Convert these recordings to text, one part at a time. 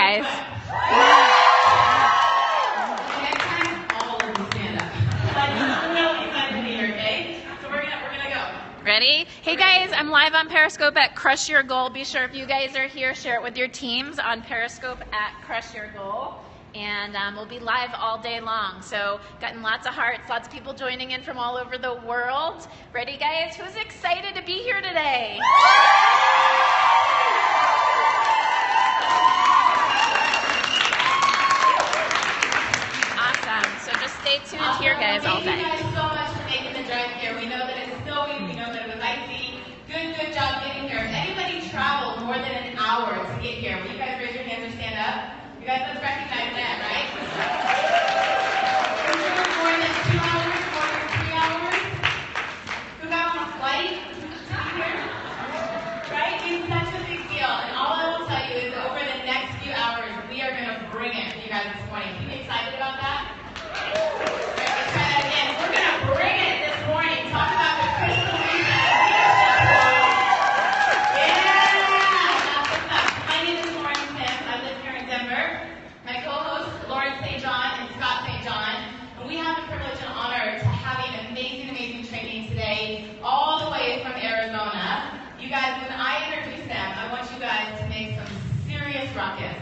guys. Next time, all of you stand up. I'm really excited to be here, okay? So we're gonna go. Ready? Hey guys, I'm live on Periscope at Crush Your Goal. Be sure if you guys are here, share it with your teams on Periscope at Crush Your Goal. And we'll be live all day long. So gotten lots of hearts, lots of people joining in from all over the world. Ready guys? Who's excited to be here today? Awesome. So just stay tuned here guys all day. Thank you guys so much for making the drive here. We know that it's snowy, we know that it was icy. Good job getting here. If anybody traveled more than an hour to get here, will you guys raise your hands or stand up? You guys, let's recognize that, right? More than 2 hours, more than 3 hours. Who got on a flight to be here? Right? It's such a big deal. And all I will tell you is over the next few hours, we are going to bring it for you guys this morning. Are you excited about that? Right, let's try that again. We're going to bring it this morning. Talk about the Crystal Leadership Forum. My co-hosts, Lauren St. John and Scott St. John, and we have the privilege and honor to having amazing training today, all the way from Arizona. You guys, when I introduce them, I want you guys to make some serious ruckus.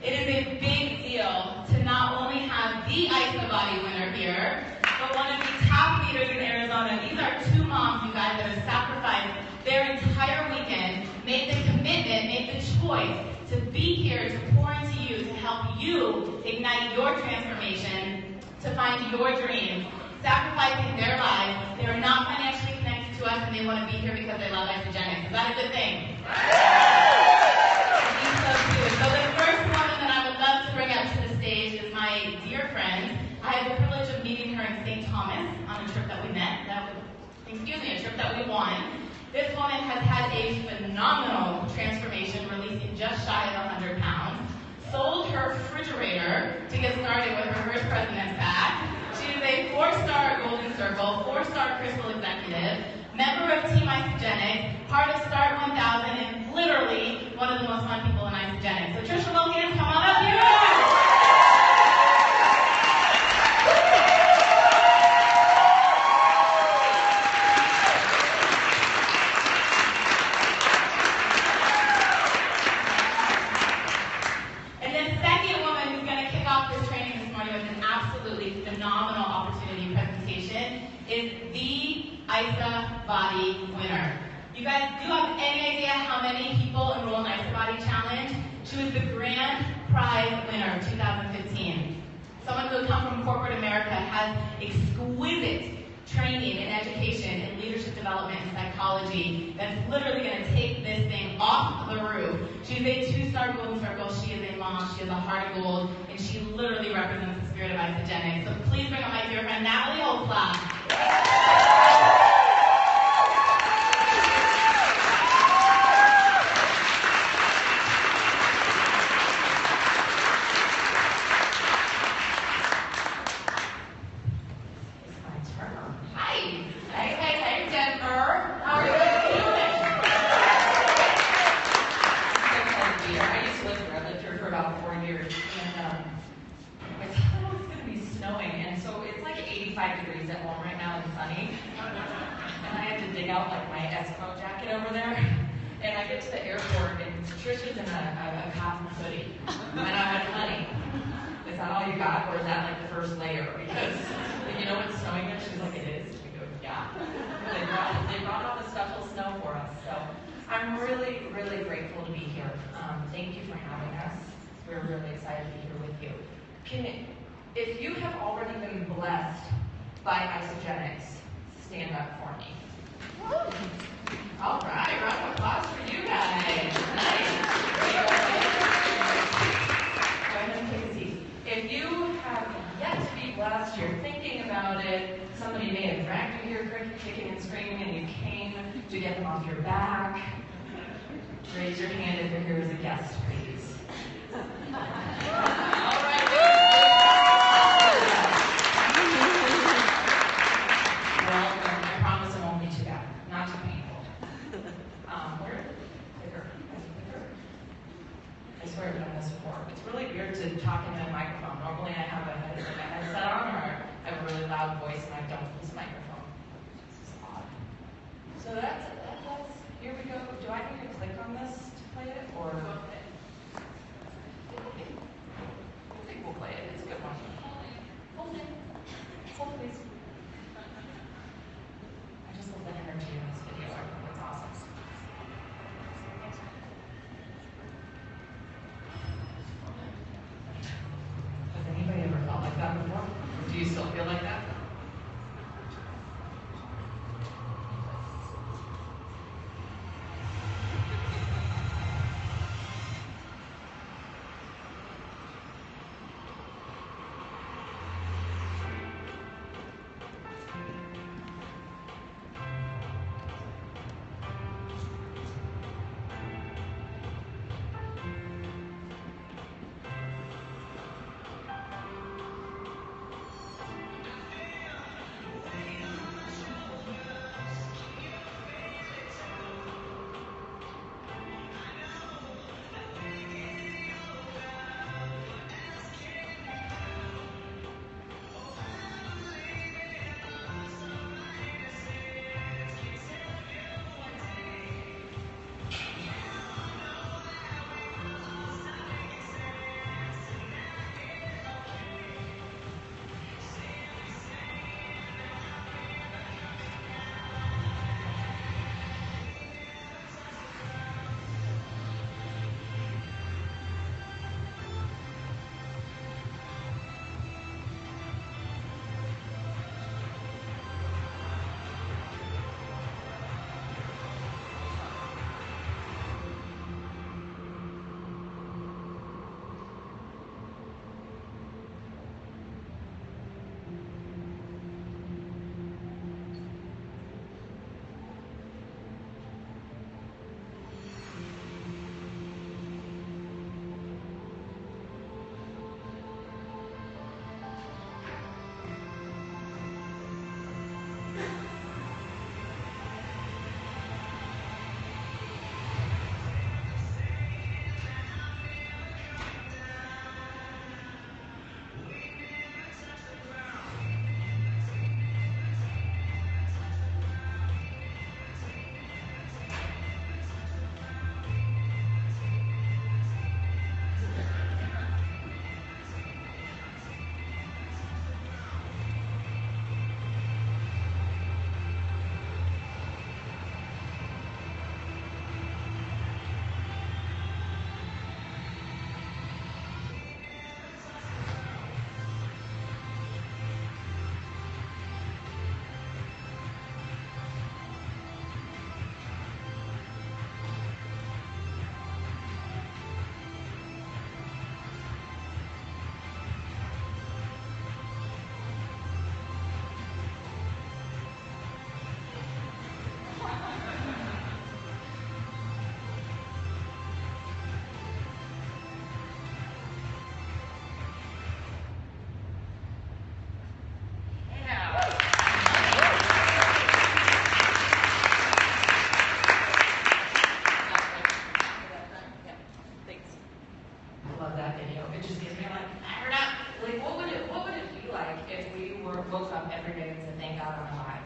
It is a big deal to not only have the ISA Body winner here, but one of the top leaders in Arizona. These are two moms, you guys, that have sacrificed their entire weekend, made the commitment, made the choice to be here, to pour into you, to help you ignite your transformation, to find your dreams, sacrificing their lives. They are not financially connected to us, and they want to be here because they love isogenics. Is that a good thing? I think so too. So the first woman that I would love to bring up to the stage is my dear friend. I had the privilege of meeting her in St. Thomas on a trip that we met. A trip that we won. This woman has had a phenomenal transformation, releasing just shy of 100 pounds. Sold her refrigerator to get started with her first president's pack. She is a 4-star Golden Circle, 4-star Crystal Executive, member of Team Isogenics, part of Start 1000, and literally one of the most fun people in Isogenics. So Trisha Wilkins, come on up here! Phenomenal opportunity presentation is the ISA Body winner. You guys do have any idea how many people enroll in ISA Body Challenge? She was the grand prize winner of 2015. Someone who comes from corporate America, has exquisite training in education and leadership development and psychology that's literally going to take this thing off the roof. She's a 2-star Golden Circle. She is a mom. She has a heart of gold, and she literally represents the spirit of isogenics. So please bring up my dear friend Natalie Holtzlaff. Trisha's in a cotton hoodie, and I went, honey, is that all you got, or is that like the first layer? Because you know it's snowing there. She's like, it is. We go, yeah. They brought all the special snow for us, so I'm really grateful to be here. Thank you for having us. We're really excited to be here with you. If you have already been blessed by isogenics, stand up for me. All right, round of applause for you guys. Nice. Go ahead and take a seat. If you have yet to be blessed, you're thinking about it, somebody may have dragged you here kicking and screaming, and you came to get them off your back, raise your hand if you're here as a guest, please. All right. Well, I promise it won't be too bad. Not too painful. Where? Bigger. I swear, but I'm going to this before. It's really weird to talk into a microphone. Normally I have a headset on, or I have a really loud voice and I don't use a microphone. This is odd. So that's here we go. Do I need to click on this to play it, or? I think we'll play it. It's a good one. Hold please. I just love the energy in this video. I think it's awesome. Has anybody ever felt like that before? Do you still feel like that? Woke up every day and said, thank God I'm alive.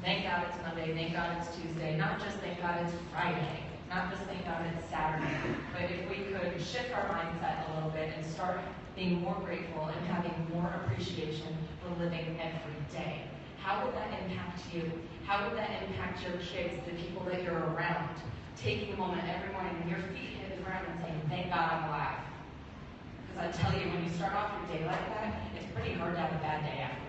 Thank God it's Monday, thank God it's Tuesday, not just thank God it's Friday, not just thank God it's Saturday, but if we could shift our mindset a little bit and start being more grateful and having more appreciation for living every day. How would that impact you? How would that impact your kids, the people that you're around? Taking a moment every morning when your feet hit the ground and saying, thank God I'm alive. Because I tell you, when you start off your day like that, it's pretty hard to have a bad day after that.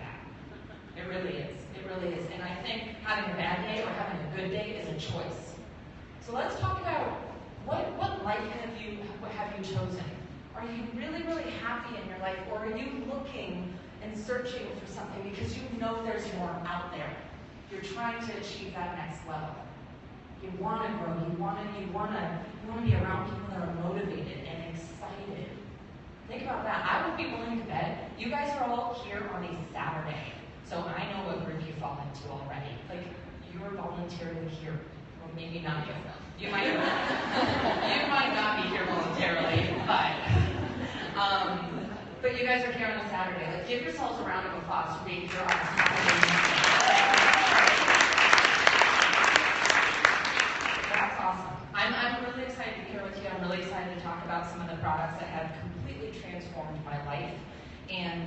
It really is. It really is. And I think having a bad day or having a good day is a choice. So let's talk about what life have you chosen? Are you really, really happy in your life? Or are you looking and searching for something because you know there's more out there? You're trying to achieve that next level. You want to grow. You want to be around people that are motivated and excited. Think about that. I would be willing to bet you guys are all here on a Saturday. So I know what group you fall into already. Like, you're voluntarily here. Or maybe not you. You might not be here voluntarily, but you guys are here on a Saturday. Like, give yourselves a round of applause for being here on a Saturday. That's awesome. I'm really excited to be here with you. I'm really excited to talk about some of the products that have completely transformed my life, and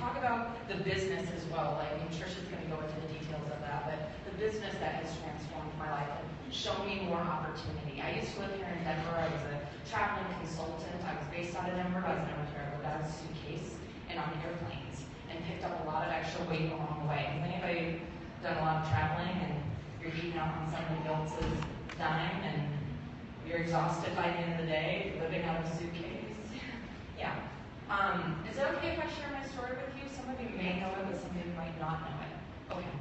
talk about the business as well. Like, I'm sure she's going to go into the details of that, but the business that has transformed my life and shown me more opportunity. I used to live here in Denver. I was a traveling consultant. I was based out of Denver. I was never here. I lived out of a suitcase and on airplanes, and picked up a lot of extra weight along the way. Has anybody done a lot of traveling and you're eating out on somebody else's dime and you're exhausted by the end of the day, living out of a suitcase? Yeah. Is it okay if I share my story with you? Some of you may know it, but some of you might not know it. Okay.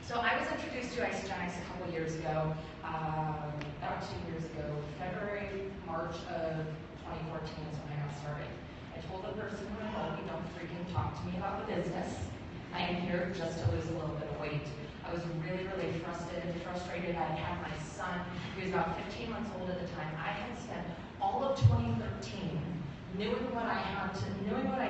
So I was introduced to Isogenics a couple years ago, about 2 years ago, March of 2014 is when I got started. I told the person who enrolled me, don't freaking talk to me about the business. I am here just to lose a little bit of weight. I was really, really frustrated. I had my son, he was about 15 months old at the time. I had spent all of 2013 knowing what I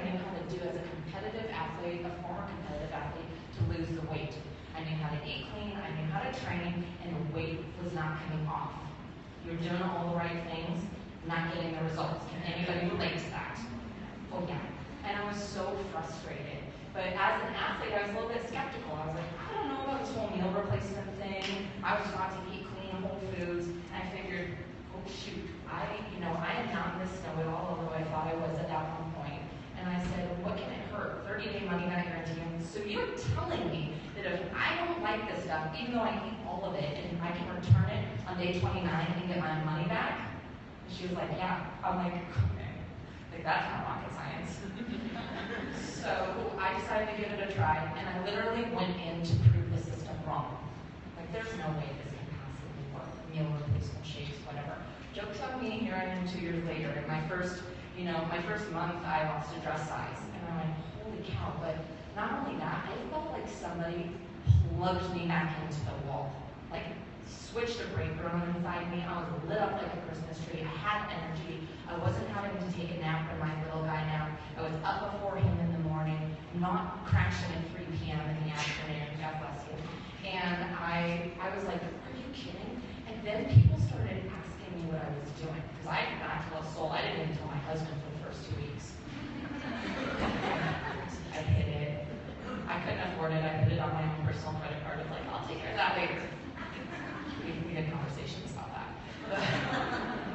knew how to do as a competitive athlete, a former competitive athlete, to lose the weight. I knew how to eat clean, I knew how to train, and the weight was not coming off. You're doing all the right things, not getting the results. Can anybody relate to that? Oh yeah. And I was so frustrated. But as an athlete, I was a little bit skeptical. I was like, I don't know about this whole meal replacement thing. I was taught to eat clean, whole foods, and I figured, oh shoot, I am not this know-it-all, although I thought I was at that one point. And I said, what can it hurt? 30-day money back guarantee. So you're telling me that if I don't like this stuff, even though I eat all of it, and I can return it on day 29 and get my money back? And she was like, yeah. I'm like, okay. Like, that's not rocket science. So I decided to give it a try, and I literally went in to prove the system wrong. Like, there's no way this can possibly work. Meal replacement shakes, whatever. Joke's on me, here I am 2 years later. In my first month, I lost a dress size. And I'm like, holy cow. But not only that, I felt like somebody plugged me back into the wall. Like, switched a breaker on inside me. I was lit up like a Christmas tree. I had energy. I wasn't having to take a nap when my little guy napped. I was up before him in the morning, not crashing at 3 p.m. in the afternoon. God bless you. And I was like, are you kidding? And then people started asking me what I was doing, because I did not tell a soul. I didn't even tell my husband for the first 2 weeks. I hid it. I couldn't afford it. I put it on my own personal credit card. I was like, I'll take care of that later. We had conversations about that.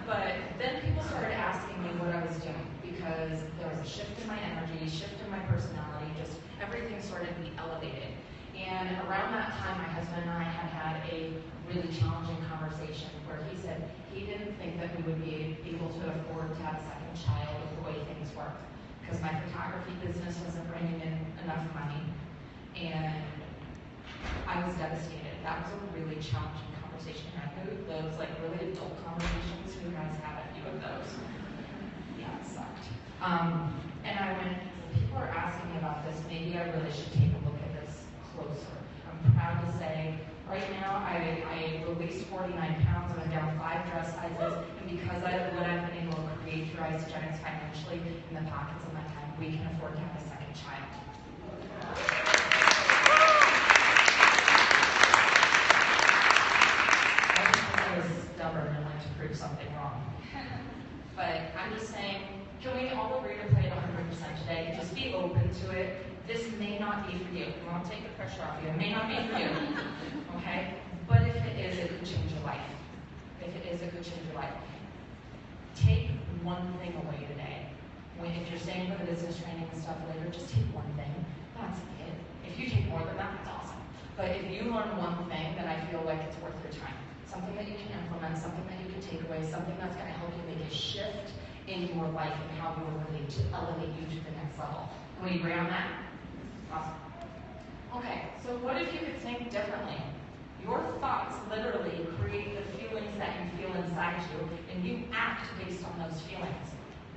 But then people started asking me what I was doing, because there was a shift in my energy, shift in my personality, just everything started to be elevated. And around that time, my husband and I had a really challenging conversation where he said he didn't think that we would be able to afford to have a second child with the way things work, because my photography business wasn't bringing in enough money, and I was devastated. That was a really challenging conversation. I knew those like really adult conversations. You guys had a few of those. Yeah, it sucked. And I went, people are asking me about this. Maybe I really should take a look at this closer. I'm proud to say, right now I released 49 pounds. I'm down 5 dress sizes. And because of what I've been able to create through Isogenics financially in the pockets of my time, we can afford to have a second child. I was stubborn and like to prove something wrong. But I'm just saying, can we all agree to play it 100% today? Just be open to it. This may not be for you. We won't take the pressure off you. It may not be for you. Okay? But if it is, it could change your life. If it is, it could change your life. Take one thing away today. If you're staying for the business training and stuff later, just take one thing. That's it. If you take more than that, that's awesome. But if you learn one thing, then I feel like it's worth your time. Something that you can implement, something that you can take away, something that's going to help you make a shift in your life and how you relate to elevate you to the next level. Can we agree on that? Awesome. Okay, so what if you could think differently? Your thoughts literally create the feelings that you feel inside you, and you act based on those feelings.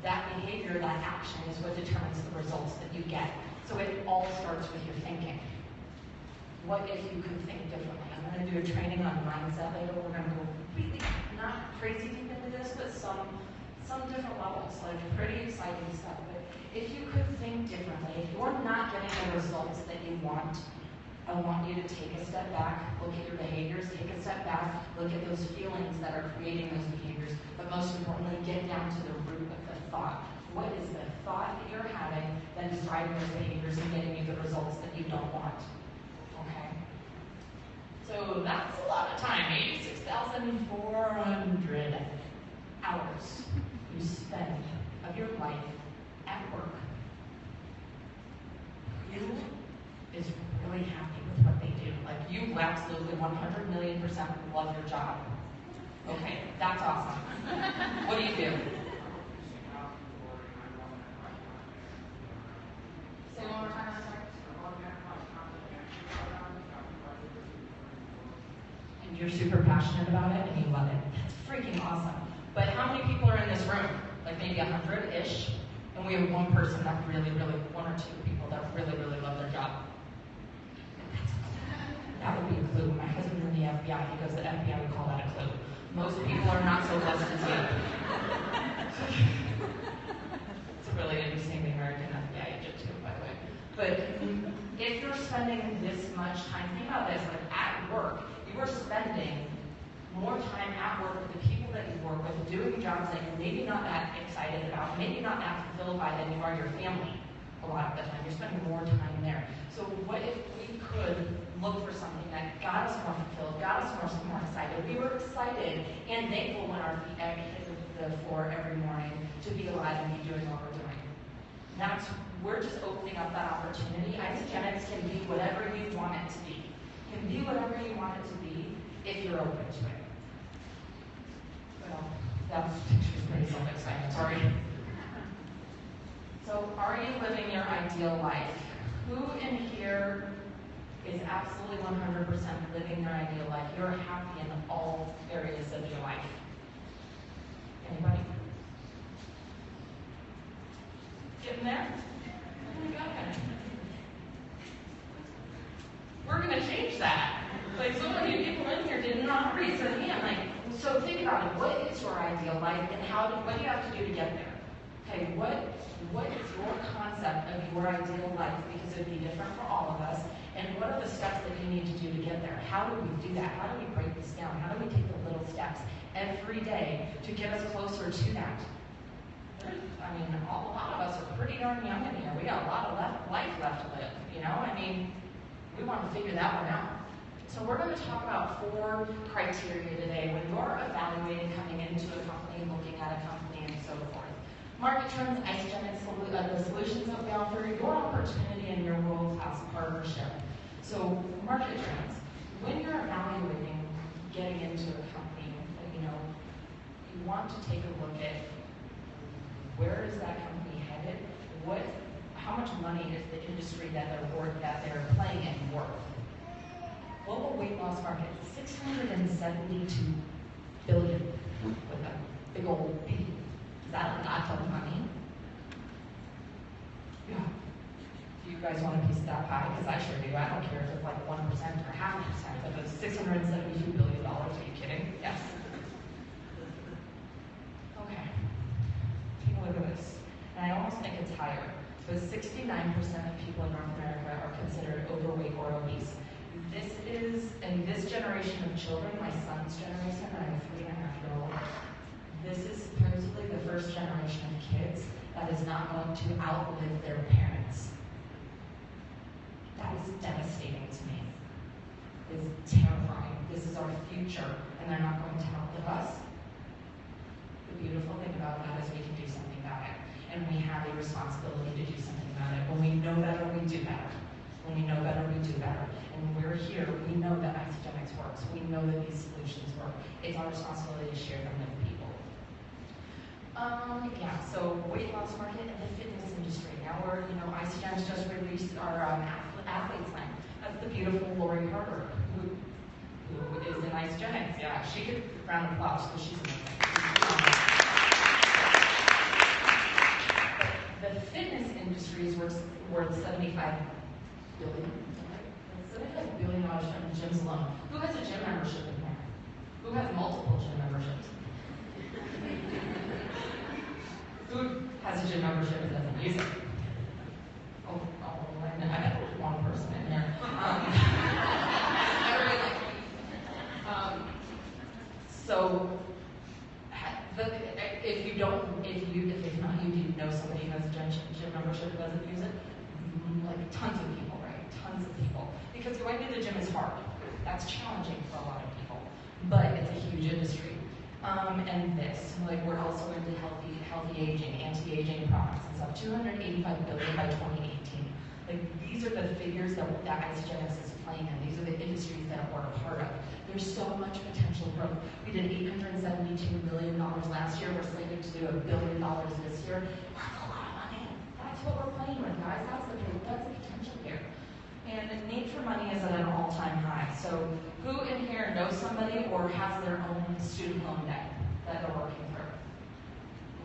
That behavior, that action is what determines the results that you get. So it all starts with your thinking. What if you could think differently? I'm going to do a training on mindset later. We're going to go really, not crazy deep into this, but some some different levels, like pretty exciting stuff. But if you could think differently, if you're not getting the results that you want, I want you to take a step back, look at your behaviors, take a step back, look at those feelings that are creating those behaviors, but most importantly, get down to the root of the thought. What is the thought that you're having that is driving those behaviors and getting you the results that you don't want? Okay? So that's a lot of time, 86,400 hours you spend of your life at work. Who is really happy with what they do? Like, you absolutely 100,000,000% love your job. Okay, that's awesome. What do you do? Say one more time, I'm sorry. And you're super passionate about it and you love it. That's freaking awesome. But how many people are in this room? Like maybe 100-ish? And we have one person that really, one or two people that really, love their job. That would be a clue. My husband's in the FBI. He goes to the FBI, we call that a clue. Most people are not so blessed as you. It's a really interesting the American FBI agent too, by the way. But if you're spending this much time, think about this, like at work, you are spending more time at work with the people that you work with, doing jobs that you're maybe not that excited about, maybe not that fulfilled by than you are your family a lot of the time. You're spending more time there. So what if we could look for something that got us more fulfilled, got us more excited? We were excited and thankful when our feet hit the floor every morning to be alive and be doing what we're doing. We're just opening up that opportunity. Isogenics can be whatever you want it to be. Can be whatever you want it to be if you're open to it. Well, that picture's pretty self-explanatory. So, are you living your ideal life? Who in here is absolutely 100% living their ideal life? You're happy in all areas of your life. Anybody? Getting there? Oh my God. We're going to change that. Like, so many people in here did not raise their hand. Like, so think about it. What is your ideal life, and what do you have to do to get there? Okay, what is your concept of your ideal life? Because it would be different for all of us. And what are the steps that you need to do to get there? How do we do that? How do we break this down? How do we take the little steps every day to get us closer to that? I mean, a lot of us are pretty darn young in here. We got a lot of life left to live, you know? I mean, we want to figure that one out. So we're going to talk about 4 criteria today when you're evaluating coming into a company, looking at a company, and so forth. Market trends, isogenic the solutions that we offer, your opportunity, and your world-class partnership. So market trends. When you're evaluating getting into a company, you want to take a look at where is that company headed? How much money is the industry that they're playing in worth? Global weight loss market, $672 billion with a big old P. Is that a lot of money? Yeah. Do you guys want a piece of that pie? Because I sure do. I don't care if it's like 1% or 0.5%, but it's $672 billion. Are you kidding? Yes. Okay. Take a look at this. And I almost think it's higher. But 69% of people in North America are considered overweight or obese. This is, in this generation of children, my son's generation, I have a 3.5-year-old, this is supposedly the first generation of kids that is not going to outlive their parents. That is devastating to me. It's terrifying. This is our future, and they're not going to outlive us. The beautiful thing about that is we can do something about it. And we have a responsibility to do something about it. When we know better, we do better. When we know better, we do better. And when we're here, we know that isogenics works. We know that these solutions work. It's our responsibility to share them with people. So weight loss market and the fitness industry. Now isogenics just released our athletes line. That's the beautiful Lori Harper, who is in isogenics. Yeah, she could round of applause because she's amazing. The fitness industry is worth $75 billion. $75 billion from gyms alone. Who has a gym membership in here? Who has multiple gym memberships? gym membership and doesn't use it. Oh, I bet there's one person in here. So, if not you, do you know somebody who has a gym membership and doesn't use it? Like tons of people, right? Tons of people. Because going to the gym is hard. That's challenging for a lot of people. But it's a huge industry. And this, like we're also into healthy aging, anti-aging products and stuff. $285 billion by 2018. Like these are the figures that Isagenix is playing in. These are the industries that we're a part of. There's so much potential growth. We did $872 million last year. We're slated to do $1 billion this year. That's a lot of money. That's what we're playing with, guys. That's the potential here. And the need for money is at an all-time high. So who in here knows somebody or has their own student loan debt that they're working through?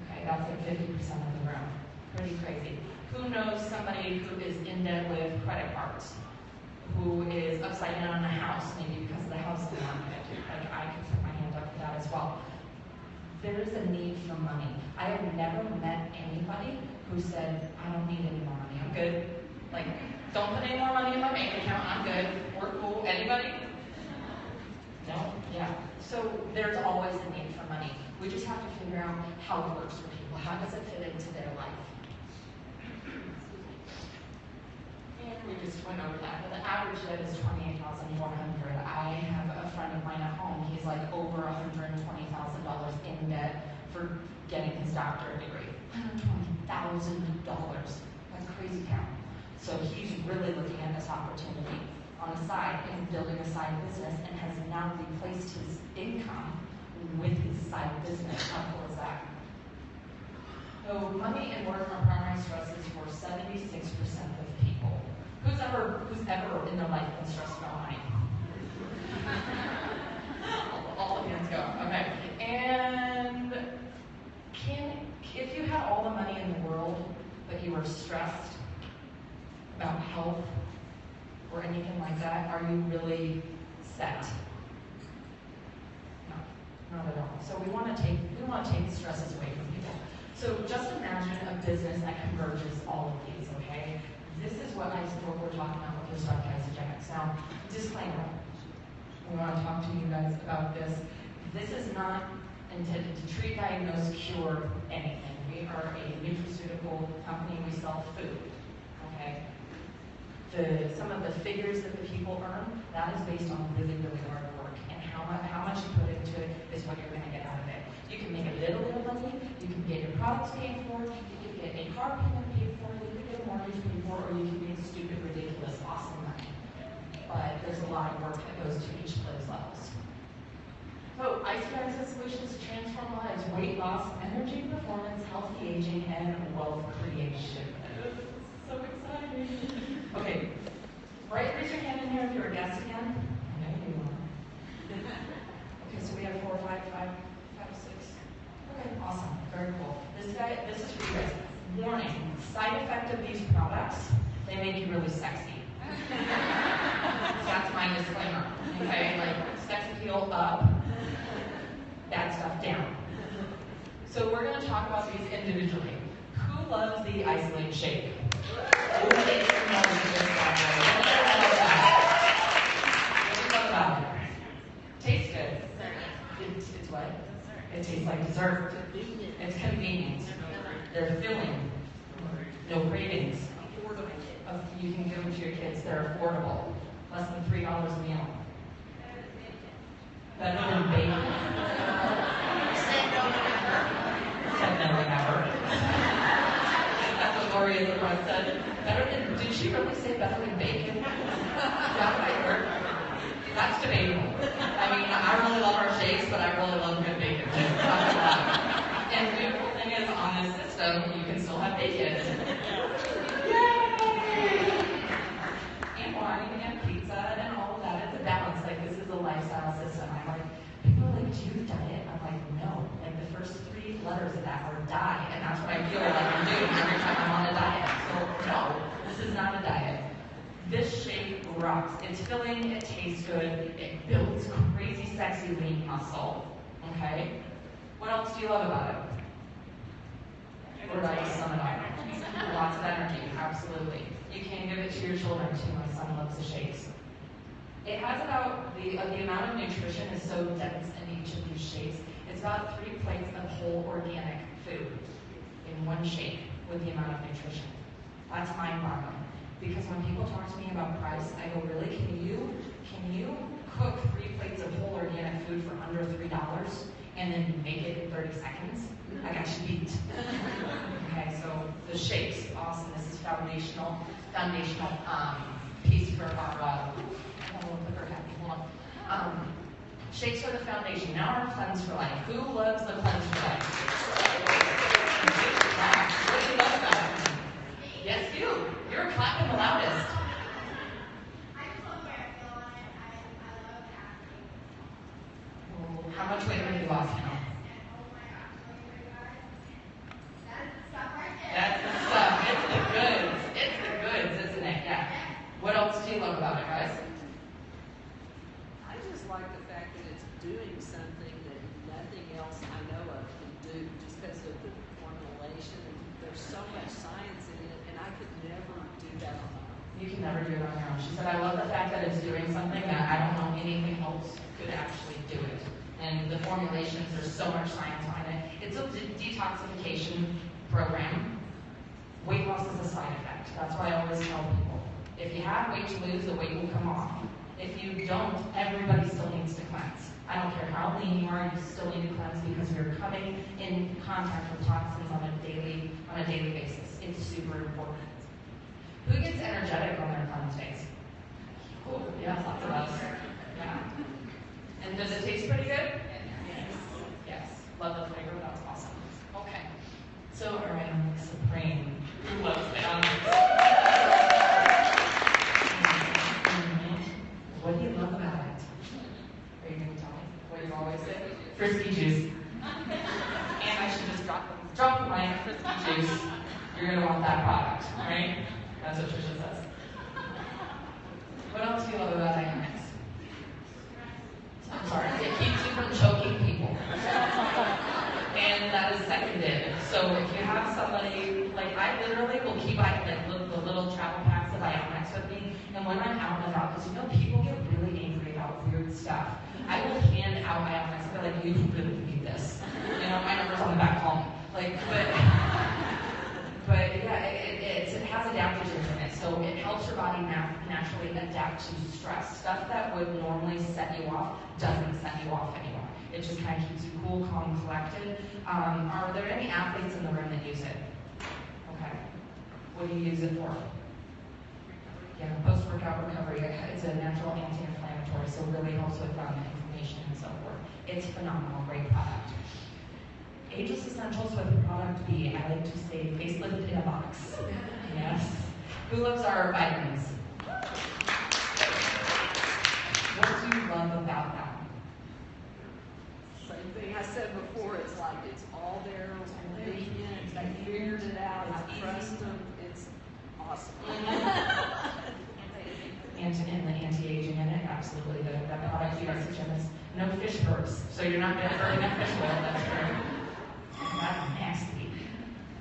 Okay, that's like 50% of the room. Pretty crazy. Who knows somebody who is in debt with credit cards? Who is upside down on a house, maybe because of the housing market? Like I could put my hand up for that as well. There is a need for money. I have never met anybody who said, I don't need any more money, I'm good. Like, don't put any more money in my bank account, I'm good, we're cool. Anybody? No? Yeah. So there's always a need for money. We just have to figure out how it works for people. How does it fit into their life? And we just went over that. But the average debt is $28,400. I have a friend of mine at home. He's like over $120,000 in debt for getting his doctorate degree. $120,000. That's crazy count. So he's really looking at this opportunity on the side and building a side business and has now replaced his income with his side business. How cool is that? So money and work are primary stresses for 76% of people. Who's ever in their life been stressed about money? all the hands go. Okay. And if you had all the money in the world, but you were stressed about health or anything like that, are you really set? No, not at all. So we want to take the stresses away from people. So just imagine a business that converges all of these, okay? This is what we're talking about with respect to Isagenix. Now, disclaimer, we want to talk to you guys about this. This is not intended to treat, diagnose, cure anything. We are a nutraceutical company. We sell food, okay? Some of the figures that the people earn, that is based on really, really hard work. And how much you put into it is what you're going to get out of it. You can make a little bit of money, you can get your products paid for, you can get a car payment paid for, you can get a mortgage paid for, or you can make stupid, ridiculous, awesome money. But there's a lot of work that goes to each of those levels. So, Isagenix solutions transform lives, weight loss, energy performance, healthy aging, and wealth creation. So exciting. Okay, raise your hand in here if you're a guest again. I know you are. Okay, so we have 4, 5, 6. Okay, awesome, very cool. This is for you guys. Warning, side effect of these products, they make you really sexy. That's my disclaimer, okay? Like, sex appeal up, bad stuff down. So we're gonna talk about these individually. Who loves the isolate shake? What do you love about it? Tastes good. It's what? It tastes like dessert. It's convenient. They're filling. No cravings. You can give them to your kids. They're affordable. Less than $3 a meal. Better than bacon. Said never ever. That's what Lori in the front said. Did she really say better than bacon? Is that what I heard? That's debatable. I mean, I really love our shakes, but I really love good bacon too. And the beautiful thing is, on this system, you can still have bacon. Yay! And wine and pizza and all of that. It's a balance. Like, this is a lifestyle system. I'm like, people are like, do you diet? I'm like, no. Like, the first 3 letters of that are die. And that's what I feel like I'm doing every time I'm on a diet. So, no, this is not a diet. This shake rocks. It's filling, it tastes good, it builds crazy, sexy, lean muscle. Okay? What else do you love about it? would I sum it up? Lots of energy, absolutely. You can give it to your children too. My son loves the shakes. It has about, the amount of nutrition is so dense in each of these shakes. It's about 3 plates of whole organic food in one shake with the amount of nutrition. That's mind-boggling. Because when people talk to me about price, I go, really, can you cook 3 plates of whole organic food for under $3 and then make it in 30 seconds? I got you beat. Okay, so the shakes, awesome. This is foundational piece for our, we'll put her happy. Hold on. Shakes are the foundation. Now our cleanse for life. Who loves the cleanse for life? Really love that. Yes, you. You're clapping the loudest. How much weight have you lost now? That's the stuff. It's the goods. It's the goods, isn't it? Yeah. What else do you love about it, guys? I just like the fact that it's doing something that nothing else I know of can do, just because of the formulation. There's so much science in it, and I could never do that on my own. You can never do it on your own. She said, I love the fact that it's doing something that I don't know anything else could actually do it. And the formulations, there's so much science behind it. It's a detoxification program. Weight loss is a side effect. That's why I always tell people, if you have weight to lose, the weight will come off. If you don't, everybody still needs to cleanse. I don't care how lean you are, you still need to cleanse because you're coming in contact with toxins on a daily basis. It's super important. Who gets energetic on their cleanse days? Cool. Yeah, lots of us. Yeah. And does it taste pretty good? Yes. Yes. Love the flavor. That's awesome. Okay. So, all right, I'm supreme. Who loves it? What do you love about it? Are you going to tell me what you always say? Frisky juice. And I should just drop the line of frisky juice. You're going to want that product, right? That's what Trisha says. What else do you love about Dynamics? I'm sorry, it keeps you from choking people. And that is seconded. So if you have somebody, like I literally will keep like the little travel packs of Ionics with me, and when I'm out and about, because you know people get really angry about weird stuff, I will hand out Ionics and be like, you really need this. You know, my number's on the back home. Like, but yeah, it has adaptogens in it, so it helps your body naturally adapt to stress. Stuff that would normally set you off doesn't set you off anymore. It just kind of keeps you cool, calm, collected. Are there any athletes in the room that use it? Okay. What do you use it for? Yeah, post-workout recovery. It's a natural anti-inflammatory, so it really helps with inflammation and so forth. It's phenomenal, great product. Ageless Essentials with product B. I like to say facelift in a box. Yes. Who loves our vitamins? What do you love about them? Same thing I said before, it's like it's all there, it's convenient, I figured it out, I trust them, it's awesome. And the anti-aging in it, absolutely. That product you guys suggest, no fish burps, so you're not going to burn enough fish oil, that's great. That's nasty.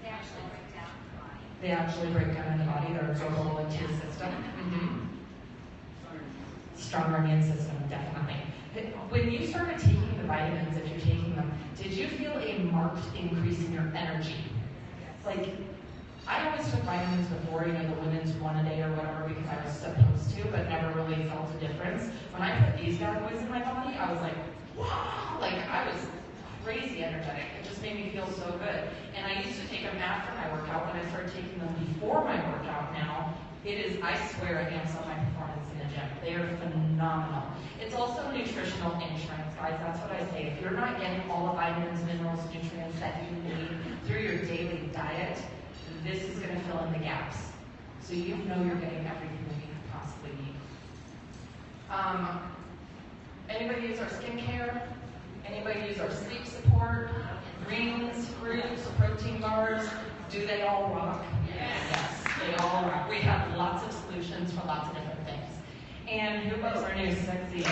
They actually break down in the body. They actually break down in the body, they're absorbable into the system. Stronger immune system, definitely. When you started taking the vitamins, if you're taking them, did you feel a marked increase in your energy? Like, I always took vitamins before, you know, the women's one a day or whatever, because I was supposed to, but never really felt a difference. When I put these bad boys in my body, I was like, wow! Like, I was crazy energetic. It just made me feel so good. And I used to take them after my workout. When I started taking them before my workout now, I swear it amps up my performance in the gym. They are phenomenal. It's also nutritional insurance, guys. That's what I say. If you're not getting all the vitamins, minerals, nutrients that you need through your daily diet, this is going to fill in the gaps. So you know you're getting everything that you could possibly need. Anybody use our skincare? Anybody use our sleep support? Greens, fruits, protein bars? Do they all rock? Yes, they all rock. We have lots of solutions for lots of different things. And who loves our new sexy?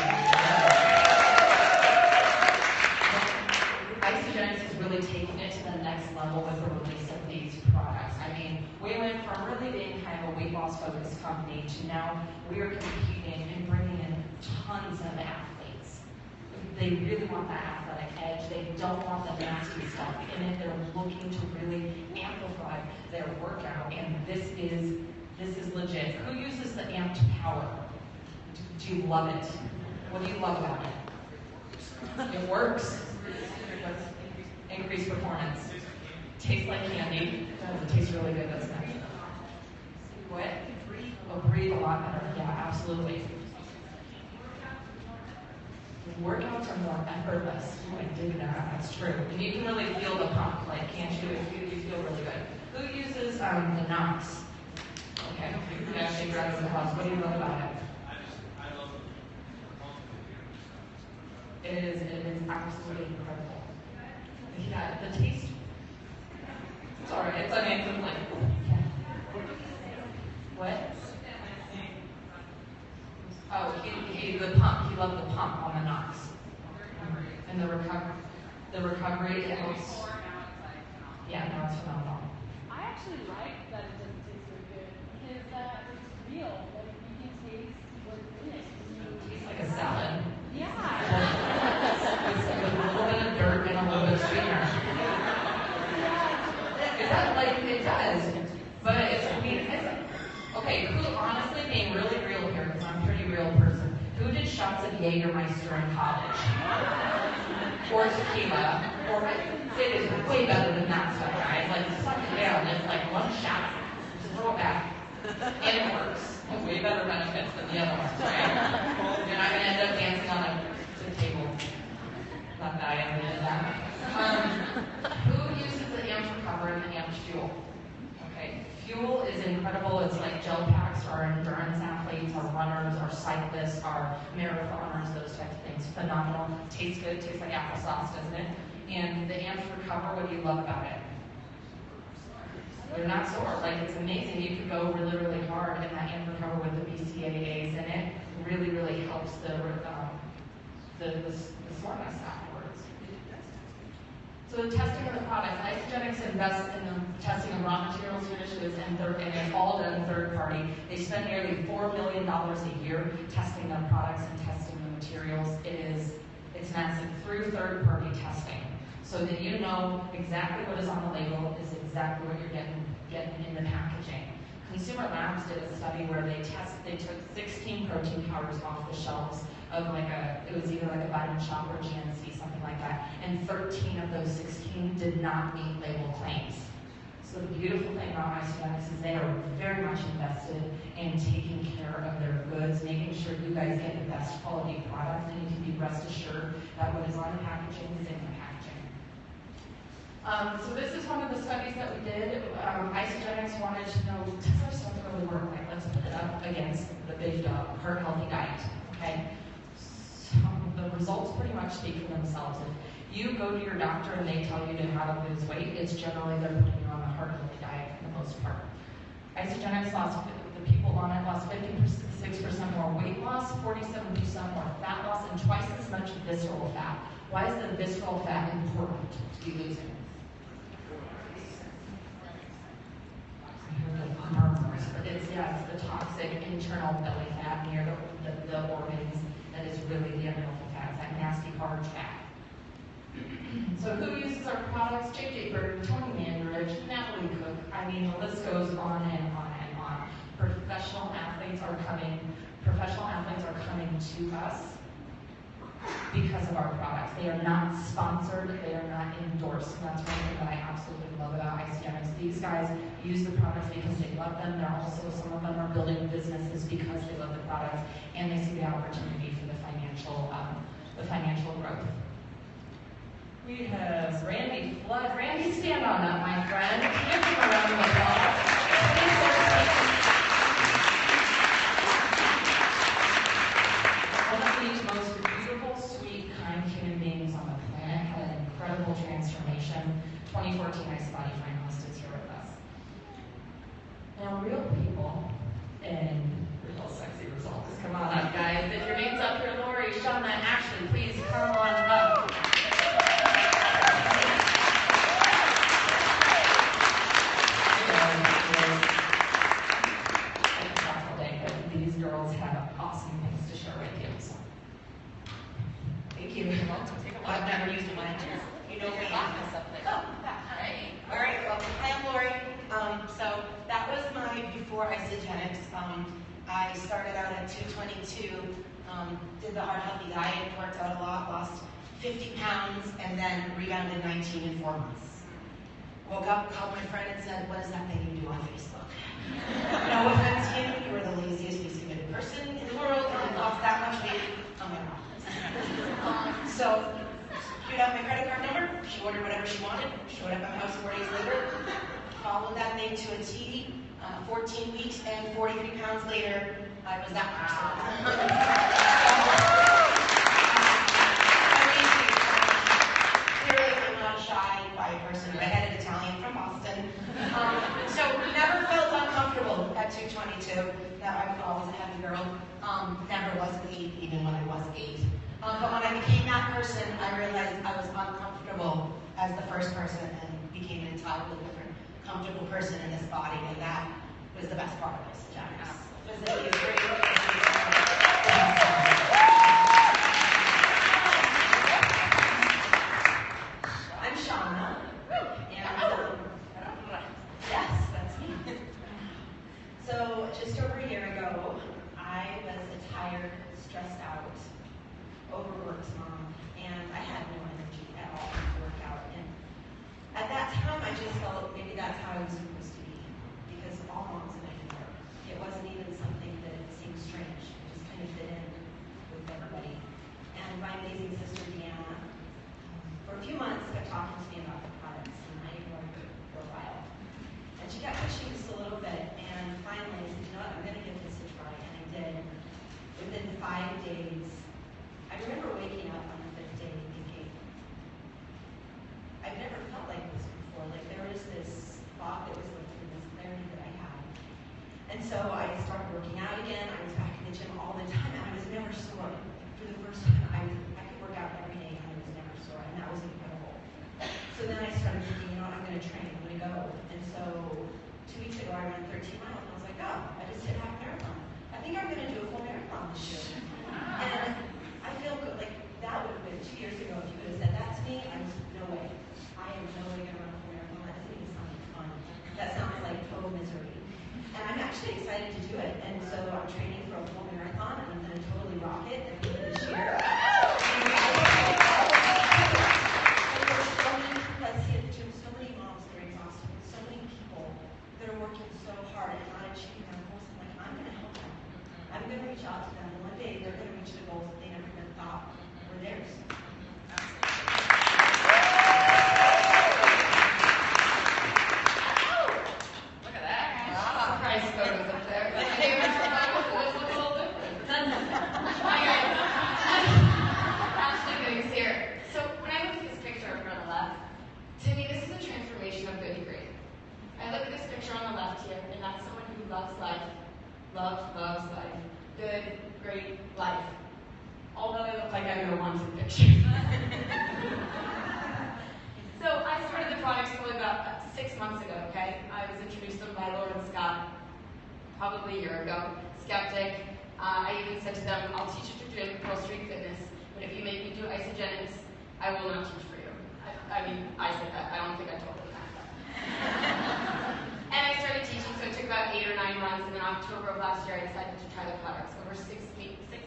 I suggest Isogenics is really taking it to the next level with the release of these products. I mean, we went from really being kind of a weight loss focused company to now we are competing and bringing in tons of athletes. They really want that athletic edge. They don't want the nasty stuff in it. They're looking to really amplify their workout, and this is legit. Who uses the amped power? Do you love it? What do you love about it? It works. Increased performance. Tastes like candy. It tastes really good, doesn't it? What? Oh, breathe a lot better. Yeah, absolutely. Workouts are more effortless. Oh, I dig that. That's true. And you can really feel the pump, like, can't you? You feel really good. Who uses the Knox? Okay, you can actually grab it in the house. What do you love about it? I love it. It is absolutely incredible. Yeah, the taste. Sorry, it's like. What? Oh, the pump. He loved the pump on the Knox. And the recovery. Yeah, no, it's phenomenal. I actually like that it doesn't taste very good because it's real. Like you can taste what's in it. Tastes like a salad. Yeah. With a little bit of dirt and a little bit of sweetener. Is that like it does? But okay. Who honestly, being really real here, because I'm a pretty real person. Who did shots of Jägermeister in college? Or tequila? Or it is way better than that stuff, guys. Like suck it down. It's like one shot. Just throw it back, and it works. Way better benefits than the other ones, right? You're not gonna end up dancing on the table. Not that I ever did that. Who uses the amped recover and the amped fuel? Okay, fuel is incredible. It's like gel packs for our endurance athletes, our runners, our cyclists, our marathoners, those types of things. Phenomenal. Tastes good. Tastes like applesauce, doesn't it? And the amped recover, what do you love about it? They're not sore. Like, it's amazing. You can go really, really hard, and that amped recover with the BCAAs in it really, really helps the soreness afterwards. So the testing of the products, Isogenics invests in the testing of raw materials, finishes, and it's all done third party. They spend nearly $4 million a year testing their products and testing the materials. It's massive through third party testing. So that you know exactly what is on the label is exactly what you're getting in the packaging. Consumer Labs did a study where they took 16 protein powders off the shelves of it was either like a Vitamin Shop or GNC, something like that, and 13 of those 16 did not meet label claims. So the beautiful thing about Isogenics is they are very much invested in taking care of their goods, making sure you guys get the best quality product, and you can be rest assured that what is on the packaging is in the packaging. So this is one of the studies that we did. Isogenics wanted to know, does our stuff really work? Like, let's put it up against the big dog, heart healthy diet. Okay. So the results pretty much speak for themselves. If you go to your doctor and they tell you to how to lose weight, it's generally they're putting you on the heart healthy diet for the most part. Isogenics the people on it lost 56% more weight loss, 47% more fat loss, and twice as much visceral fat. Why is the visceral fat important to be losing? But it's the toxic internal belly fat near the organs that is really the unhealthy fat. It's that nasty hard fat. So who uses our products? J.J. Bird, Tony Mandarich, Natalie Cook. I mean, the list goes on and on and on. Professional athletes are coming to us because of our products. They are not sponsored, they are not endorsed. And that's one thing that I absolutely love about Isogenics. These guys use the products because they love them. They're also, some of them are building businesses because they love the products and they see the opportunity for the financial growth. We have Randy Flood. Randy, stand on up, my friend. Give him a round of applause. One of the most beautiful, sweet, kind human beings on the planet had an incredible transformation. 2014 Ice Body finalist is here with us. Now, real people and real sexy results. Come on up, guys. If your name's up here, Lori, Shauna, Ashley, please come on up. I started out at 222, did the heart healthy diet, worked out a lot, lost 50 pounds, and then rebounded 19 in 4 months. Woke up, called my friend and said, what is that thing you do on Facebook? No offense to you, you were the laziest, least committed person in the world, and I lost that much weight on my own. So, queued out my credit card number, she ordered whatever she wanted, showed up at my house 4 days later, followed that thing to a T, 14 weeks and 43 pounds later, I was that much Clearly, I'm not a shy, quiet person, redheaded Italian from Boston. So never felt uncomfortable at 222. That I was always a heavy girl. Never was an 8, even when I was 8. But when I became that person, I realized I was uncomfortable as the first person and became an entirely different, comfortable person in this body, and that was the best part of this. Physically, it's great. I'm Shauna, and yes, that's me. So just over a year ago, I was a tired, stressed out, overworked mom, and I had no energy at all to work out. And at that time, I just felt maybe that's how I was supposed to be, because all moms make it work. It wasn't even something that seemed strange. It just kind of fit in with everybody. And my amazing sister, Deanna, for a few months, kept talking to me about the products, and I ignored her for a while. And she kept pushing just a little bit, and finally I said, you know what, I'm going to give this a try, and I did. Within 5 days, I remember waking up on the 5th day thinking, I've never felt like this before. Like there was this thought that was lifted, this clarity that I had. And so I started working out again. I was back in the gym all the time, and I was never sore. For the first time, I could work out every day, and I was never sore, and that was incredible. So then I started thinking, you know what, I'm going to train, I'm going to go. And so 2 weeks ago, I ran 13 miles, and I was like, oh, I just hit half marathon. I think I'm going to do a full marathon this year. And I feel good. Like that would have been 2 years ago. If you would have said that to me, I was no way. I am no way going to run a full marathon. That doesn't even sound like fun. That sounds like total misery. And I'm actually excited to do it. And so I'm training for a full marathon, and I'm going to totally rock it at the end of this year. And there's so many people I see at the gym, so many moms that are exhausted, so many people that are working so hard and not achieving their goals. I'm like, I'm going to help them. I'm going to reach out to them, and one day they're going to reach the goals that they never even thought were theirs. Look at that. Surprise photos up there. Hey, let's look a little different. Hi guys. Actually, getting here. So when I look at this picture over on the left, to me this is a transformation of good to great. I look at this picture on the left here, and that's someone who loves life. Loves life. Good, great life. Although I look like I'm in a wanted picture. So I started the product probably about 6 months ago, okay? I was introduced to them by Lauren Scott probably a year ago. Skeptic. I even said to them, I'll teach you to do Girl Street Fitness, but if you make me do isogenics, I will not teach for you. I mean, I said that. I don't think I told them that. And I started teaching, so it took about 8 or 9 months, and in October of last year, I decided to try the products. Over 6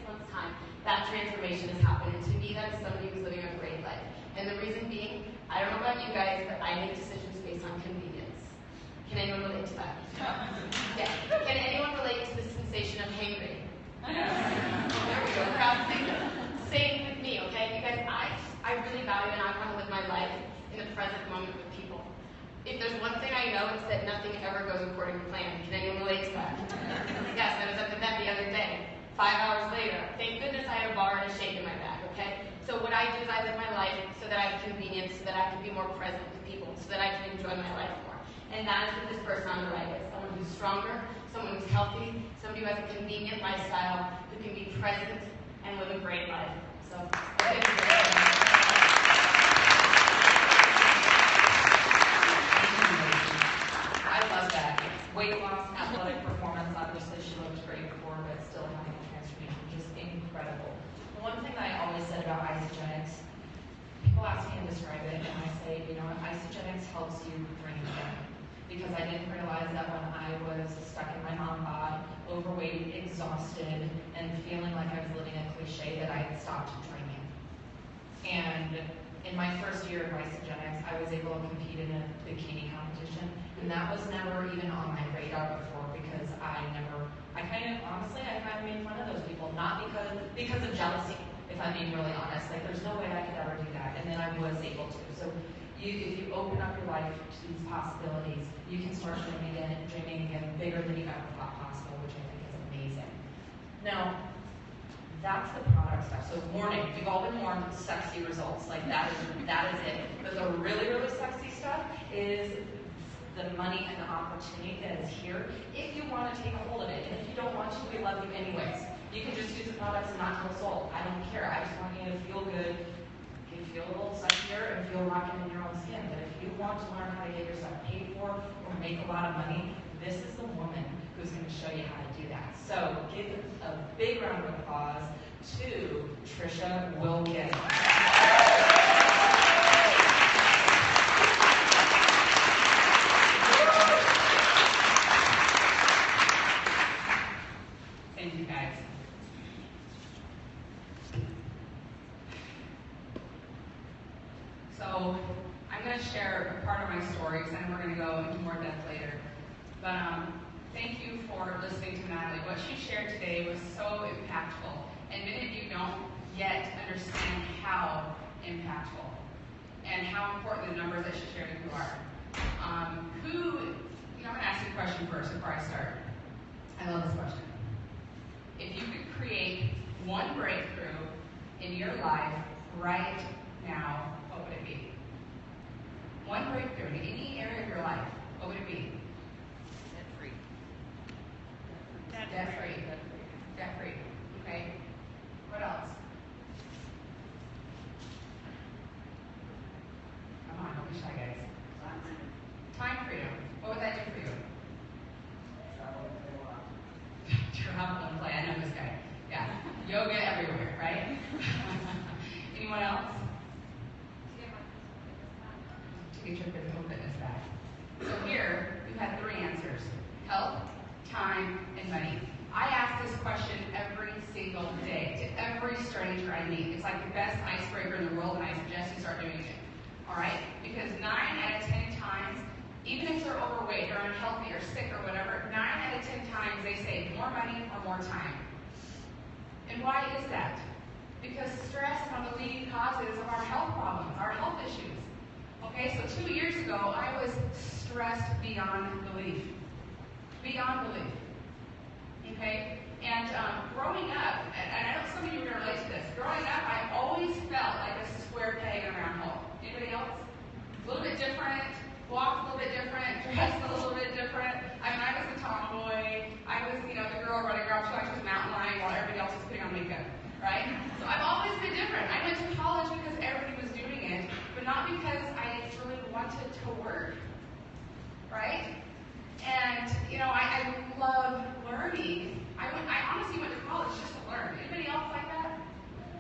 months' time, that transformation has happened, and to me, that is somebody who's living a great life. And the reason being, I don't know about you guys, but I make decisions based on convenience. Can anyone relate to that? Yeah. Can anyone relate to the sensation of hangry? There we go, crowd thinking. Same with me, okay? You guys, I really value and I want to live my life in the present moment with people. If there's one thing I know, it's that nothing ever goes according to plan. Can anyone relate to that? Yes, I was at the vet the other day. 5 hours later, thank goodness I had a bar and a shake in my bag, okay? So what I do is I live my life so that I have convenience, so that I can be more present with people, so that I can enjoy my life more. And that is what this person on the right is. Someone who's stronger, someone who's healthy, somebody who has a convenient lifestyle, who can be present and live a great life. So, thank you very much. I love that. Weight loss, athletic performance. Obviously, she looked great before, but still having a transformation. Just incredible. The one thing that I always said about isogenics, people ask me to describe it, and I say, you know, isogenics helps you brain again. because I didn't realize that when I was stuck in my mom bod, overweight, exhausted, and feeling like I was living a cliche, that I had stopped dreaming. And in my first year of Isogenics, I was able to compete in a bikini competition, and that was never even on my radar before because I kind of made fun of those people, not because of jealousy, if I'm being really honest. Like, there's no way I could ever do that, and then I was able to. So if you open up your life to these possibilities, you can start dreaming again bigger than you ever thought possible, which I think is amazing. Now, that's the product stuff. So warning, you've all been warned, sexy results. Like that is it. But the really, really sexy stuff is the money and the opportunity that is here if you want to take a hold of it. And if you don't want to, we love you anyways. You can just use the products and not feel sold. I don't care. I just want you to feel good, you feel a little sexier, and feel rocking in your own skin. But if you want to learn how to get yourself paid for or make a lot of money, this is the woman who's going to show you how to do that. So give a big round of applause to Trisha Wilkins. Thank you, guys. So I'm going to share a part of my story, because then we're going to go into more depth later. But thank you for listening to Natalie. What she shared today was so impactful, and many of you don't yet understand how impactful and how important the numbers that she shared with you are. I'm going to ask you a question first before I start. I love this question. If you could create one breakthrough in your life right now, what would it be? One breakthrough in any area of your life, what would it be? Debt-free. Debt-free. Debt-free. Okay. What else? Come on, don't be shy, guys. Time freedom. What would that do for you? Travel and play. I know this guy. Yeah. Yoga everywhere, right? Anyone else? To get your physical fitness back. So here, we've had 3 answers. Health, time, and money. I ask this question every single day to every stranger I meet. It's like the best icebreaker in the world, and I suggest you start doing it. All right? Because 9 out of 10 times, even if they're overweight or unhealthy or sick or whatever, 9 out of 10 times they say more money or more time. And why is that? Because stress is one of the leading causes of our health problems, our health issues. Okay, so 2 years ago, I was stressed beyond belief. Beyond belief. Okay? And growing up, and I know some of you are going to relate to this, growing up, I always felt like a square peg in a round hole. Anybody else? A little bit different, walked a little bit different, dressed a little bit different. I mean, I was the tomboy. I was, the girl running around like she was mountain lion while everybody else was putting on makeup, right? So I've always been different. I went to college because everybody was doing it, but not because I really wanted to work, right? And, I love learning. I honestly went to college just to learn. Anybody else like that?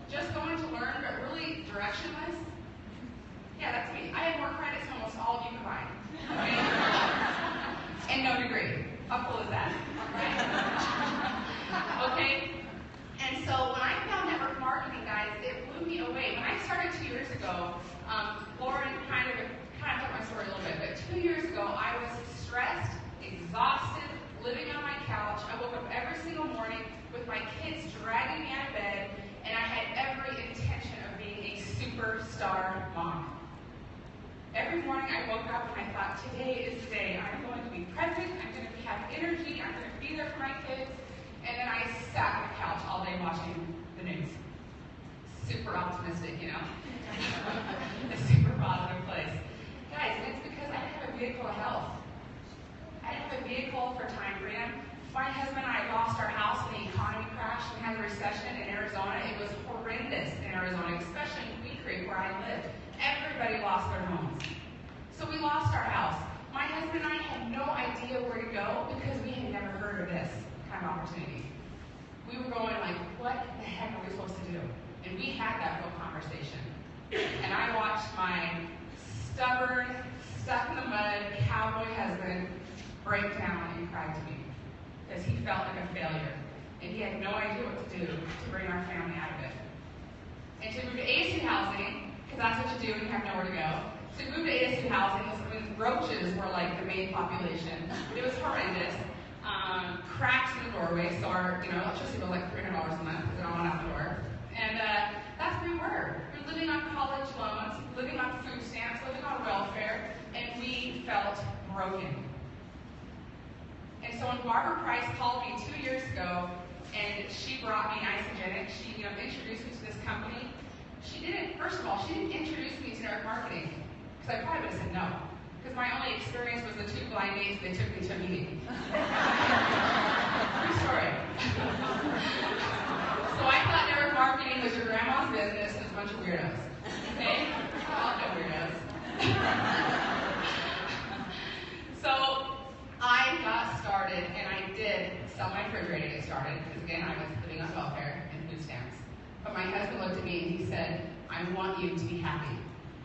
Just going to learn, but really directionless? Yeah, that's me. I had more credits than almost all of you combined. Right? And no degree. How cool is that? Right? Okay? And so when I found network marketing, guys, it blew me away. When I started 2 years ago, Lauren kind of took my story a little bit, but 2 years ago, I was stressed, exhausted, living on my couch. I woke up every single morning with my kids dragging me out of bed, and I had every intention of being a superstar mom. Every morning I woke up and I thought, today is the day. I'm going to be present, I'm going to have energy, I'm going to be there for my kids. And then I sat on the couch all day watching the news. Super optimistic, a super positive place. Guys, and it's because I didn't have a vehicle of health. I didn't have a vehicle for time freedom. My husband and I lost our house when the economy crashed. We had a recession in Arizona. It was horrendous in Arizona, especially in Wheat Creek where I lived. Everybody lost their homes. So we lost our house. My husband and I had no idea where to go because we had never heard of this kind of opportunity. We were going like, what the heck are we supposed to do? And we had that real conversation. And I watched my stubborn, stuck in the mud cowboy husband break down and cry to me because he felt like a failure. And he had no idea what to do to bring our family out of it. And to move to ASU housing, because that's what you do when you have nowhere to go. To move to ASU housing, roaches were like the main population. It was horrendous. Cracks in the doorway, so our electricity was like $300 a month because it all went out the door. And that's where we were. We were living on college loans, living on food stamps, living on welfare, and we felt broken. And so when Barbara Price called me 2 years ago, and she brought me Isogenic, she introduced me to this company. First of all, she didn't introduce me to network marketing, because I probably would have said no. Because my only experience was the 2 blind dates they took me to a meeting. True story. So I thought network marketing was your grandma's business and a bunch of weirdos. Okay? All no weirdos. So I got started, and I did sell my refrigerator to get started, because again, I was living on welfare and food stamps. But my husband looked at me and he said, I want you to be happy.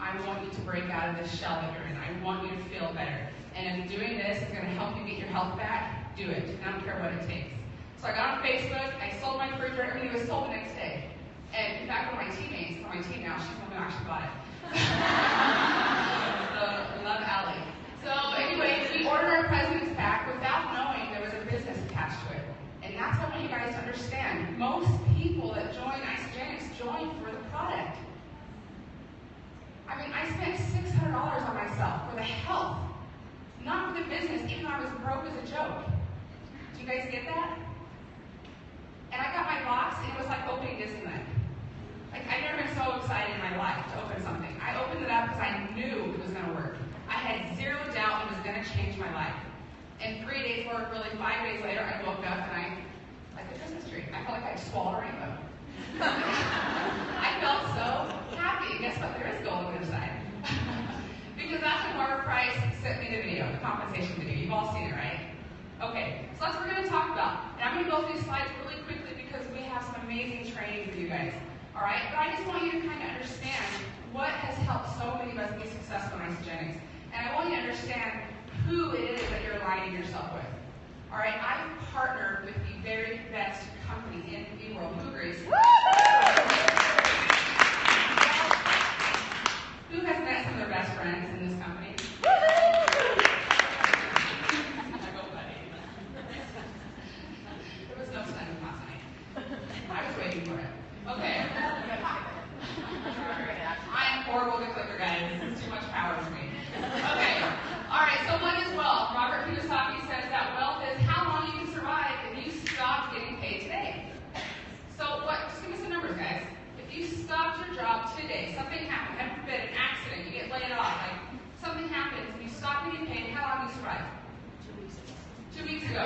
I want you to break out of this shell that you're in. I want you to feel better. And if doing this is going to help you get your health back, do it. And I don't care what it takes. So I got on Facebook, I sold my refrigerator, everything was sold the next day. And in fact, one of my teammates, on my team now, she's the one who actually bought it. So, I love Allie. So anyway, we ordered our president's pack without knowing there was a business attached to it. And that's what I want you guys to understand. Most people that join Isogenics join for the product. I mean, I spent $600 on myself for the health, not for the business, even though I was broke as a joke. Do you guys get that? And I got my box, and it was like opening Disneyland. Like, I've never been so excited in my life to open something. I opened it up because I knew it was going to work. I had zero doubt it was going to change my life. And 3 days, or really 5 days later, I woke up and like a Christmas tree. I felt like I'd swallowed a rainbow. I felt so happy. Guess what? There is gold on the other side. Because that's when Barbara Price sent me the video, the compensation video. You've all seen it, right? Okay, so that's what we're going to talk about. And I'm going to go through these slides really quickly because we have some amazing training for you guys. All right? But I just want you to kind of understand what has helped so many of us be successful in Isogenics. And I want you to understand who it is that you're aligning yourself with. All right? I've partnered with the very best company in the world. Who agrees? Who has met some of their best friends in this company? There was no sun last night. I was waiting for it. Okay. I am horrible with clicker, guys. This is too much power for me. Okay. All right, so what is wealth? Robert Kiyosaki says that wealth is how long you can survive if you stop getting paid today. So what? Just give me some numbers, guys. If you stopped your job today, something happened, heaven forbid, an accident, you get laid off, like something happens, and you stop getting paid, how long do you survive? 2 weeks ago.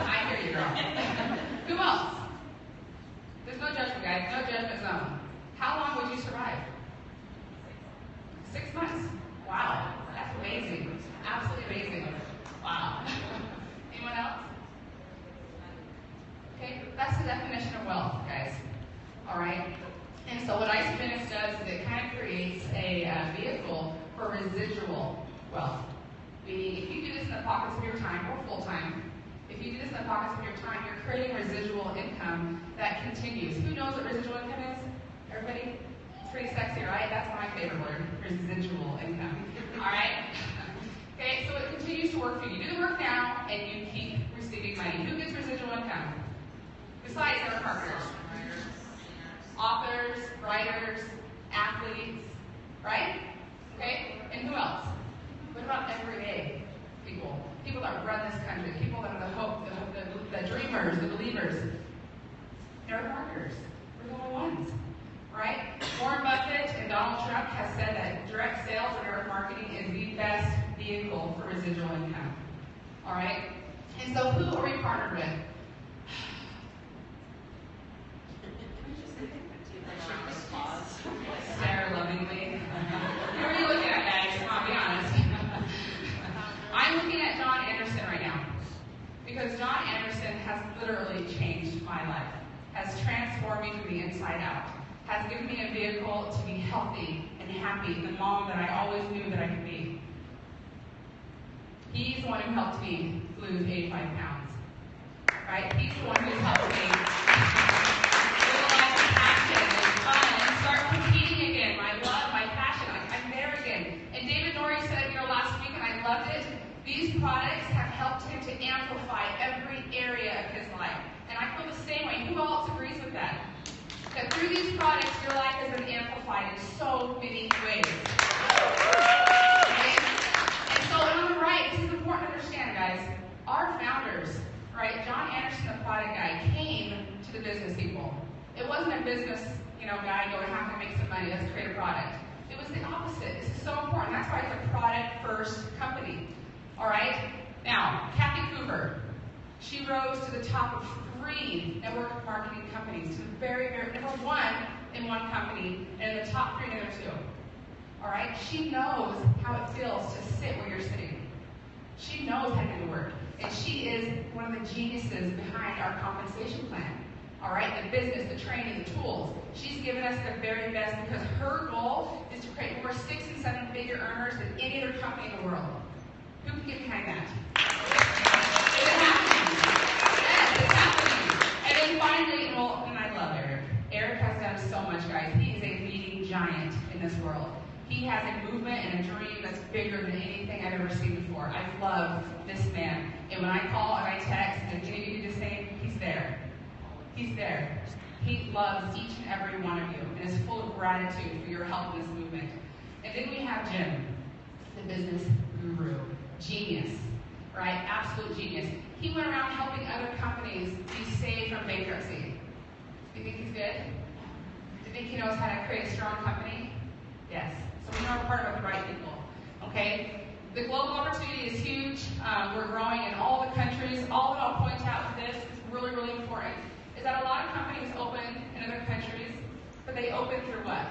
I hear you, girl. Who else? There's no judgment, guys. No judgment zone. How long would you survive? 6 months. Wow. That's amazing. Absolutely amazing. Wow. Anyone else? Okay, that's the definition of wealth, guys. All right? And so what Isogenics does is it kind of creates a vehicle for residual wealth. Meaning, if you do this in the pockets of your time or full time, if you do this in the pockets of your time, you're creating residual income that continues. Who knows what residual income is? Everybody? It's pretty sexy, right? That's my favorite word, residual income. All right? Okay, so it continues to work for you. You do the work now, and you keep receiving money. Who gets residual income? Besides our partners. Authors, writers, athletes, right? Okay? And who else? What about everyday people? People that run this country, people that are the hope, the dreamers, the believers. They're marketers. We're the only ones. Right? Warren Buffett and Donald Trump have said that direct sales or direct marketing is the best vehicle for residual income. All right? And so who are we partnered with? Sarah lovingly. Who are you looking at, guys? Come on, be honest. I'm looking at John Anderson right now. Because John Anderson has literally changed my life. Has transformed me from the inside out. Has given me a vehicle to be healthy and happy, the mom that I always knew that I could be. He's the one who helped me lose 85 pounds. Right? He's the one who's helped me live a life of passion and fun and start competing again. My love, my passion. I'm there again. And David Norrie said, last week, and I loved it, these products have helped him to amplify every area of his life. And I feel the same way. Who else agrees with that? That through these products, your life has been amplified in so many ways. Okay? And so on the right, this is important to understand, guys. Our founders, right, John Anderson, the product guy, came to the business people. It wasn't a business, guy going, how can I make some money? Let's create a product. It was the opposite. This is so important. That's why it's a product-first company. All right? Now, Kathy Cooper, she rose to the top of 3 network marketing companies, to the very, very number 1 in one company, and in the top 3 in the other 2. All right? She knows how it feels to sit where you're sitting. She knows how to do the work. And she is one of the geniuses behind our compensation plan. All right? The business, the training, the tools. She's given us the very best because her goal is to create more 6- and 7-figure earners than any other company in the world. Who can get behind that? It's happening. Yes, it's happening. And then finally, and I love Eric. Eric has done so much, guys. He is a leading giant in this world. He has a movement and a dream that's bigger than anything I've ever seen before. I love this man. And when I call and I text, and if any of you do the same, he's there. He's there. He loves each and every one of you and is full of gratitude for your help in this movement. And then we have Jim, the business guru. Genius, right? Absolute genius. He went around helping other companies be saved from bankruptcy. Do you think he's good? Do you think he knows how to create a strong company? Yes. So we know we're part of the right people. Okay? The global opportunity is huge. We're growing in all the countries. All that I'll point out with this is really, really important, is that a lot of companies open in other countries, but they open through what?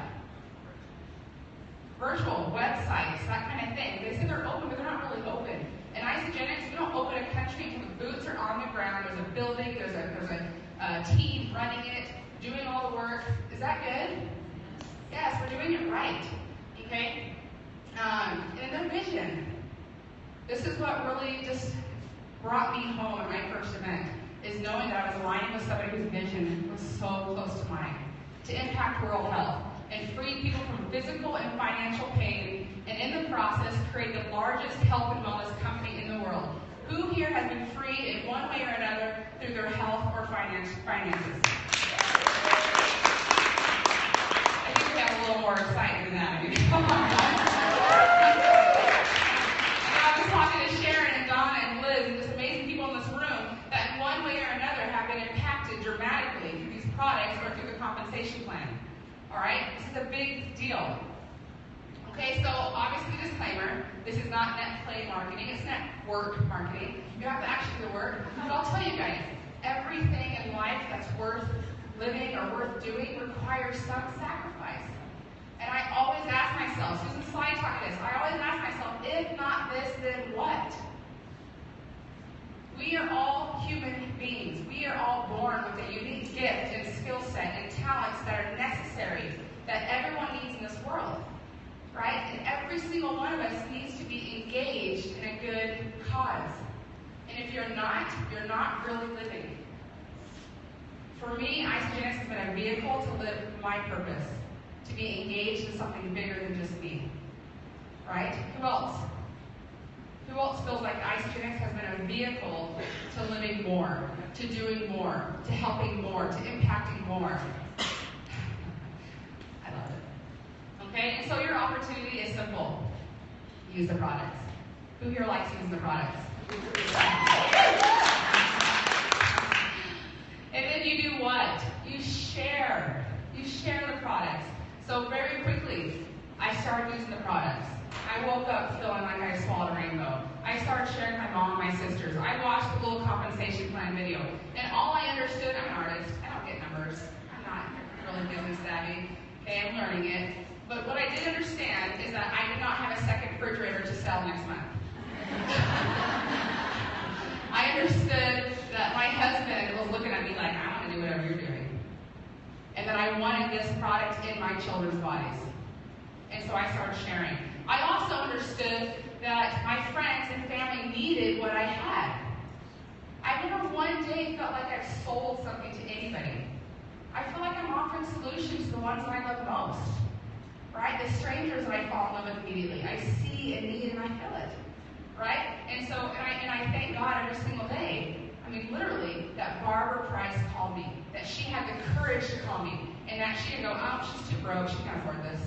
Virtual websites, that kind of thing. They say they're open, but they're not really open. In Isogenics, we don't open a country until the boots are on the ground. There's a building, there's a team running it, doing all the work. Is that good? Yes, we're doing it right. Okay? And their vision. This is what really just brought me home at my first event, is knowing that I was aligning with somebody whose vision was so close to mine, to impact world health and free people from physical and financial pain, and in the process create the largest health and wellness company in the world. Who here has been free in one way or another through their health or finances? I think we have a little more excitement than that. I was talking to Sharon and Donna and Liz and just amazing people in this room that in one way or another have been impacted dramatically through these products or through the compensation plan. All right? This is a big deal. Okay, so obviously disclaimer, this is not net play marketing, it's network marketing. You have to actually do the work. But I'll tell you guys, everything in life that's worth living or worth doing requires some sacrifice. And I always ask myself, Susan Slide taught me this, I always ask myself, if not this, then what? We are all human beings. We are all born with a unique gift and skill set and talents that are necessary, that everyone needs in this world, right? And every single one of us needs to be engaged in a good cause. And if you're not really living. For me, Isogenics has been a vehicle to live my purpose, to be engaged in something bigger than just me, right? Who else? Who else feels like Isogenics has been a vehicle to living more, to doing more, to helping more, to impacting more? I love it. Okay, and so your opportunity is simple. Use the products. Who here likes using the products? And then you do what? You share. You share the products. So very quickly, I started using the products. I woke up feeling like I swallowed a rainbow. I started sharing my mom and my sisters. I watched the little compensation plan video. And all I understood, I'm an artist. I don't get numbers. I'm not really business savvy. Okay, I'm learning it. But what I did understand is that I did not have a second refrigerator to sell next month. I understood that my husband was looking at me like, I want to do whatever you're doing. And that I wanted this product in my children's bodies. And so I started sharing. I also understood that my friends and family needed what I had. I never one day felt like I've sold something to anybody. I feel like I'm offering solutions to the ones that I love most. Right? The strangers that I fall in love with immediately. I see a need and I feel it. Right? And so, and I thank God every single day. I mean, literally, that Barbara Price called me. That she had the courage to call me. And that she didn't go, oh, she's too broke, she can't afford this.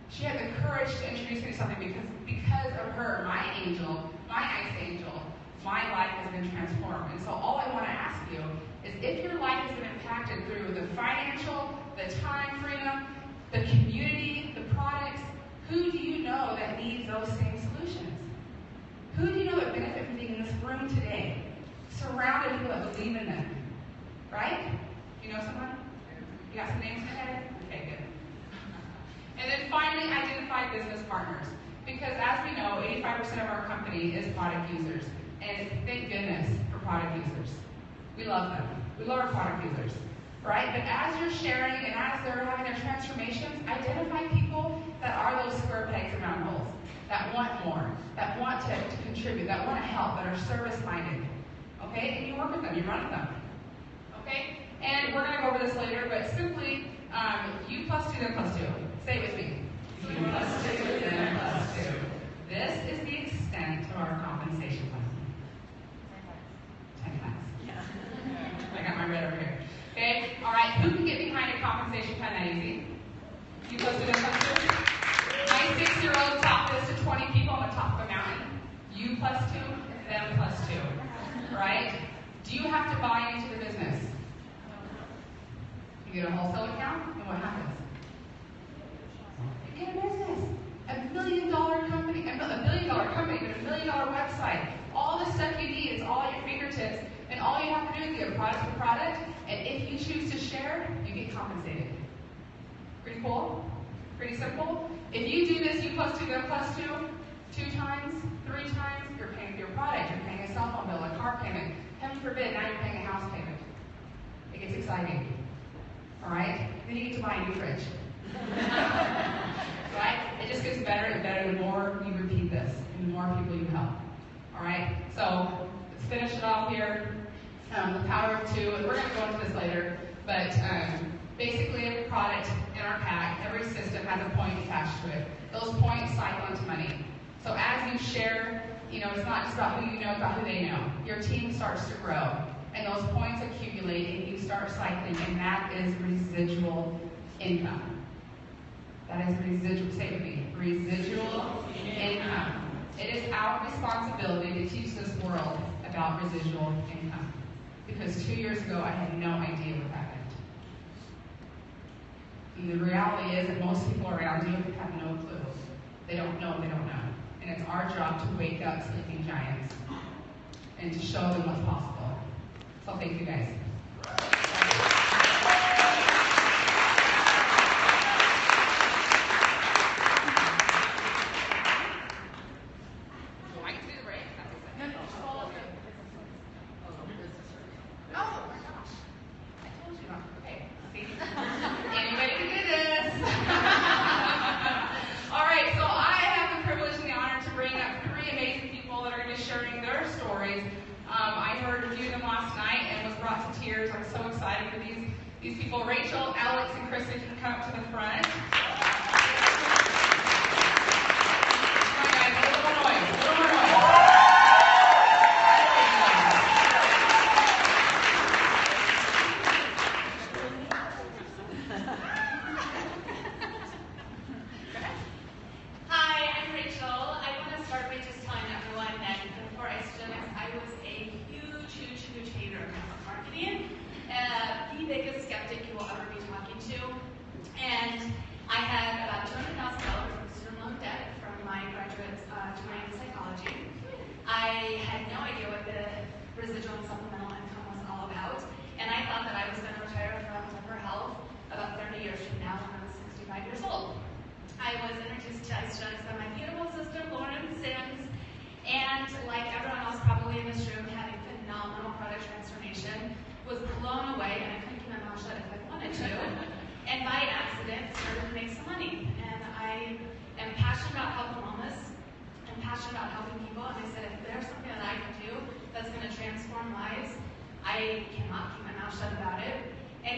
She had the courage to introduce me to something because of her, my angel, my ice angel, my life has been transformed. And so all I want to ask you is if your life has been impacted through the financial, the time freedom, the community, the products, who do you know that needs those same solutions? Who do you know that benefit from being in this room today? Surrounded people that believe in them. Right? You know someone? You got some names in your head? Okay, good. And then finally, identify business partners. Because as we know, 85% of our company is product users. And thank goodness for product users. We love them. We love our product users. Right? But as you're sharing and as they're having their transformations, identify people that are those square pegs and round holes, that want more, that want to contribute, that want to help, that are service-minded. Okay? And you work with them, you run with them. Okay? And we're going to go over this later, but simply, you plus 2, then plus 2. Say it with me. You plus 2, then plus 2. This is the extent of our compensation plan. 10 times. Yeah. I got my red over here. Okay? All right. Who can get behind a compensation plan that easy? You plus 2, then plus 2. My 6-year-old taught this to 20 people on the top of a mountain. You plus 2, them plus 2. Right? Do you have to buy into the business? You get a wholesale account, and what happens? You get a business. $1 million company, but $1 million website. All the stuff you need is all at your fingertips, and all you have to do is get a product for product, and if you choose to share, you get compensated. Pretty cool? Pretty simple? If you do this, you plus 2, then plus 2, 2 times, 3 times, you're paying for your product, you're paying a cell phone bill, a car payment. Heaven forbid, now you're paying a house payment. It gets exciting. All right? Then you get to buy a new fridge. Right? It just gets better and better the more you repeat this and the more people you help. All right? So let's finish it off here. The power of 2, and we're going to go into this later, but basically every product in our pack, every system has a point attached to it. Those points cycle into money. So as you share, it's not just about who you know, it's about who they know. Your team starts to grow. And those points accumulate, and you start cycling, and that is residual income. That is residual, say it with me, residual income. It is our responsibility to teach this world about residual income. Because 2 years ago, I had no idea what that meant. And the reality is that most people around you have no clue. They don't know. And it's our job to wake up sleeping giants and to show them what's possible. So thank you guys. These people, Rachel, Alex, and Kristen, can come up to the front. Come on, guys, a little more noise. Hi, I'm Rachel. I want to start by just telling everyone that before I stood, I was a huge hater of network marketing. The biggest skeptic you will ever be talking to. And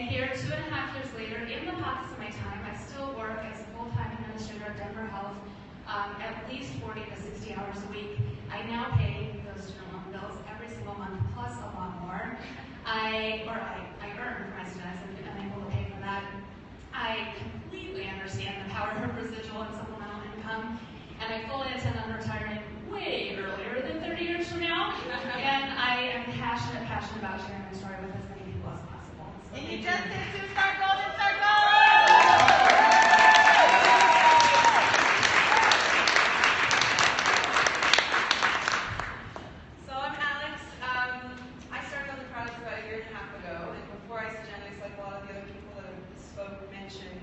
And here, 2.5 years later, in the pockets of my time, I still work as a full-time administrator at Denver Health, at least 40 to 60 hours a week. I now pay those student loan bills every single month, plus a lot more. I earn for my students and I'm able to pay for that. I completely understand the power of residual and supplemental income, and I fully intend on retiring way earlier than 30 years from now. And I am passionate about sharing my story with as many people as possible. So And thank you just did two star golden star gold! So I'm Alex. I started on the products about a year and a half ago, and before Isogenics, like a lot of the other people that have spoke mentioned,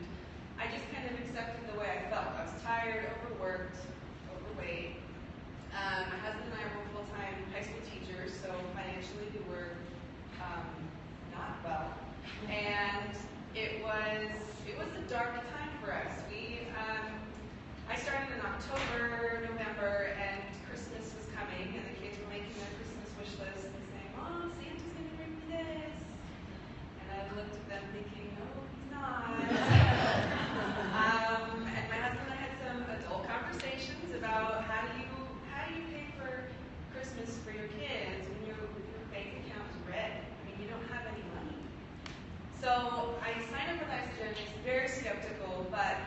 I just kind of accepted the way I felt. I was tired, overworked, overweight. My husband and I were full-time high school teachers, so financially we were not well. And it was a dark time for us. I started in October, November, and Christmas was coming, and the kids were making their Christmas wish list and saying, "Mom, Santa's gonna bring me this." And I looked at them thinking, "No, he's not." And my husband and I had some adult conversations about how do you pay for Christmas for your kids when your bank account is red. I mean, you don't have any money. So I signed up with Isogenics, very skeptical, but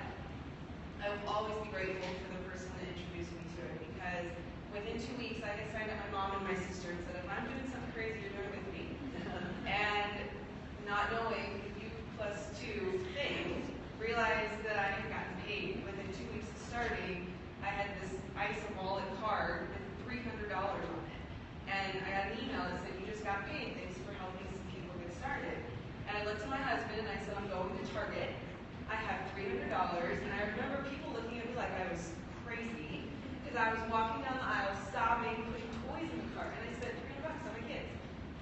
I will always be grateful for the person that introduced me to it, because within 2 weeks I had signed up my mom and my sister and said, if I'm doing something crazy, you're doing it with me. And not knowing the U+2 thing, realized that I had gotten paid. Within 2 weeks of starting, I had this ISA wallet card with $300 on it. And I got an email that said, you just got paid, thanks for helping some people get started. And I looked at my husband and I said, I'm going to Target. I have $300, and I remember people looking at me like I was crazy, because I was walking down the aisle sobbing, putting toys in the cart, and I said, $300 on my kids.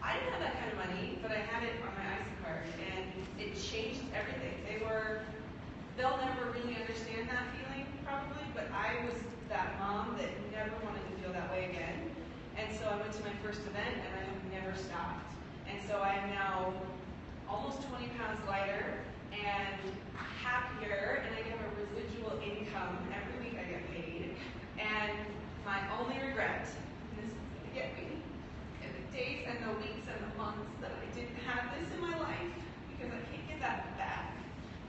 I didn't have that kind of money, but I had it on my ISA card, and it changed everything. They'll never really understand that feeling, probably, but I was that mom that never wanted to feel that way again. And so I went to my first event, and I have never stopped. And so I am now almost 20 pounds lighter, and happier, and I have a residual income. Every week I get paid. And my only regret, and this is going to get me, in the days and the weeks and the months that I didn't have this in my life, because I can't get that back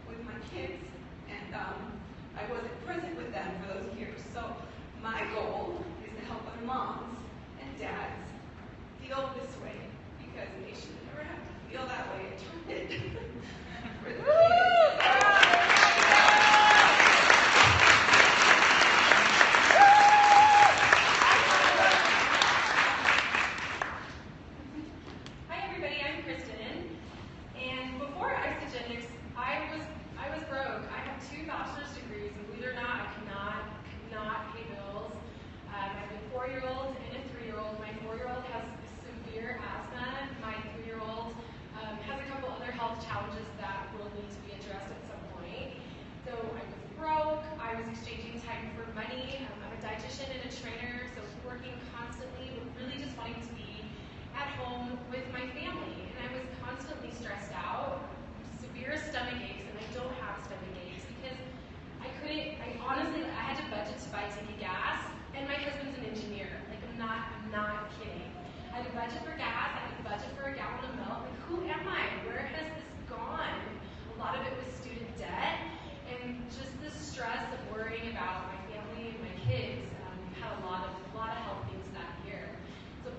with my kids, and I wasn't present with them for those years. So my goal is to help other moms and dads feel this way, because they should never have to feel that way. It did. For the kids. Hi everybody, I'm Kristen, and before Isogenics, I was broke. I have 2 bachelor's degrees, and believe it or not, I could not pay bills. I have a 4-year-old and a 3-year-old. My 4-year-old has severe asthma. My 3-year-old has a couple other health challenges that will need to be addressed at some point. So I was broke. I was exchanging time for money. I'm a dietitian and a trainer, so working constantly, but really just wanting to be at home with my family. And I was constantly stressed out, severe stomach aches, and I don't have stomach aches because I had to budget to buy ticket gas, and my husband's an engineer. Like, I'm not kidding. I had to budget for gas, I had to budget for a gallon of milk. Like, who am I? Where has this gone? A lot of it was student debt, and just the stress of worrying about my family and my kids. Had a lot of health things that year. So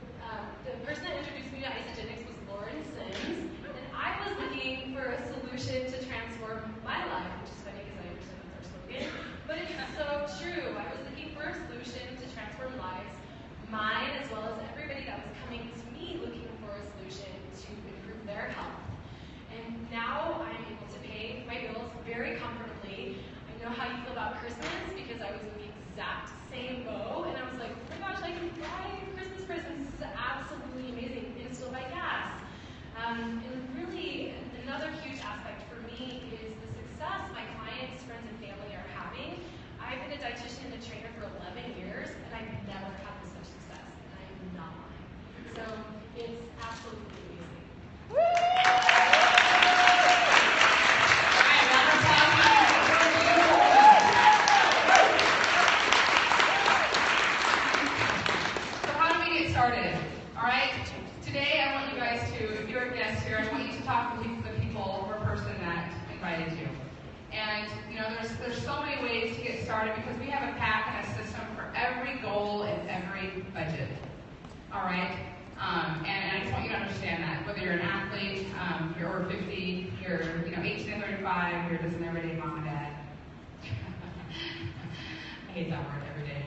the person that introduced me to Isogenics was Lauren Sims, and I was looking for a solution to transform my life, which is funny because I understand that's our slogan, but it's so true. I was looking for a solution to transform lives, mine as well as everybody that was coming to me looking for a solution to improve their health. And now I'm able to pay my bills very comfortably. I know how you feel about Christmas because I was in the exact same boat, and I was like, oh my gosh, I can buy Christmas presents. This is absolutely amazing, and still buy gas. And really, another huge aspect for me is the success my clients, friends, and family are having. I've been a dietitian and a trainer for 11 years, and I've never had this much success, and I am not lying. So it's absolutely amazing. started because we have a pack and a system for every goal and every budget. All right? And I just want you to understand that. Whether you're an athlete, you're over 50, you're 18 to 35, you're just an everyday mom and dad. I hate that word, everyday.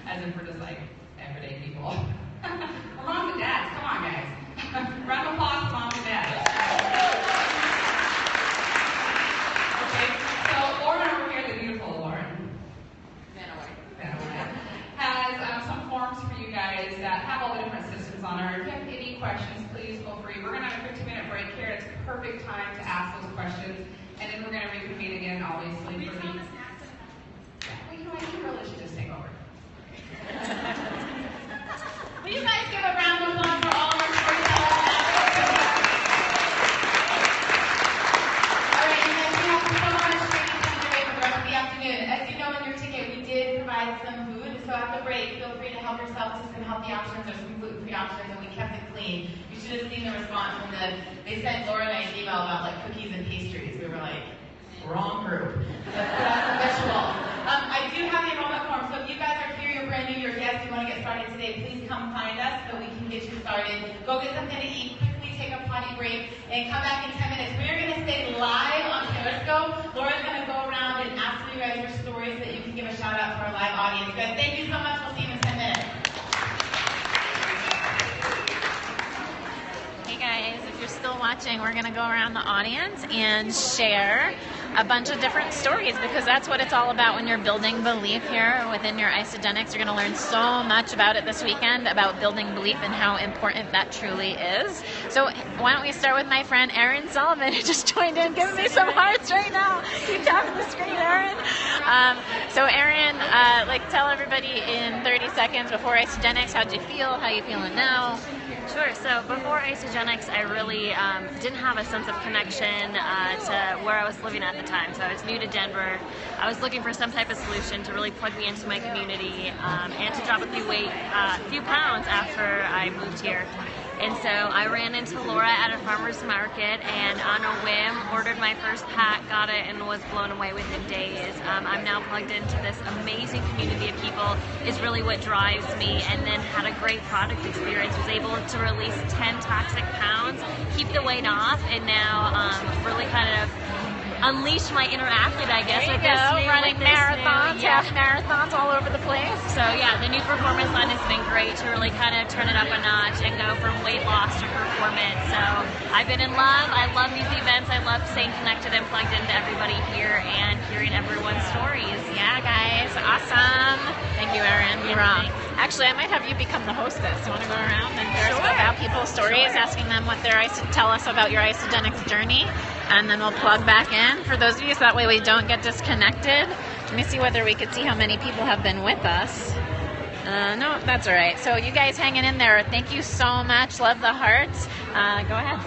As in for just like everyday people. Or moms and dads, come on guys. Round of applause for moms and dads. Okay, so Lauren over here, the beautiful Lauren, has some forms for you guys that have all the different systems on her. If you have any questions, please feel free. We're going to have a 15-minute break here. It's a perfect time to ask those questions. And then we're going to reconvene again, obviously. We for the... promise not to. Yeah, well, I think really should just take over. Will you guys give a round of applause for all of our storytellers? All right, you guys, we have so much training coming your way for the rest of the afternoon. As you know in your ticket, we did provide some food. So at the break, feel free to help yourself to some healthy options or some gluten-free options, and we kept it clean. You should have seen the response when they sent Laura and I an email about like cookies and pastries. We were like, wrong group. Let's put out some vegetables. I do have the enrollment form, so if you guys are here, you're brand new, you're a guest, you want to get started today, please come find us so we can get you started. Go get something to eat, quickly take a potty break, and come back in 10 minutes. We're going to stay live on Periscope. Laura's going to go around and ask you guys your stories so that you can give a shout out to our live audience. Guys, thank you so much. We'll see you in 10 minutes. Hey guys, if you're still watching, we're going to go around the audience and share a bunch of different stories, because that's what it's all about when you're building belief here within your Isogenics. You're going to learn so much about it this weekend, about building belief and how important that truly is. So why don't we start with my friend Erin Sullivan, who just joined in, giving me some hearts right now. Keep tapping the screen, Erin. So Erin, tell everybody in 30 seconds before Isogenics, how'd you feel? How you feeling now? Sure. So before Isogenics, I really didn't have a sense of connection to where I was living at the time. So I was new to Denver. I was looking for some type of solution to really plug me into my community and to drop a few pounds after I moved here. And so I ran into Laura at a farmer's market and on a whim ordered my first pack, got it, and was blown away within days. I'm now plugged into this amazing community of people is really what drives me, and then had a great product experience, was able to release 10 toxic pounds, keep the weight off, and now really kind of unleash my inner athlete, I guess. There you go, running marathons, half marathons all over the place. So yeah, the new performance line has been great to really kind of turn it up a notch and go from weight loss to performance. So I've been in love. I love these events. I love staying connected and plugged into everybody here and hearing everyone's stories. Yeah, guys, awesome. Thank you, Erin. You're wrong. Actually, I might have you become the hostess. You want to go around and share about people's stories, asking them what their tell us about your Isogenics journey, and then we'll plug back in for those of you, so that way we don't get disconnected. Let me see whether we could see how many people have been with us. No, that's all right. So you guys hanging in there, thank you so much. Love the hearts. Go ahead.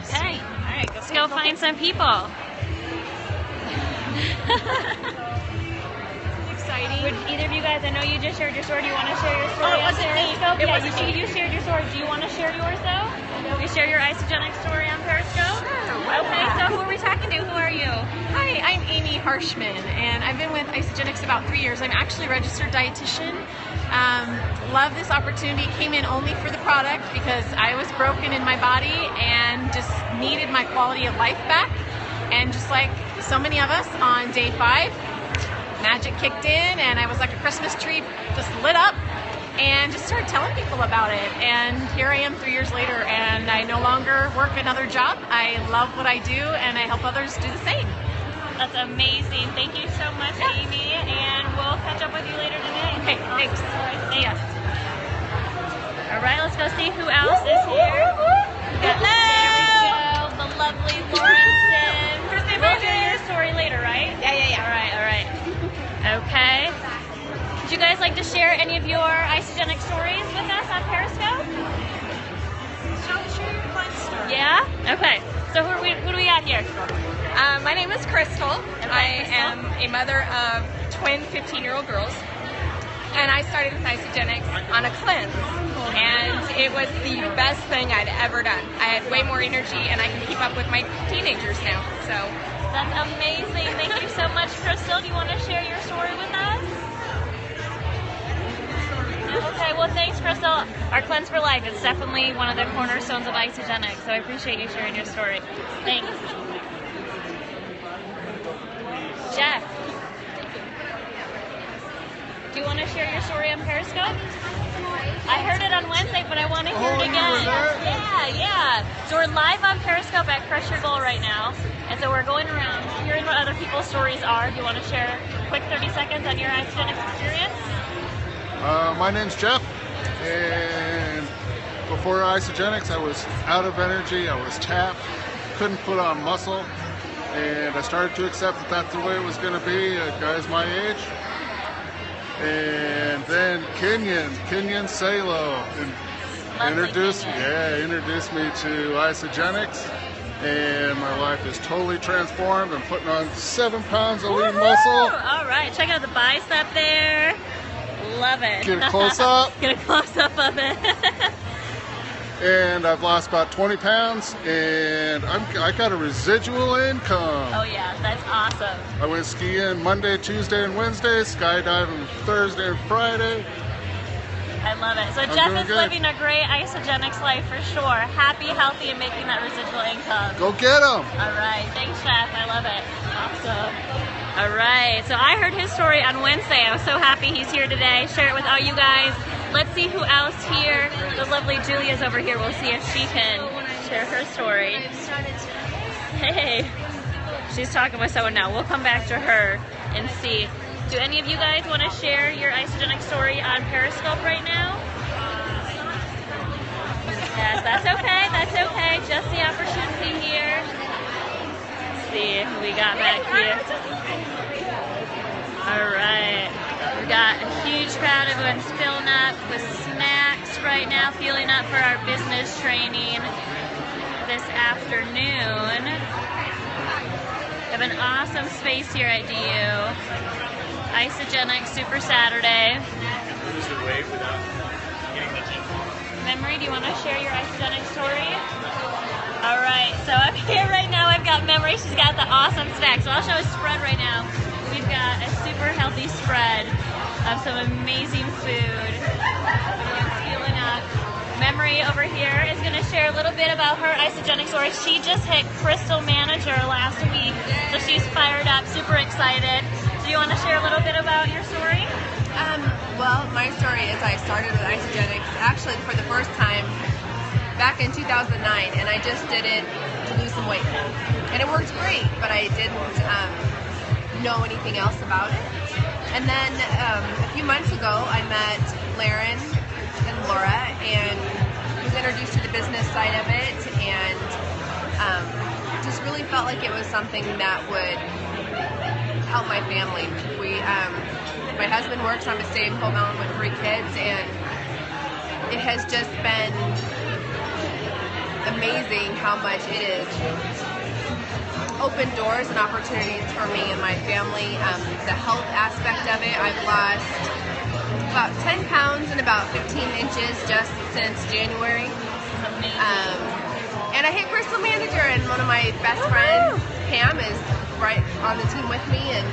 Okay. All right, Let's go find some people. Exciting. Would either of you guys, I know you just shared your story. Do you want to share your story? Oh, it wasn't me. It wasn't me. You shared your story. Do you want to share yours though? We share your Isogenics story on Periscope? Sure. Okay, so who are we talking to? Who are you? Hi, I'm Amy Harshman, and I've been with Isogenics about 3 years. I'm actually a registered dietitian. Love this opportunity. Came in only for the product because I was broken in my body and just needed my quality of life back. And just like so many of us, on day 5, magic kicked in, and I was like a Christmas tree, just lit up, and just started telling people about it. And here I am 3 years later, and I no longer work another job. I love what I do, and I help others do the same. That's amazing. Thank you so much, Amy, and we'll catch up with you later today. Okay, thanks. All right, thanks. Yes. All right, let's go see who else is here. There we go, the lovely Lawrenson. We'll hear your story later, right? Yeah. All right. Okay. Would you guys like to share any of your Isogenic stories with us on Periscope? Share your fun story. Yeah? Okay. So who do we got here? My name is Crystal. I am a mother of twin 15-year-old girls. And I started with Isogenics on a cleanse. And it was the best thing I'd ever done. I had way more energy, and I can keep up with my teenagers now. So that's amazing. Thank you so much, Crystal. Do you want to share your story our Cleanse for Life is definitely one of the cornerstones of Isogenics, so I appreciate you sharing your story. Thanks. Jeff, do you want to share your story on Periscope? I heard it on Wednesday, but I want to hear it again. Yeah. So we're live on Periscope at Crush Your Goal right now, and so we're going around hearing what other people's stories are. Do you want to share a quick 30 seconds on your Isogenics experience? My name's Jeff, and before Isogenics, I was out of energy, I was tapped, couldn't put on muscle, and I started to accept that that's the way it was going to be, guys my age. And then Kenyon Salo introduced me to Isogenics, and my life is totally transformed. I'm putting on 7 pounds of lean muscle. All right, check out the bicep there. Love it. Get a close up. Get a close up of it. And I've lost about 20 pounds, and I got a residual income. Oh yeah, that's awesome. I went skiing Monday, Tuesday, and Wednesday, skydiving Thursday and Friday. I love it. So Jeff is living a great Isogenics life for sure. Happy, healthy, and making that residual income. Go get him. All right, thanks, Jeff. I love it. Awesome. All right, so I heard his story on Wednesday. I was so happy he's here today. Share it with all you guys. Let's see who else here. The lovely Julia's over here. We'll see if she can share her story. Hey, she's talking with someone now. We'll come back to her and see. Do any of you guys want to share your Isogenic story on Periscope right now? Yes, that's okay. That's okay. Just the opportunity here. Let's see who we got back here. All right. We got a huge crowd. Everyone's filling up with snacks right now, fueling up for our business training this afternoon. We have an awesome space here at DU. Isogenic Super Saturday. Use the wave without getting the gym. Memory, do you want to share your Isogenic story? All right, so up here right now I've got Memory. She's got the awesome snack. So I'll show a spread right now. We've got a super healthy spread of some amazing food. Everyone's fueling up. Memory over here is going to share a little bit about her Isogenic story. She just hit Crystal Manager last week, so she's fired up, super excited. Do you want to share a little bit about your story? Well, my story is I started with Isogenics actually for the first time back in 2009, and I just did it to lose some weight. And it worked great, but I didn't know anything else about it. And then a few months ago, I met Laren and Laura and was introduced to the business side of it, and just really felt like it was something that would help my family. My husband works. I'm a stay-at-home mom with 3 kids, and it has just been amazing how much it has opened doors and opportunities for me and my family. The health aspect of it, I've lost about 10 pounds and about 15 inches just since January. And I hit Crystal Manager, and one of my best friends, Pam, is right on the team with me, and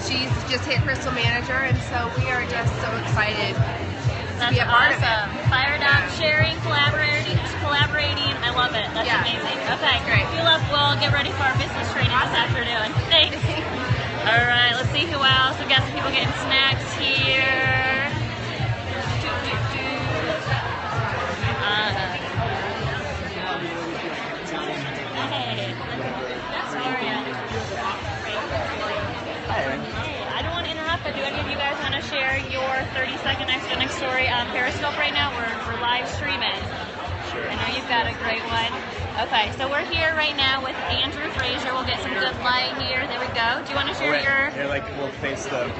she's just hit Crystal Manager, and so we are just so excited to be a part of it. Fired up, sharing, collaborating. I love it. That's amazing. Okay, great. Fuel up. We'll get ready for our business training this afternoon. Thanks. All right, let's see who else. We've got some people getting snacks here. I don't want to interrupt, but do any of you guys want to share your 30-second Isogenic story on Periscope right now? We're live streaming. Sure. I know you've got a great one. Okay, so we're here right now with Andrew Frazier. We'll get some good light here. There we go. Do you want to share your... Here, like, we'll face the...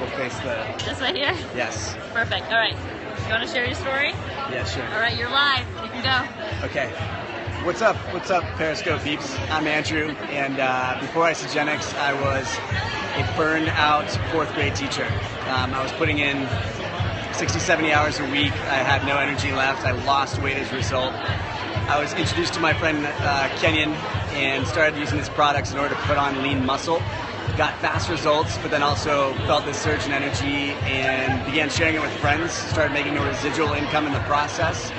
This way here? Yes. Perfect. All right. You want to share your story? Yeah, sure. All right, you're live. You can go. Okay. What's up, Periscope peeps? I'm Andrew, and before Isogenics, I was a burned-out 4th grade teacher. I was putting in 60, 70 hours a week. I had no energy left. I lost weight as a result. I was introduced to my friend Kenyon and started using his products in order to put on lean muscle. got fast results, but then also felt this surge in energy and began sharing it with friends, started making a residual income in the process,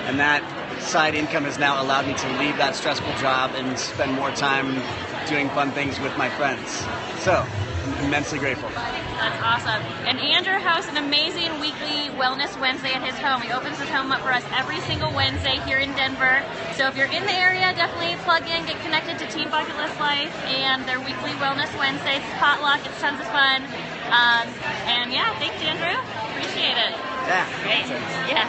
and that side income has now allowed me to leave that stressful job and spend more time doing fun things with my friends. So, I'm immensely grateful. That's awesome. And Andrew hosts an amazing weekly Wellness Wednesday at his home. He opens his home up for us every single Wednesday here in Denver. So if you're in the area, definitely plug in, get connected to Team Bucket List Life and their weekly Wellness Wednesdays. It's potluck, it's tons of fun. And yeah, thanks Andrew. Appreciate it. Yeah. Great. Yeah.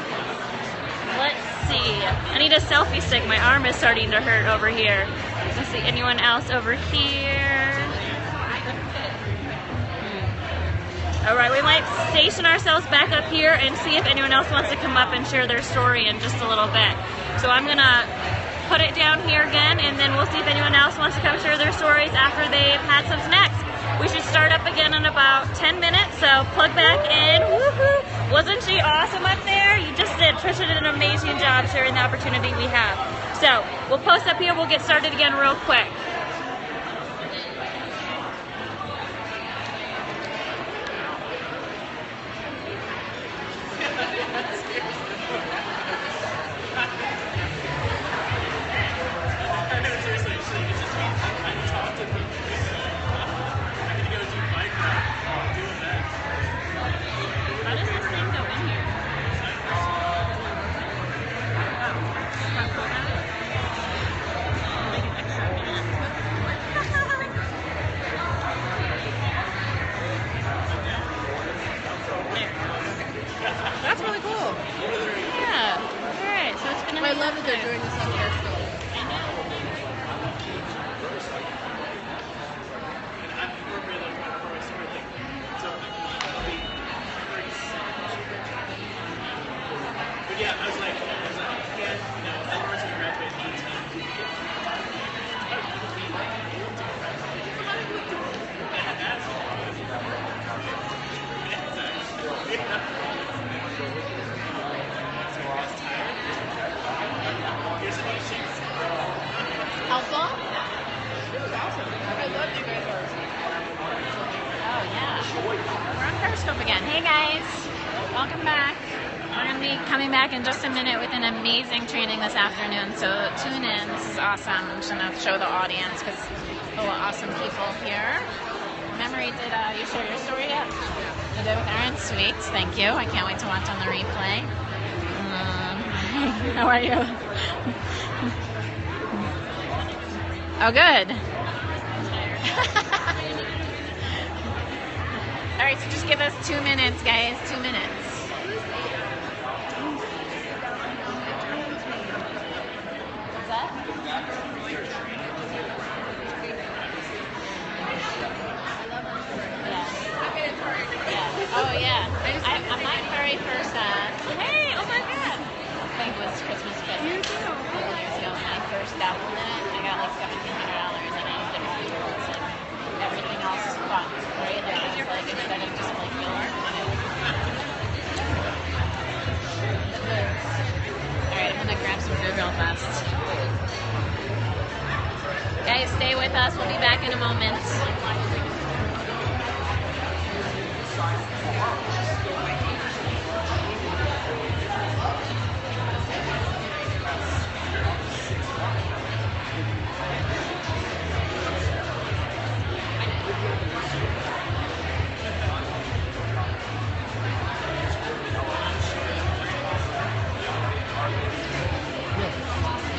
Let's see. I need a selfie stick. My arm is starting to hurt over here. Let's see, anyone else over here? All right, we might station ourselves back up here and see if anyone else wants to come up and share their story in just a little bit. So I'm gonna put it down here again, and then we'll see if anyone else wants to come share their stories after they've had some snacks. We should start up again in about 10 minutes, so plug back in. Woohoo! Wasn't she awesome up there? You just did. Trisha did an amazing job sharing the opportunity we have. So we'll post up here, we'll get started again real quick. That's really cool. Yeah. All right. So it's been I love that they're doing this on Periscope. Yeah, I was like, again, you know, otherwise we graduate 18. Helpful? This is awesome. I love you guys are. Oh, yeah. We're on Periscope again. Hey, guys. Welcome back. We're going to be coming back in just a minute with an amazing training this afternoon, so tune in. This is awesome. I'm just going to show the audience because full of awesome people here. Memory, did you share your story yet? You did with Aaron? Sweet. Thank you. I can't wait to watch on the replay. How are you? Oh, good. All right, so just give us 2 minutes, guys. 2 minutes. What's that? Yeah. Oh, yeah. My very first, hey, oh my God. I think it was Christmas gift. You too. A couple years ago, when I first dabbled in it, I got like $1,700 and I used it for tools and everything else was fun, right? Like, it was like, instead of just like filler, and it was alright, I'm gonna grab some food real fast. Guys, stay with us. We'll be back in a moment.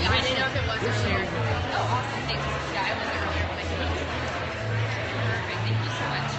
I didn't know if it was earlier. Oh, awesome. Thanks. Yeah, I was earlier when I came up. Perfect. Thank you so much.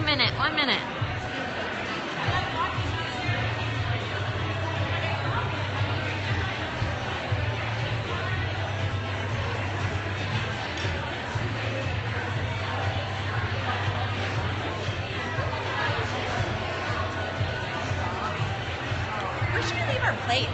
1 minute, 1 minute. Where should we leave our plates?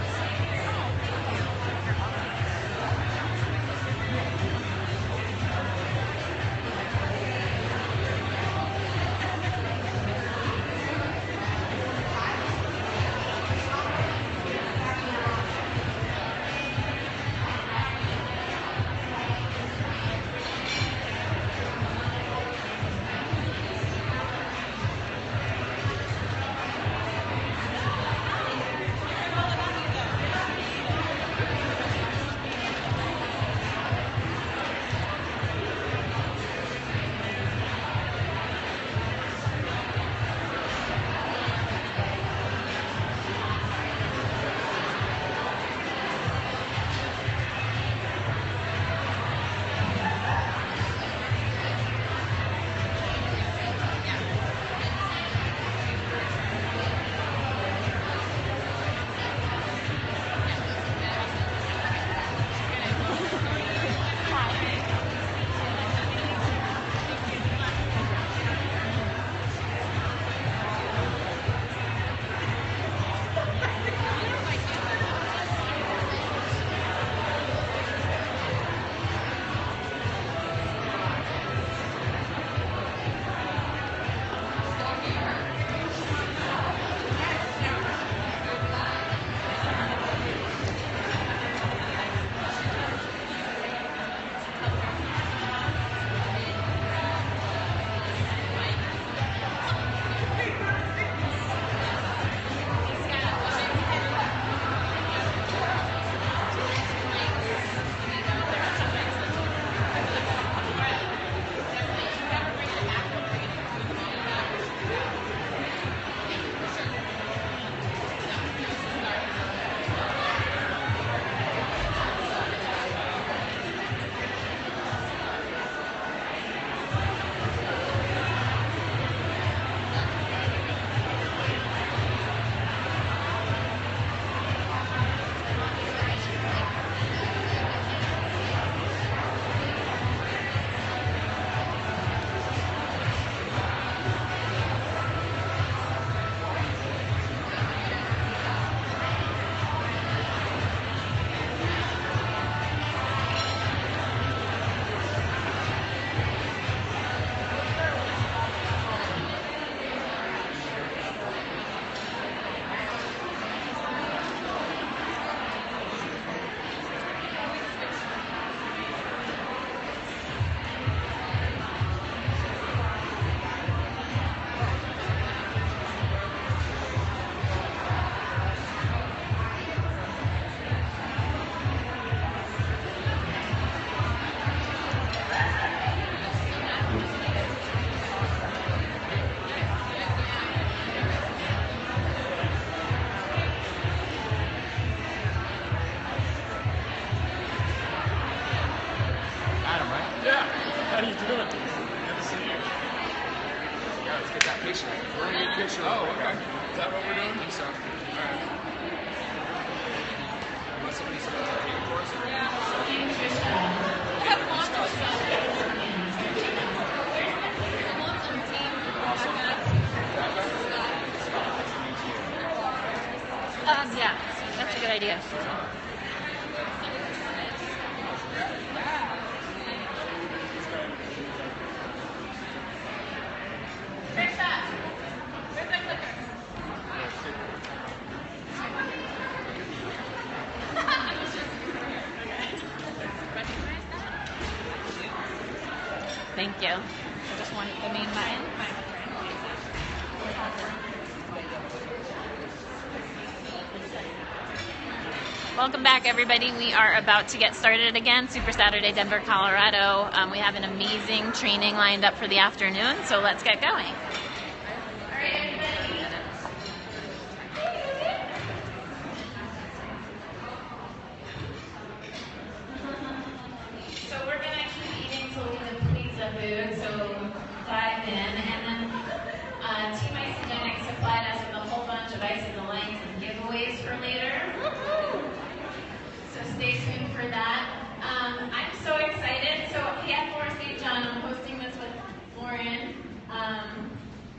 How you doing? Good to see you. Yeah, let's get that picture. We're gonna get a picture. Oh, okay. Is that what we're doing? I think so. All right. Unless somebody said to take it for us. Yeah, that's a good idea. Where's that? Where's that clicker? Thank you. I just want the main button. Welcome back, everybody. We are about to get started again. Super Saturday, Denver, Colorado. We have an amazing training lined up for the afternoon, so let's get going. All right, everybody. So we're gonna keep eating till we deplete the food. So dive in, and then Team Isogenic supplied us with a whole bunch of Ice in the Lights and giveaways for later. So stay tuned for that. I'm so excited. So at Florida St. John, I'm hosting this with Lauren.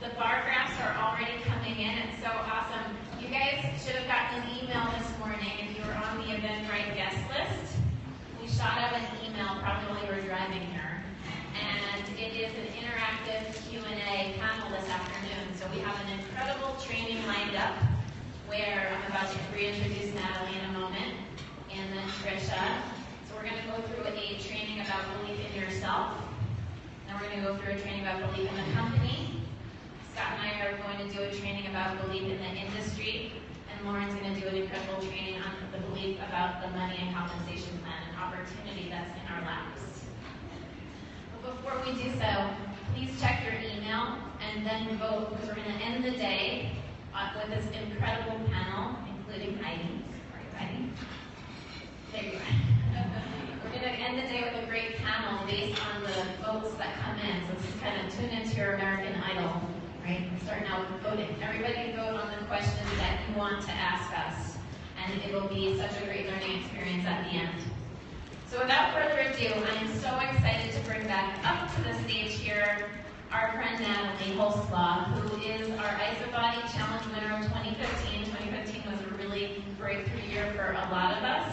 The bar graphs are already coming in. It's so awesome. You guys should have gotten an email this morning if you were on the Eventbrite guest list. We shot out an email probably while you were driving here. And it is an interactive Q&A panel this afternoon. So we have an incredible training lined up where I'm about to reintroduce Natalie in a moment, and then Trisha. So we're going to go through a training about belief in yourself. Then we're going to go through a training about belief in the company. Scott and I are going to do a training about belief in the industry, and Lauren's going to do an incredible training on the belief about the money and compensation plan and opportunity that's in our laps. But before we do so, please check your email and then vote, because we're going to end the day with this incredible panel, including Heidi. Where are you, Heidi? There you are. We're going to end the day with a great panel based on the votes that come in. So this is kind of tune into your American Idol. Right? Starting out with voting. Everybody vote on the questions that you want to ask us, and it will be such a great learning experience at the end. So without further ado, I am so excited to bring back up to the stage here our friend Natalie Holzlaw, who is our IsoBody Challenge winner of 2015. 2015 was a really breakthrough year for a lot of us.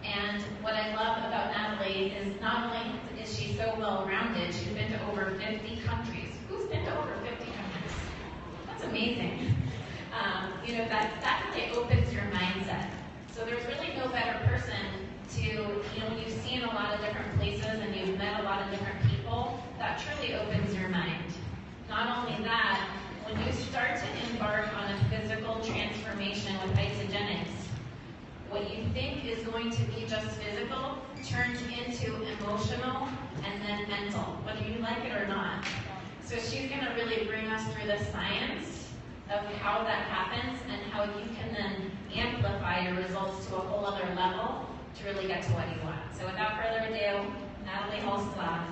And what I love about Natalie is not only is she so well-rounded, she's been to over 50 countries. Who's been to over 50 countries? That's amazing. That really opens your mindset. So there's really no better person to, when you've seen a lot of different places and you've met a lot of different people, that truly opens your mind. Not only that, when you start to embark on a physical transformation with Isogenics, what you think is going to be just physical turns into emotional and then mental, whether you like it or not. So she's going to really bring us through the science of how that happens and how you can then amplify your results to a whole other level to really get to what you want. So without further ado, Natalie Holzlaw.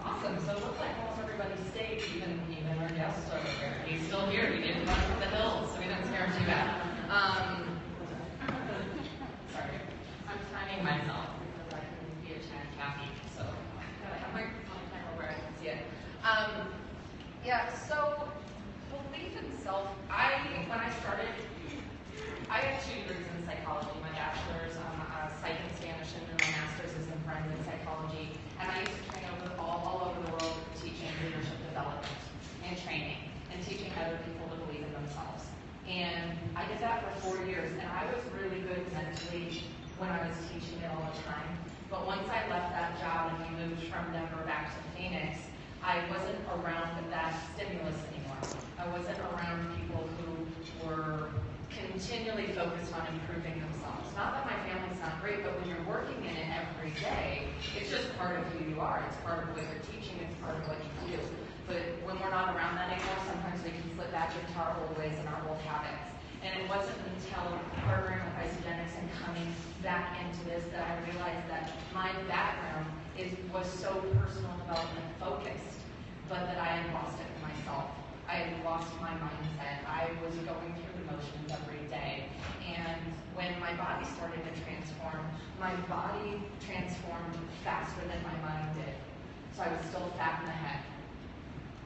Awesome. So it looks like almost everybody stayed, even our guest over there. He's still here. He didn't run for the hills, so we didn't scare him too bad. Sorry. I'm timing myself because I can be a chat Kathy. So I've got to have my camera where I can see it. So belief in self. When I started, I have 2 degrees in psychology. My bachelor's, psych and Spanish, and then my master's is in forensic psychology. And I used to train all over the world teaching leadership development and training and teaching other people to believe in themselves. And I did that for 4 years, and I was really good mentally when I was teaching it all the time. But once I left that job and we moved from Denver back to Phoenix, I wasn't around that stimulus anymore. I wasn't around people who were continually focused on improving themselves. Not that my family's not great, but when you're working in it every day, it's just part of who you are. It's part of what you're teaching. It's part of what you do. But when we're not around that anymore, sometimes we can slip back into our old ways and our old habits. And it wasn't until partnering with Isogenics and coming back into this that I realized that my background was so personal development focused, but that I had lost it for myself. I had lost my mindset. I was going through the motions every day. And when my body started to transform, my body transformed faster than my mind did. So I was still fat in the head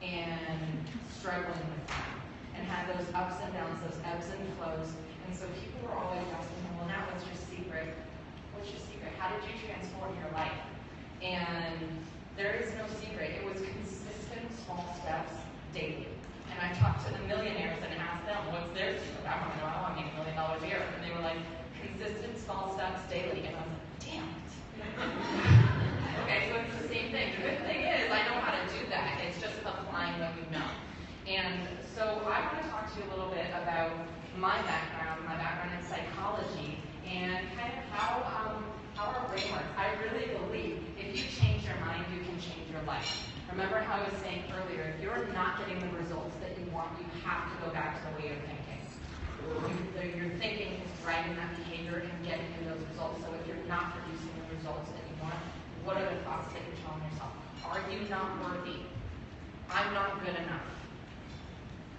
and struggling with that, and had those ups and downs, those ebbs and flows. And so people were always asking me, well, now what's your secret? What's your secret? How did you transform your life? And there is no secret. It was consistent small steps daily. And I talked to the millionaires and asked them, what's their secret? I want to know, I want to make $1 million a year. And they were like, consistent small steps daily. And I was like, damn it. Okay, so it's the same thing. The good thing is I know how to do that. It's just applying what you know. And so I want to talk to you a little bit about my background in psychology, and kind of how our brain works. I really believe if you change your mind, you can change your life. Remember how I was saying earlier, if you're not getting the results that you want, you have to go back to the way you're thinking. Your thinking is driving that behavior and getting you those results. So if you're not not worthy. I'm not good enough.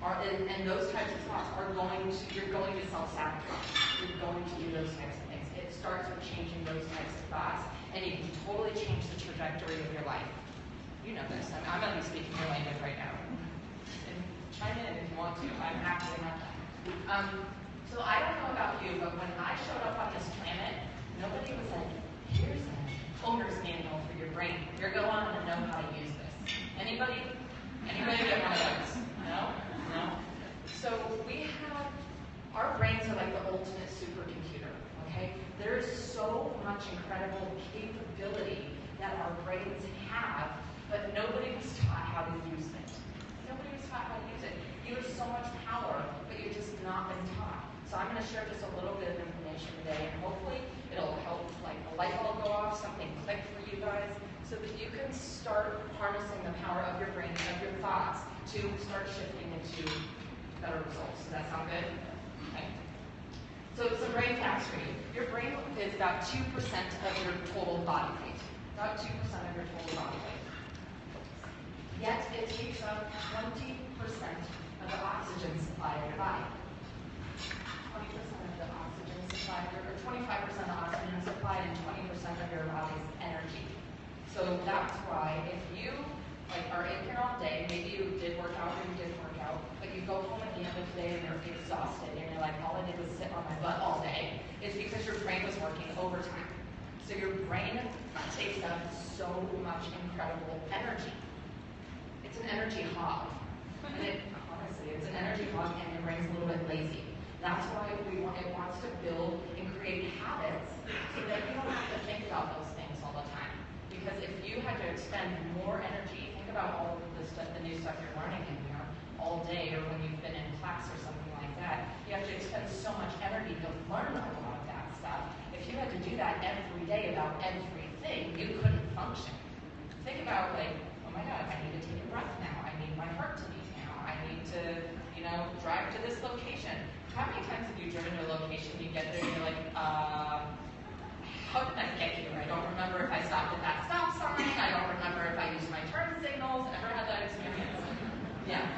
And those types of thoughts you're going to self-sabotage. You're going to do those types of things. It starts with changing those types of thoughts, and you can totally change the trajectory of your life. You know this. I'm going to be speaking your language right now. And chime in if you want to. I'm happily not that. So I don't know about you, but when I showed up on this planet, nobody was like, here's an owner's manual for your brain. You're going to know how to use this. Anybody get one of those? No? No? So we have, our brains are like the ultimate supercomputer, okay? There's so much incredible capability that our brains have, but nobody was taught how to use it. Nobody was taught how to use it. You have so much power, but you've just not been taught. So I'm going to share just a little bit of information today, and hopefully it'll help, like a light bulb go off, something click for you guys, so that you can start harnessing the power of your brain, of your thoughts, to start shifting into better results. Does that sound good? Okay. So some brain facts for you. Your brain is about 2% of your total body weight. About 2% of your total body weight. Yet it takes up 20% of the oxygen supply of your body. 20% of the oxygen supply, or 25% of oxygen supply, and 20% of your body's energy. So that's why if you are in here all day, maybe you did work out or you didn't work out, but you go home at the end of the day and you're exhausted and you're like, all I did was sit on my butt all day, it's because your brain was working overtime. So your brain takes up so much incredible energy. It's an energy hog. And honestly, it's an energy hog, and your brain's a little bit lazy. That's why it wants to build and create habits so that you don't have to think about those things all the time. Because if you had to expend more energy, think about all of the new stuff you're learning in here all day, or when you've been in class or something like that, you have to expend so much energy to learn a lot of that stuff. If you had to do that every day about everything, you couldn't function. Think about oh my God, I need to take a breath now. I need my heart to beat now. I need to, drive to this location. How many times have you driven to a location, you get there and you're like, how did I get here? I don't remember if I stopped at that stop sign. I don't remember if I used my turn signals. Ever had that experience? Yeah.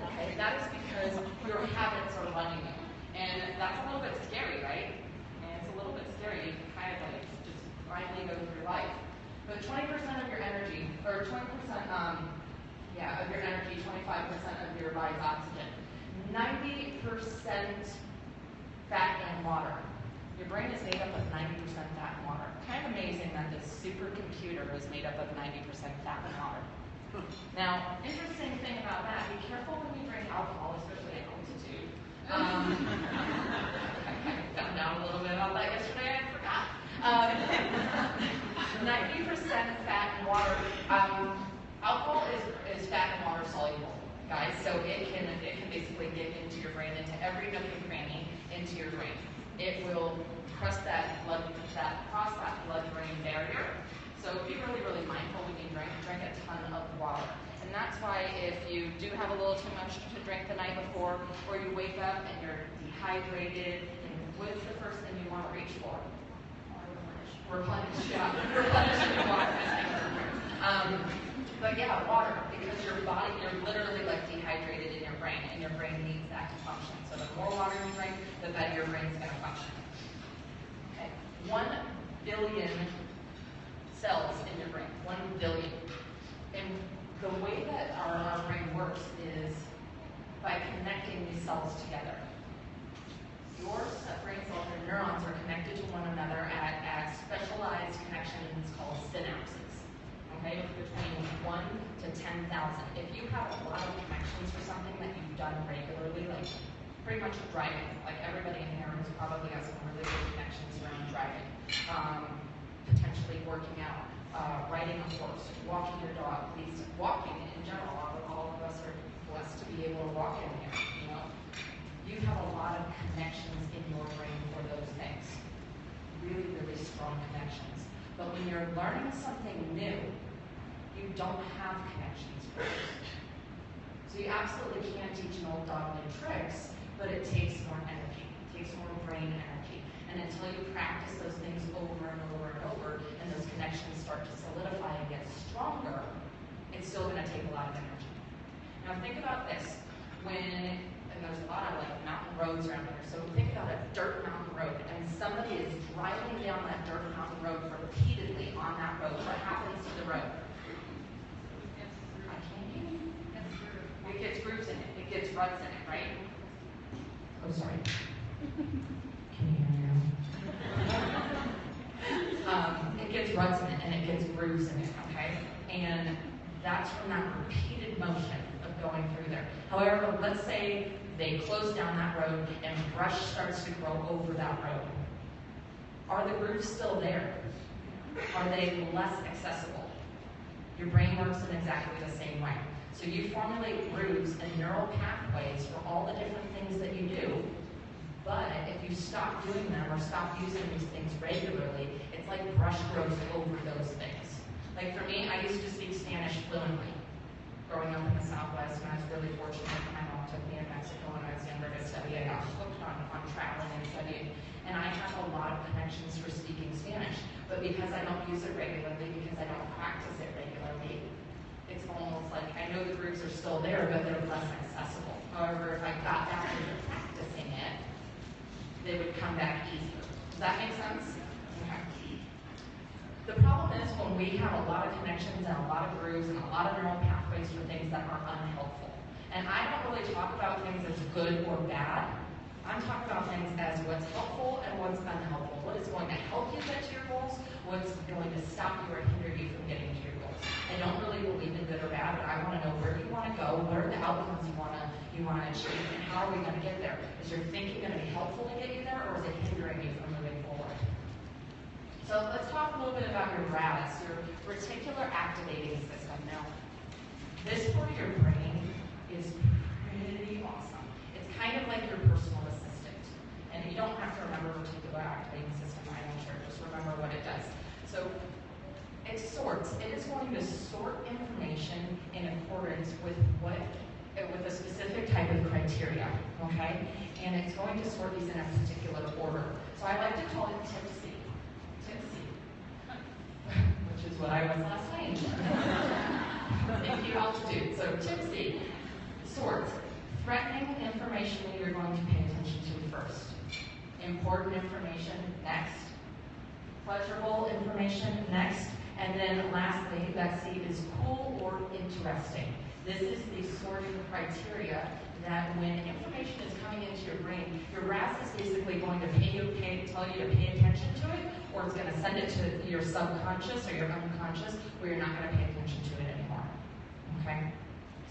Okay, that is because your habits are running you. And that's a little bit scary, right? And it's a little bit scary. You can kind of just blindly go through life. But 20% of your energy, or 20% of your energy, 25% of your body's oxygen. 90% fat and water. Your brain is made up of 90% fat and water. Kind of amazing that this supercomputer is made up of 90% fat and water. Now, interesting thing about that, be careful when you drink alcohol, especially at altitude. I found out a little bit about that yesterday, I forgot. 90% fat and water. Alcohol is fat and water soluble, guys, so it can basically get into your brain, into every nook and cranny, into your brain. It will cross that blood-brain barrier. So be really, really mindful when you drink a ton of water. And that's why if you do have a little too much to drink the night before, or you wake up and you're dehydrated, and what's the first thing you want to reach for? Replenish your water. But yeah, water, because your body, you're literally dehydrated in your brain, and your brain needs that to function. So the more water you drink, the better your brain's going to function. Okay, 1 billion cells in your brain, 1 billion. And the way that our brain works is by connecting these cells together. Your brain cells, your neurons, are connected to one another at specialized connections called synapses. Okay, between 1 to 10,000. If you have a lot of connections for something that you've done regularly, like pretty much driving, like everybody in here has probably got some really good connections around driving, potentially working out, riding a horse, walking your dog, at least walking in general. All of us are blessed to be able to walk in here, You have a lot of connections in your brain for those things. Really, really strong connections. But when you're learning something new, you don't have connections for it. So you absolutely can't teach an old dog new tricks, but it takes more energy. It takes more brain energy. And until you practice those things over and over and over, and those connections start to solidify and get stronger, it's still going to take a lot of energy. Now think about this. And there's a lot of like mountain roads around here, so think about a dirt mountain road, and somebody is driving down that dirt mountain road repeatedly on that road. What happens to the road? I can't hear you. It gets grooves in it. It gets ruts in it, right? Oh, sorry. Can you hear me now? It gets ruts in it, and it gets grooves in it, okay? And that's from that repeated motion of going through there. However, let's say they close down that road and brush starts to grow over that road. Are the grooves still there? Are they less accessible? Your brain works in exactly the same way. So you formulate grooves and neural pathways for all the different things that you do, but if you stop doing them or stop using these things regularly, it's like brush grows over those things. Like for me, I used to speak Spanish fluently. Growing up in the Southwest, and I was really fortunate that my mom took me to Mexico when I was younger to study. I got hooked on traveling and studying, and I have a lot of connections for speaking Spanish. But because I don't use it regularly, because I don't practice it regularly, it's almost like I know the grooves are still there, but they're less accessible. However, if I got back into practicing it, they would come back easier. Does that make sense? Okay. The problem is when we have a lot of connections and a lot of grooves and a lot of neural pathways for things that are unhelpful. And I don't really talk about things as good or bad. I'm talking about things as what's helpful and what's unhelpful. What is going to help you get to your goals? What's going to stop you or hinder you from getting to your goals? I don't really believe in good or bad, but I want to know where you want to go, what are the outcomes you want to achieve, and how are we going to get there? Is your thinking going to be helpful to get you there, or is it hindering you from moving forward? So let's talk a little bit about your RAS, your reticular activating system. Now, this part of your brain is pretty awesome. It's kind of like your personal assistant. And you don't have to remember reticular activating system, I don't care, just remember what it does. So it sorts. It is going to sort information in accordance with a specific type of criteria, okay? And it's going to sort these in a particular order. So I like to call it tipsy, which is what I was last night. Thank you, altitude. So tipsy sorts. Threatening information that you're going to pay attention to first. Important information next. Pleasurable information next. And then lastly, that C is cool or interesting. This is the sorting criteria that when information is coming into your brain, your RAS is basically going to tell you to pay attention to it, or it's going to send it to your subconscious or your unconscious, where you're not going to pay attention to it anymore. Okay?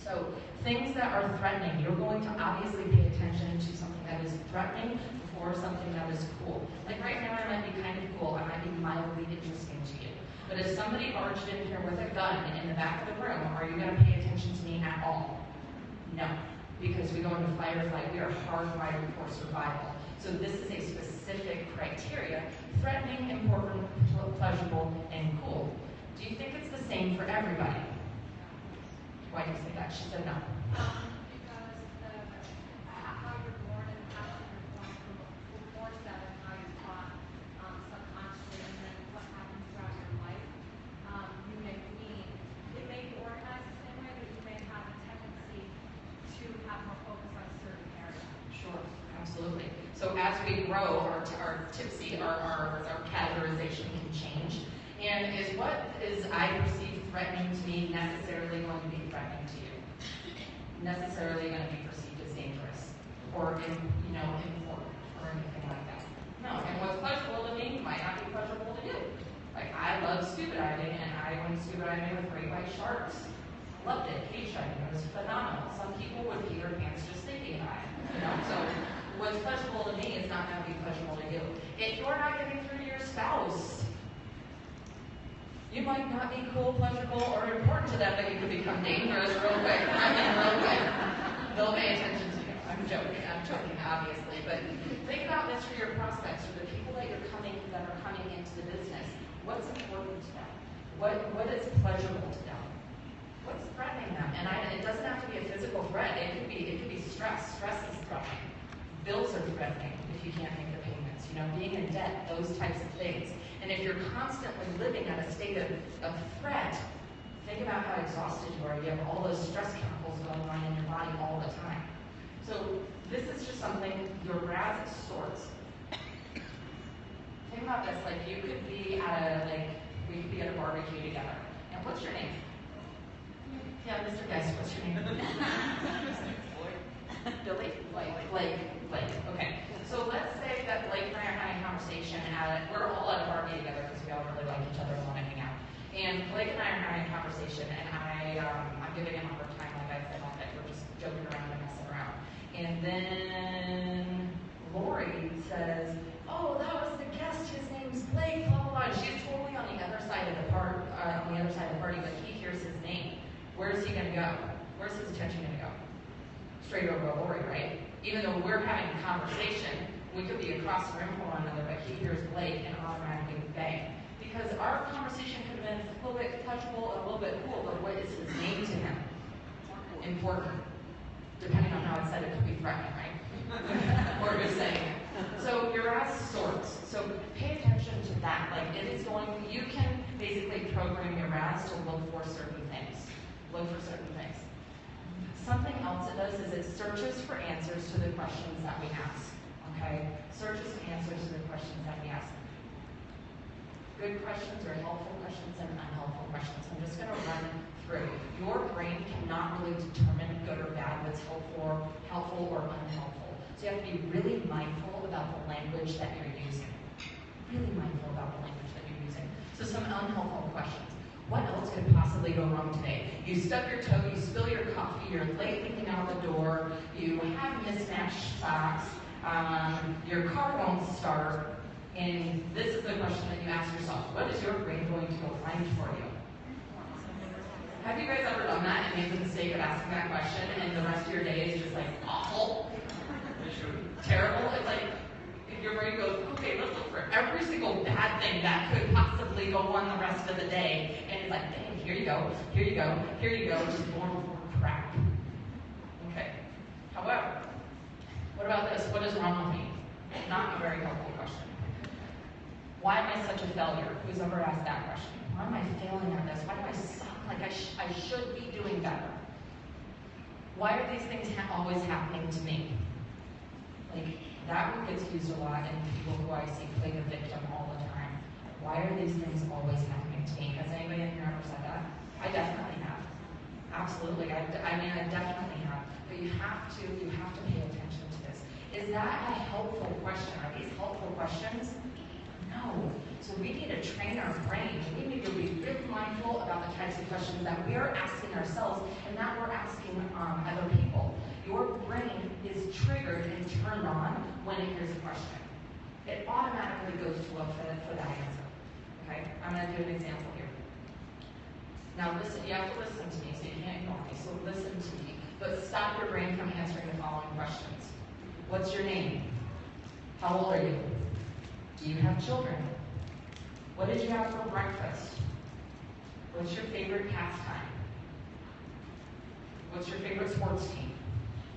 So things that are threatening, you're going to obviously pay attention to something that is threatening before something that is cool. Like right now, it might be kind of cool, it might be mildly interesting to you. But if somebody barged in here with a gun in the back of the room, are you going to pay attention to me at all? No, because we go into fight or flight. We are hardwired for survival. So this is a specific criteria: threatening, important, pleasurable, and cool. Do you think it's the same for everybody? Why do you say that? She said no. Because how you're born and how you're born will force that and how you're taught subconsciously, and then what happens throughout your life. You may wean. It may be organized the same way, but you may have a tendency to have more focus on a certain area. Sure, absolutely. So as we grow, our categorization can change. And is what is I perceive threatening to me necessarily going to be threatening to you? Necessarily going to be perceived as dangerous or important or anything like that? No. And what's pleasurable to me might not be pleasurable to you. Like I love scuba diving, and I went scuba diving with great white sharks. Loved it. Cage diving, it was phenomenal. Some people would pee their pants just thinking about it. So what's pleasurable to me is not going to be pleasurable to you. If you're not getting through to your spouse, you might not be cool, pleasurable, or important to them, but you could become dangerous real quick. Real quick. They'll pay attention to you. I'm joking, obviously. But think about this for your prospects, for the people that are coming into the business. What's important to them? What is pleasurable to them? What's threatening them? And it doesn't have to be a physical threat. It could be stress. Stress is threatening. Bills are threatening if you can't make the payments. Being in debt, those types of things. And if you're constantly living at a state of threat, Think about how exhausted you are. You have all those stress chemicals going on in your body all the time. So this is just something your RAS sorts. Think about this, like you could be at we could be at a barbecue together. And what's your name? Yeah, Mr. Guest, what's your name? Billy? Blake. Okay. So let's say that Blake and I are having a conversation we're all at a barbecue together because we all really like each other and want to hang out. And Blake and I are having a conversation, and I'm giving him a hard time, like I said all day. We're just joking around and messing around. And then Lori says, "Oh, that was the guest. His name's Blake." Blah blah blah. She's totally on the other side of the party, but he hears his name. Where's he gonna go? Where's his attention gonna go? Straight over to Lori, right? Even though we're having a conversation, we could be across the room from one another, but he hears Blake and automatically bang. Because our conversation could have been a little bit touchable and a little bit cool, but what is his name to him? Important. Depending on how it's said, it could be threatening, right? Or just saying it. So your RAS sorts. So pay attention to that. You can basically program your RAS to look for certain things. Something else it does is it searches for answers to the questions that we ask. Okay? Searches and answers to the questions that we ask. Good questions are helpful questions and unhelpful questions. I'm just going to run through. Your brain cannot really determine good or bad, what's helpful or unhelpful. So you have to be really mindful about the language that you're using. So some unhelpful questions. What else could possibly go wrong today? You stub your toe, you spill your coffee, you're late leaving out the door, you have mismatched socks, your car won't start, and this is the question that you ask yourself. What is your brain going to go find for you? Have you guys ever done that and made the mistake of asking that question and the rest of your day is just awful? Terrible? It's like, if your brain goes, okay, let's look for every single bad thing that could possibly go on the rest of the day. And it's like, dang, here you go, just more crap. Okay. However, what about this? What is wrong with me? Not a very helpful question. Why am I such a failure? Who's ever asked that question? Why am I failing at this? Why do I suck? I should be doing better. Why are these things always happening to me? That one gets used a lot in people who I see play the victim all the time. Why are these things always happening to me? Has anybody in here ever said that? I definitely have. Absolutely. I definitely have. But you have to pay attention to this. Is that a helpful question? Are these helpful questions? No. So we need to train our brain. We need to be really mindful about the types of questions that we are asking ourselves and that we're asking other people. Your brain is triggered and turned on when it hears a question. It automatically goes to look for that answer. Okay? I'm going to do an example here. Now listen, you have to listen to me, so you can't ignore me. So listen to me. But stop your brain from answering the following questions. What's your name? How old are you? Do you have children? What did you have for breakfast? What's your favorite pastime? What's your favorite sports team?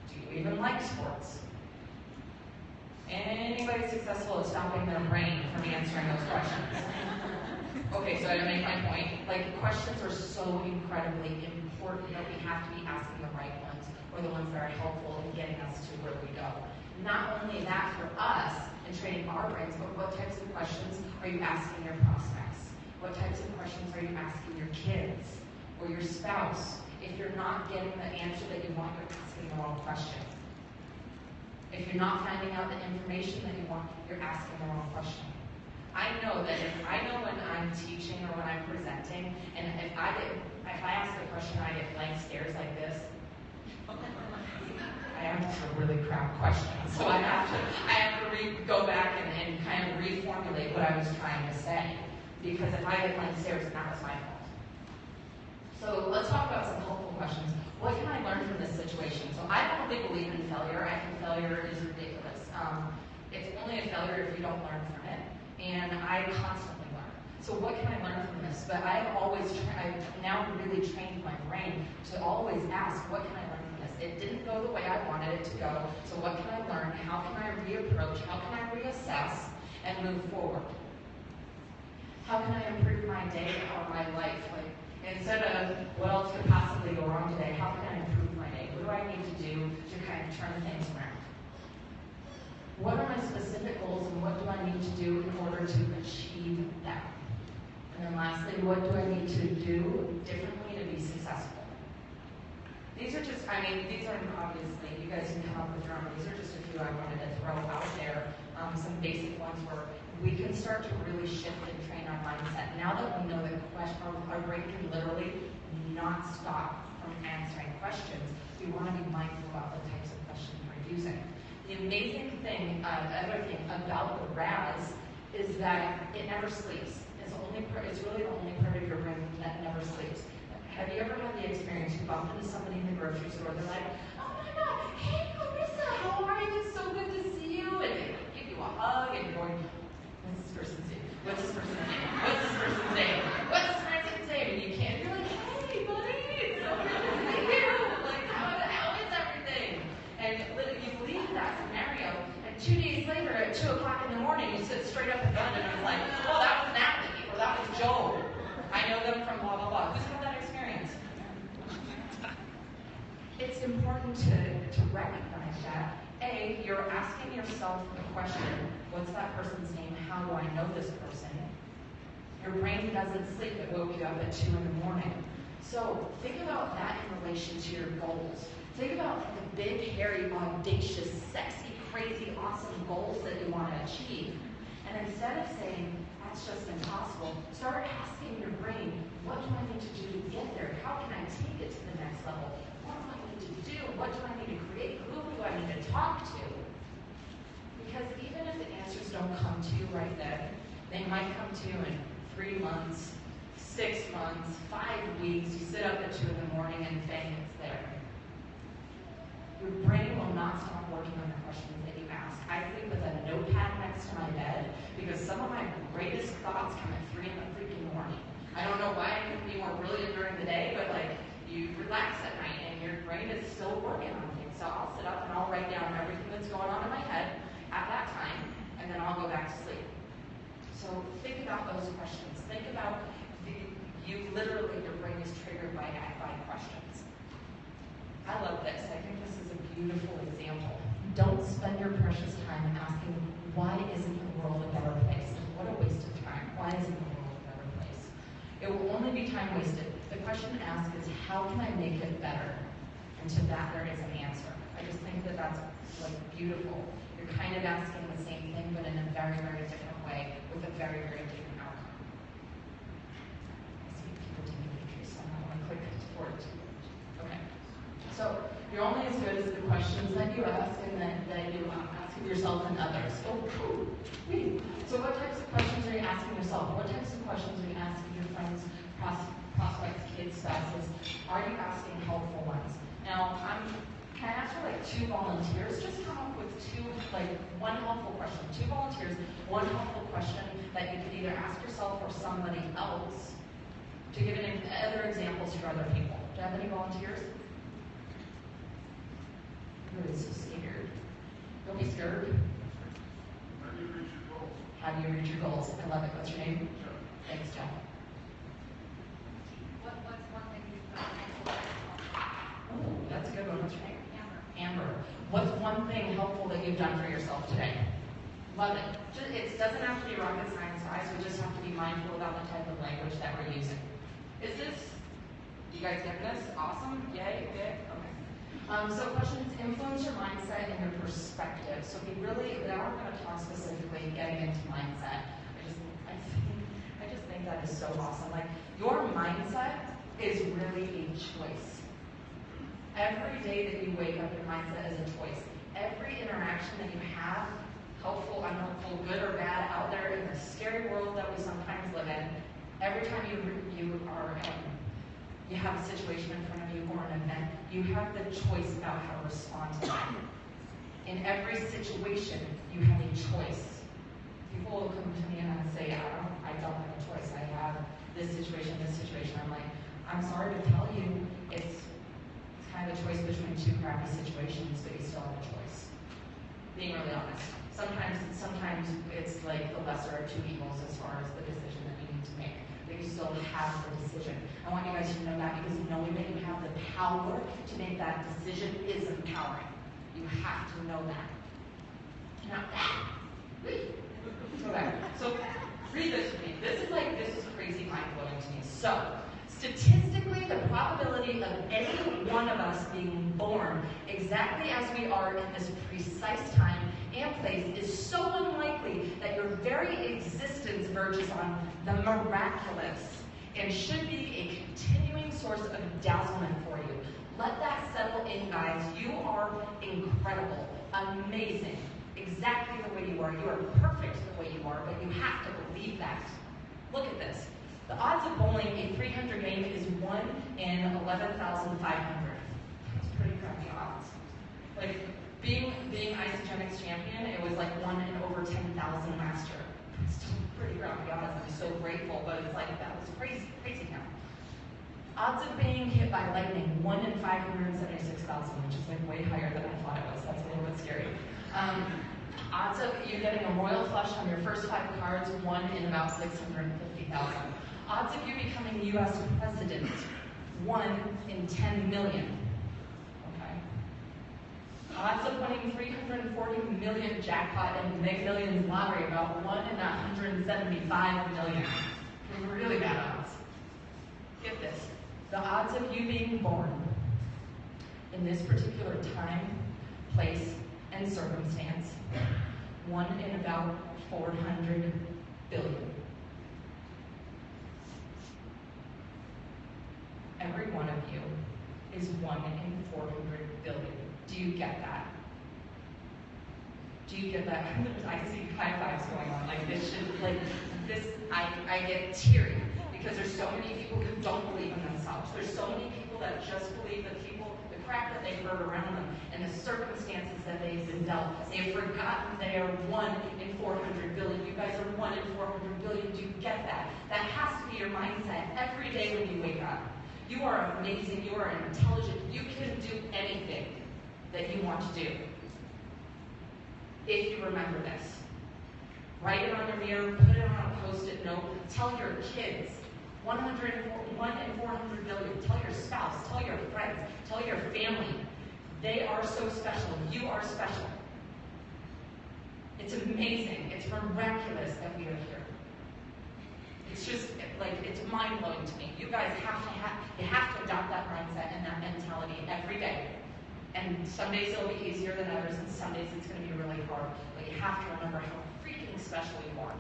Do you even like sports? Anybody successful at stopping their brain from answering those questions? Okay, so I make my point. Questions are so incredibly important that we have to be asking the right ones, or the ones that are helpful in getting us to where we go. Not only that for us and training our brains, but what types of questions are you asking your prospects? What types of questions are you asking your kids or your spouse? If you're not getting the answer that you want, you're asking the wrong question. If you're not finding out the information that you want, you're asking the wrong question. I know that if I know when I'm teaching or when I'm presenting, and if I ask a question and I get blank stares like this, I have a really crap question. So I have to go back and kind of reformulate what I was trying to say. Because if I get blank stares, then that was my fault. So let's talk about some helpful questions. What can I learn from this situation? So I don't really believe in failure. I think failure is ridiculous. It's only a failure if you don't learn from it. And I constantly learn. So what can I learn from this? But I've now really trained my brain to always ask, what can I learn from this? It didn't go the way I wanted it to go. So what can I learn? How can I reapproach? How can I reassess and move forward? How can I improve my day or my life? Instead of what else could possibly go wrong today, how can I improve my day? What do I need to do to kind of turn things around? What are my specific goals and what do I need to do in order to achieve them? And then lastly, what do I need to do differently to be successful? These are just, these aren't obviously, you guys can come up with your own. These are just a few I wanted to throw out there. Some basic ones where we can start to really shift and train our mindset. Now that we know that our brain can literally not stop from answering questions, we want to be mindful about the types of questions we're using. The amazing thing, other thing about the RAS is that it never sleeps. It's really the only part of your brain that never sleeps. Have you ever had the experience you bump into somebody in the grocery store, they're like, oh my God, hey Marissa, how are you? It's so good to see you. And they give you a hug and you're going, what's this person's name? What's this person's name? What's this person's name? What's this person's name? And you can't, you're like, hey buddy, it's so good to see you. Like, how is everything? And you leave that scenario, and 2 days later at 2 o'clock in the morning, you sit straight up in front and it's like, oh, that was Natalie, or that was Joe. I know them from blah, blah, blah. Who's had that experience? It's important to recognize that. A, you're asking yourself the question, what's that person's name? How do I know this person? Your brain doesn't sleep. It woke you up at 2 in the morning. So think about that in relation to your goals. Think about the big, hairy, audacious, sexy, crazy, awesome goals that you want to achieve. And instead of saying, that's just impossible, start asking your brain, what do I need to do to get there? How can I take it to the next level? What do I need to do? What do I need to create? Who do I need to talk to? Because even if the answers don't come to you right then, they might come to you in 3 months, 6 months, 5 weeks. You sit up at 2 in the morning and bang, it's there. Your brain will not stop working on the questions that you ask. I sleep with a notepad next to my bed because some of my greatest thoughts come at 3 in the freaking morning. I don't know why I can be more brilliant during the day, but like you relax at night and your brain is still working on things. So I'll sit up and I'll write down everything that's going on in my head at that time, and then I'll go back to sleep. So think about those questions. Think about your brain is triggered by questions. I love this. I think this is a beautiful example. Don't spend your precious time asking, why isn't the world a better place? What a waste of time. Why isn't the world a better place? It will only be time wasted. The question asked is, how can I make it better? And to that, there is an answer. I just think that that's like beautiful. You're kind of asking the same thing, but in a very, very different way, with a very, very different outcome. I see people taking pictures, so I'm not going to click forward to it. Okay. So you're only as good as the questions that you ask and that you ask of yourself and others. Oh, cool. So what types of questions are you asking yourself? What types of questions are you asking your friends, prospects, kids, spouses? Are you asking helpful ones? Now, can I ask for like 2 volunteers? Just come up with 2, like 1 helpful question. 2 volunteers, 1 helpful question that you can either ask yourself or somebody else to give other examples for other people. Do you have any volunteers? Everybody's so scared. Don't be scared. How do you reach your goals? I love it. What's your name? Thanks, Jeff. What's one thing you've done? Oh, that's a good one. What's your name? Amber. What's one thing helpful that you've done for yourself today? Love it. It doesn't have to be rocket science, guys. We just have to be mindful about the type of language that we're using. Is this, you guys get this? Awesome? Yay? Okay. So questions influence your mindset and your perspective. So now we're going to talk specifically getting into mindset. I just think that is so awesome. Like, your mindset is really a choice. Every day that you wake up, your mindset is a choice. Every interaction that you have, helpful, unhelpful, good or bad, out there in the scary world that we sometimes live in, every time you have a situation in front of you or an event, you have the choice about how to respond to that. In every situation, you have a choice. People will come to me and say, I don't have a choice. I have this situation. I'm like, I'm sorry to tell you, it's kind of a choice between 2 crappy situations, but you still have a choice. Being really honest. Sometimes it's like the lesser of 2 evils as far as the decision that you need to make. but you still have the decision. I want you guys to know that, because knowing that you have the power to make that decision is empowering. You have to know that. Now, go back. So, read this with me. This is crazy mind-blowing to me. So, statistically, the probability of any one of us being born exactly as we are in this precise time and place is so unlikely that your very existence verges on the miraculous and should be a continuing source of dazzlement for you. Let that settle in, guys. You are incredible, amazing, exactly the way you are. You are perfect the way you are, but you have to believe that. Look at this. The odds of bowling a 300 game is 1 in 11,500. That's pretty crappy odds. Like, being Isogenics champion, it was like 1 in over 10,000 last year. It's still pretty crappy odds. I'm so grateful, but it's like, that was crazy now. Odds of being hit by lightning, 1 in 576,000, which is like way higher than I thought it was. That's a little bit scary. Odds of you getting a royal flush on your first 5 cards, 1 in about 650,000. Odds of you becoming U.S. president, 1 in 10 million. Odds of winning 340 million jackpot and Mega Millions lottery, about 1 in 175 million. Really bad odds. Get this. The odds of you being born in this particular time, place, and circumstance, 1 in about 400 billion. Every one of you is 1 in 400 billion. Do you get that? Do you get that? I see high fives going on. Like this should, like this, I get teary because there's so many people who don't believe in themselves. There's so many people that just believe the crap that they've heard around them and the circumstances that they've been dealt. They've forgotten they are 1 in 400 billion. You guys are 1 in 400 billion. Do you get that? That has to be your mindset every day when you wake up. You are amazing. You are intelligent. You can do anything that you want to do. If you remember this. Write it on your mirror, put it on a post-it note, tell your kids, 1 in 400 billion, tell your spouse, tell your friends, tell your family. They are so special. You are special. It's amazing. It's miraculous that we are here. It's just, like, it's mind-blowing to me. You guys have to adopt that mindset and that mentality every day. And some days it'll be easier than others, and some days it's going to be really hard. But you have to remember how freaking special you are.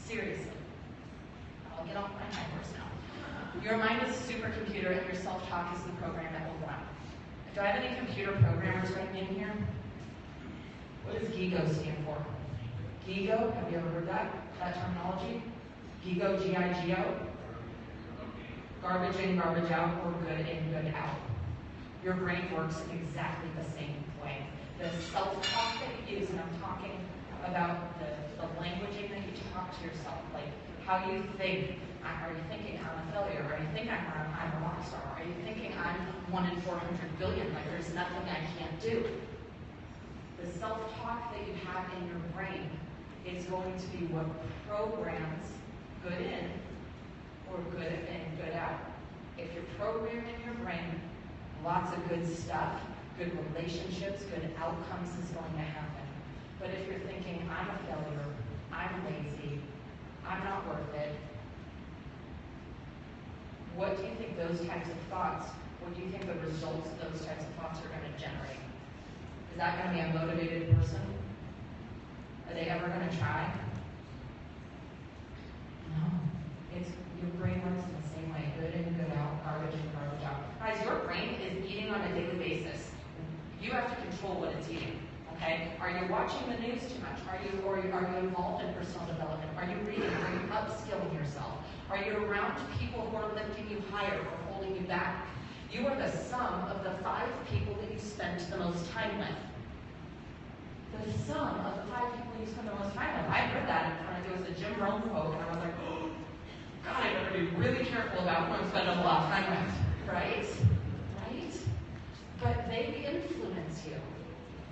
Seriously. I'll get off my high horse now. Your mind is a supercomputer, and your self-talk is the program that will run. Do I have any computer programmers right in here? What does GIGO stand for? GIGO? Have you ever heard that terminology? GIGO, G-I-G-O? Garbage in, garbage out, or good in, good out. Your brain works in exactly the same way. The self-talk that you use, and I'm talking about the languaging that you talk to yourself, like how you think. Are you thinking I'm a failure? Are you thinking I'm a rock star? Are you thinking I'm 1 in 400 billion, like there's nothing I can't do? The self-talk that you have in your brain is going to be what programs good in or good in, good out. If you're programmed in your brain, lots of good stuff, good relationships, good outcomes is going to happen. But if you're thinking, I'm a failure, I'm lazy, I'm not worth it, what do you think those types of thoughts, what do you think the results of those types of thoughts are going to generate? Is that going to be a motivated person? Are they ever going to try? No. Your brain works in the same way, good in, good out, garbage in, garbage out. Guys, your brain is eating on a daily basis. You have to control what it's eating, okay? Are you watching the news too much? Are you involved in personal development? Are you reading? Are you upskilling yourself? Are you around people who are lifting you higher or holding you back? You are the sum of the 5 people that you spend the most time with. The sum of the 5 people you spend the most time with. I read that in front of you. It was a Jim Rohn quote, and I was like, oh, God, I better be really careful about who I'm spending a lot of time with. Right? Right? But they influence you.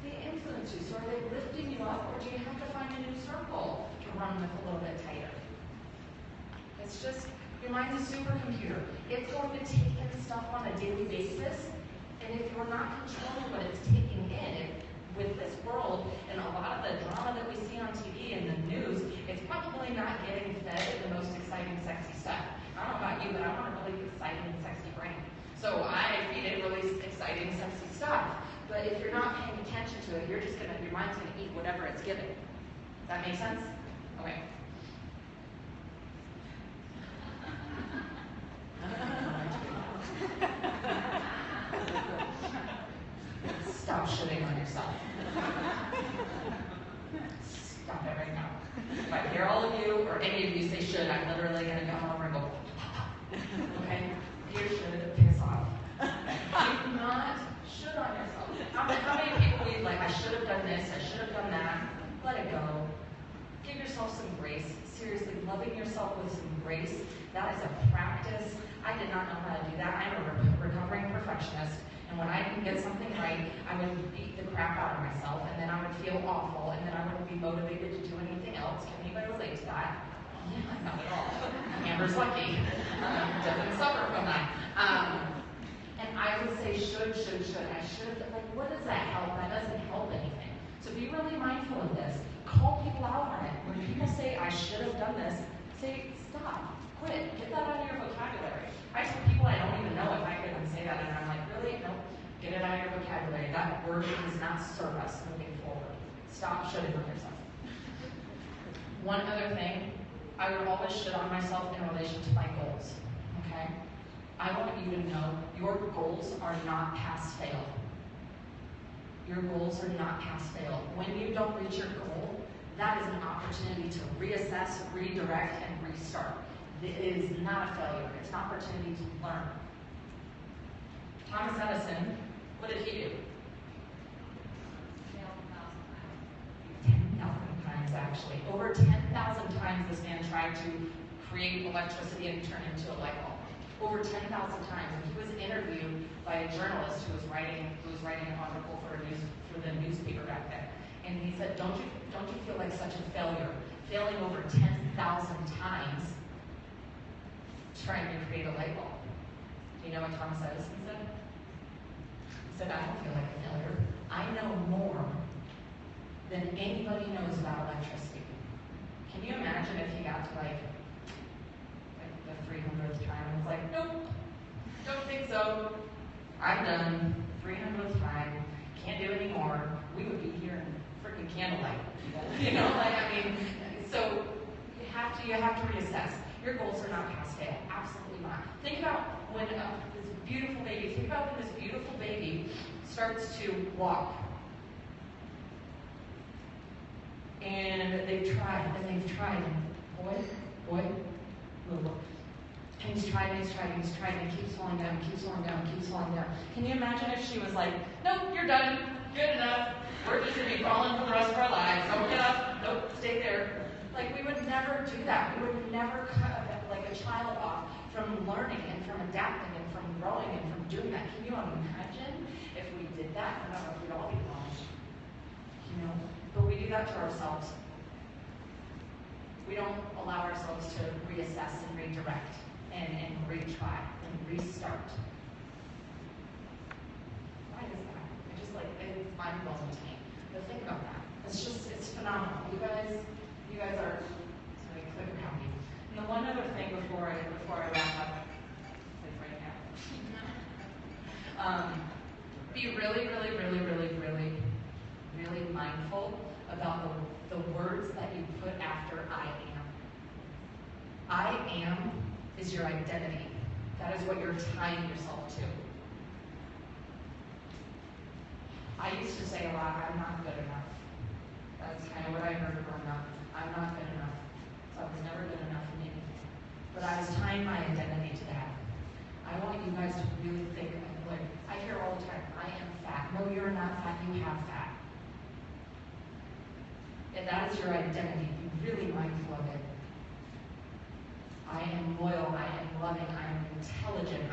They influence you. So are they lifting you up, or do you have to find a new circle to run with a little bit tighter? It's just, Your mind's a supercomputer. It's going to take in stuff on a daily basis, and if you're not controlling what it's taking in, with this world and a lot of the drama that we see on TV and the news, it's probably not getting fed the most exciting, sexy stuff. I don't know about you, but I want a really exciting, sexy brain. So I feed it really exciting, sexy stuff. But if you're not paying attention to it, your mind's gonna eat whatever it's given. Does that make sense? Okay. Stop shitting on yourself. Stop it right now. If I hear all of you or any of you say should, I'm literally gonna come over and go, okay? You should piss off. Do not should on yourself. How many people leave like, I should have done this, I should have done that? Let it go. Give yourself some grace. Seriously, loving yourself with some grace. That is a practice. I did not know how to do that. I'm a recovering perfectionist. And when I didn't get something right, I would beat the crap out of myself, and then I would feel awful, and then I wouldn't be motivated to do anything else. Can anybody relate to that? Yeah, not at all. Amber's lucky. Doesn't suffer from that. And I would say should. I should have, like, what does that help? That doesn't help anything. So be really mindful of this. Call people out on it. When people say, I should have done this, say, stop, quit, get that out of your vocabulary. I tell people I don't even know if I hear them say that, and I'm like, really? Nope. Get it out of your vocabulary. That word does not serve us moving forward. Stop shitting on yourself. One other thing, I would always shit on myself in relation to my goals, okay? I want you to know your goals are not pass-fail. Your goals are not pass-fail. When you don't reach your goal, that is an opportunity to reassess, redirect, and restart. It is not a failure. It's an opportunity to learn. Thomas Edison, what did he do? 10,000 times, actually. Over 10,000 times this man tried to create electricity and turn it into a light bulb. Over 10,000 times. And he was interviewed by a journalist who was writing an article for the newspaper back then. And he said, don't you feel like such a failure? Failing over 10,000 times trying to create a light bulb. Do you know what Thomas Edison said? He said, I don't feel like a failure. I know more than anybody knows about electricity. Can you imagine if he got to like the 300th time and was like, nope, don't think so. I'm done. 300th time. Can't do it anymore. We would be here in freaking candlelight. You know, like, I mean, so you have to reassess. Your goals are not pass fail. Absolutely not. Think about when this beautiful baby starts to walk. And they've tried, and boy, move. And he's tried, and he keeps falling down. Can you imagine if she was like, nope, you're done, good enough, we're just going to be crawling for the rest of our lives, don't get up, nope, stay there. Like, we would never do that. We would never cut like a child off from learning and from adapting and from growing and from doing that. Can you imagine if we did that? I don't know if we'd all be wrong, you know, but we do that to ourselves. We don't allow ourselves to reassess and redirect and retry and restart. Why is that? It's mind-blowing to me. But think about that. It's phenomenal. You guys are clicker happy. And the one other thing before I wrap up, like right now, be really mindful about the words that you put after I am. I am is your identity. That is what you're tying yourself to. I used to say a lot, I'm not good enough. That's kind of what I heard growing up. I'm not good enough. So I was never good enough in anything. But I was tying my identity to that. I want you guys to really think, like, I hear all the time, I am fat. No, you're not fat, you have fat. And that is your identity. Be really mindful of it. I am loyal, I am loving, I am intelligent,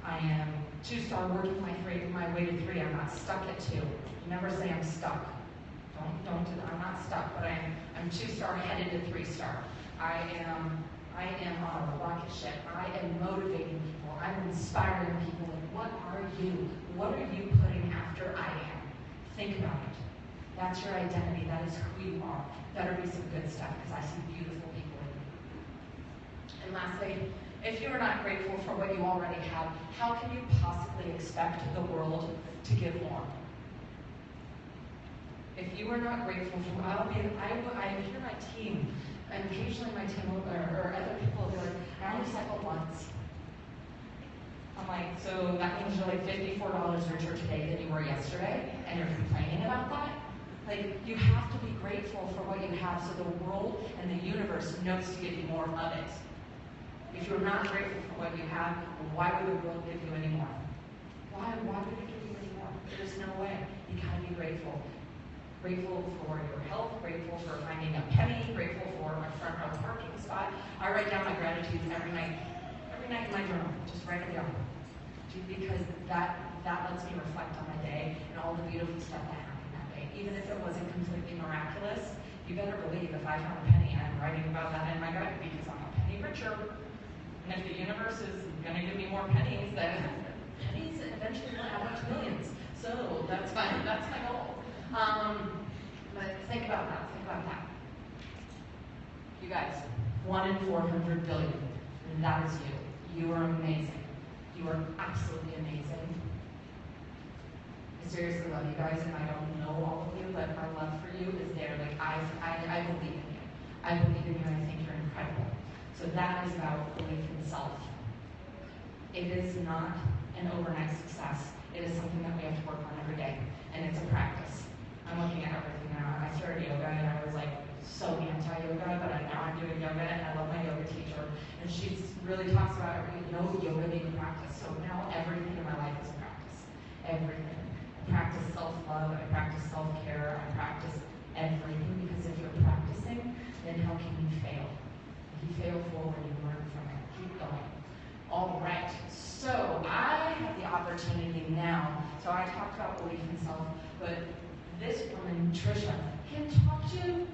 I am 2-star working my way to 3. I'm not stuck at 2. Never say I'm stuck. Don't do that. I'm not stuck, but I'm 2-star headed to 3-star. I I am on a rocket ship. I am motivating people. I'm inspiring people. And what are you? What are you putting after I am? Think about it. That's your identity. That is who you are. Better be some good stuff, because I see beautiful people in you. And lastly, if you are not grateful for what you already have, how can you possibly expect the world to give more? If you are not grateful for, I hear my team, and occasionally my team or other people will be like, I only cycled once. I'm like, so that means you're like $54 richer today than you were yesterday, and you're complaining about that? Like, you have to be grateful for what you have so the world and the universe knows to give you more of it. If you're not grateful for what you have, why would the world give you any more? Why would it give you any more? There's no way. You gotta be grateful. Grateful for your health, grateful for finding a penny, grateful for my front row parking spot. I write down my gratitudes every night in my journal. Just write it down. Because that lets me reflect on my day and all the beautiful stuff that happened that day. Even if it wasn't completely miraculous, you better believe if I found a penny, I'm writing about that in my gratitude because I'm a penny richer. And if the universe is going to give me more pennies, then pennies eventually will add up to millions. So that's my goal. But think about that. You guys, 1 in 400 billion. And that is you. You are amazing. You are absolutely amazing. I seriously love you guys, and I don't know all of you, but my love for you is there. Like, I believe in you. I believe in you, and I think you're incredible. So that is about belief in self. It is not an overnight success. It is something that we have to work on every day, and it's a practice. I'm looking at everything now. I started yoga, and I was like so anti-yoga, but now I'm doing yoga, and I love my yoga teacher. And she really talks about yoga being a practice. So now everything in my life is a practice. Everything. I practice self-love. I practice self-care. I practice everything, because if you're practicing, then how can you fail? If you fail forward, you learn from it. Keep going. All right. So I have the opportunity now. So I talked about belief in self, but this woman, Trisha, can talk to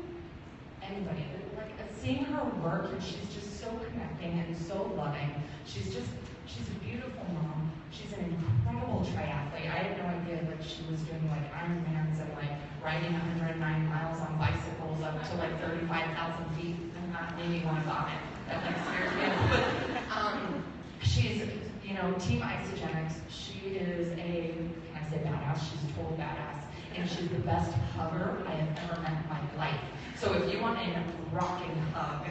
anybody. Like, seeing her work, and she's just so connecting and so loving. She's a beautiful mom. She's an incredible triathlete. I had no idea that she was doing like Ironmans and like riding 109 miles on bicycles up to like 35,000 feet. I'm not naming one on it. That like scares me. But she's, Team Isogenics. She is can I say badass? She's a total badass. And she's the best hugger I have ever met in my life. So if you want a rocking hug,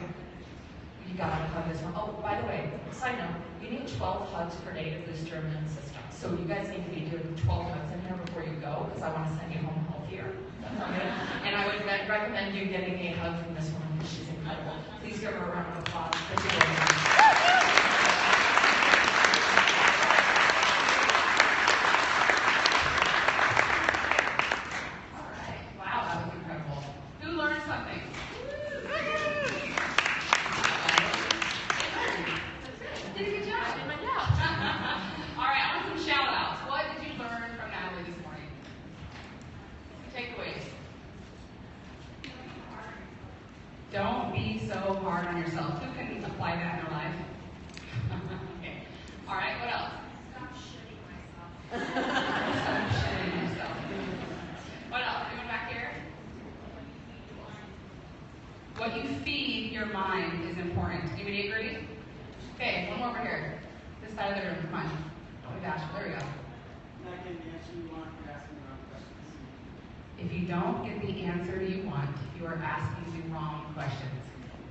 you gotta hug this one. Oh, by the way, side note, you need 12 hugs per day to boost your immune system. So you guys need to be doing 12 hugs in here before you go, because I want to send you home healthier. That's all good. And I would recommend you getting a hug from this woman, because she's incredible. Please give her a round of applause. Thank you very much. Don't be so hard on yourself. Who can apply that in their life? Okay. All right, what else? Stop shitting myself. Stop shitting yourself. What else? Anyone back here? What you feed your mind is important. Anybody agree? Okay, one more over here. This side of the room. Come on. Oh my gosh, there we go. Not getting the answer you want, you're asking the wrong questions. If you don't get the answer you want, you are asking the wrong questions.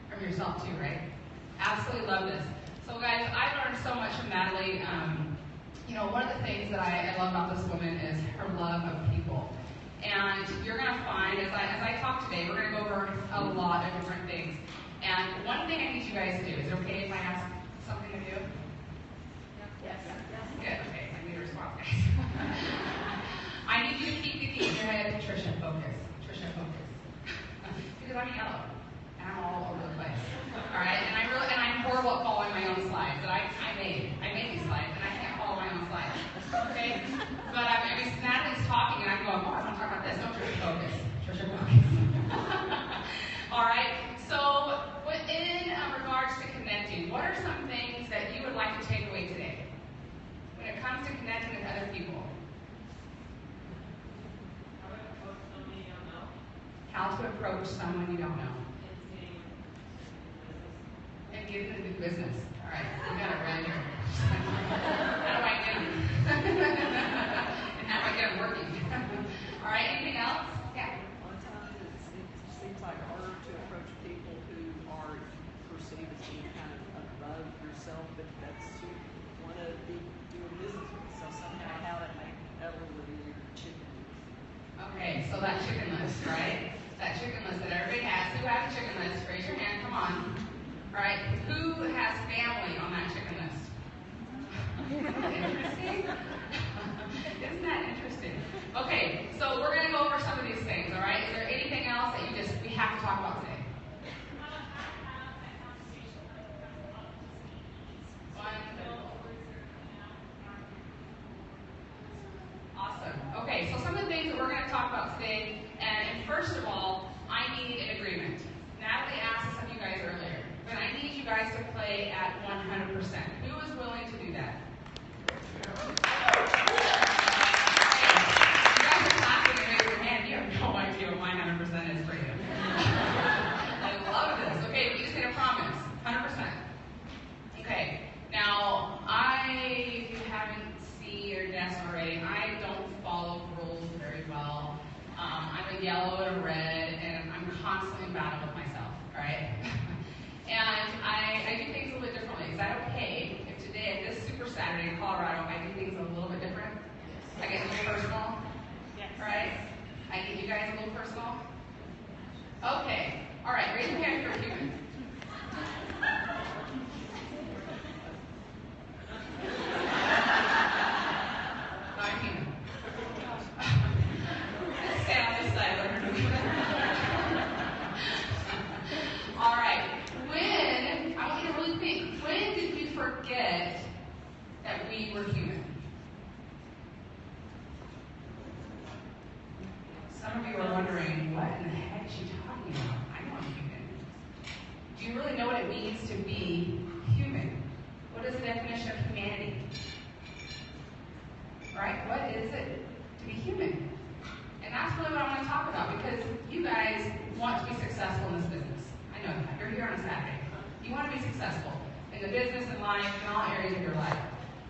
From yourself too, right? Absolutely love this. So guys, I learned so much from Natalie. One of the things that I love about this woman is her love of people. And you're going to find, as I talk today, we're going to go over a lot of different things. And one thing I need you guys to do, is it okay if I ask something of you? Yes. Good, okay, I need a response, guys. I need you to keep thinking in your head, Trisha, focus. Because I'm yellow, and I'm all over the place. All right, and I'm horrible at following my own slides. But I made these slides, and I can't follow my own slides. Okay, but Natalie's talking, and I'm going, I want to talk about this. No, Trisha, focus. All right. So, in regards to connecting. What are some things that you would like to take away today when it comes to connecting with other people? How to approach someone you don't know. And get into the business. All right, we got it right here. How do I get them? And how do I get them working? All right, anything else? Yeah. A lot of times it seems like harder to approach people who are perceived as being kind of above yourself, but that's who you want to be doing business with. So somehow how to make that a little bit easier to chicken with. Okay, so that chicken list, right? That chicken list that everybody has. Who has a chicken list? Raise your hand, come on. All right, who has family on that chicken list? Interesting? Isn't that interesting? Okay, so we're going to go over some of these things, all right? Is there anything else that we have to talk about today? Awesome. Okay, so some of the things that we're going to talk about today, and first of all, I need an agreement. Natalie asked some of you guys earlier, but I need you guys to play at 100%. Who is willing to do that? You guys are laughing and raising your hand. You have no idea what my 100% is for you. I love this. Okay, we just made a promise. 100%. Okay, now if you haven't seen or guessed already, I don't follow rules very well. I'm a yellow and a red, and I'm constantly in battle with myself, right? And I do things a little bit differently. Is that okay if today, at this Super Saturday in Colorado, I do things a little bit different? I get a little personal? Yes. Right? I get you guys a little personal? Okay. All right, raise your hand if you're human. I'm human. Let's stay on this side. All right. I want you to really think, when did you forget that we were human? Some of you are wondering, what in the heck is she talking about? I know I'm human. Do you really know what it means to be human? What is the definition of humanity? Right? What is it to be human? And that's really what I want to talk about, because you guys want to be successful in this business. I know that. You're here on a Saturday. You want to be successful in the business and life, in all areas of your life.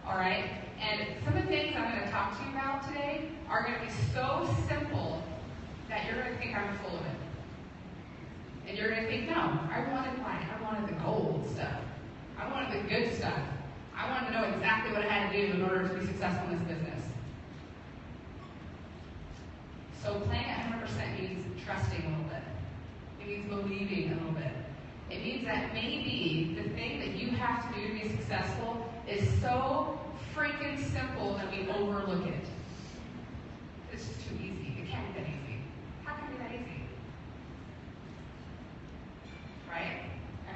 All right? And some of the things I'm going to talk to you about today are going to be so simple that you're going to think I'm full of it. And you're going to think, no, I wanted the gold stuff. I wanted the good stuff. I wanted to know exactly what I had to do in order to be successful in this business. So playing at 100% means trusting a little bit. It means believing a little bit. It means that maybe the thing that you have to do to be successful is so freaking simple that we overlook it. It's just too easy. It can't be that easy. How can it be that easy? Right? I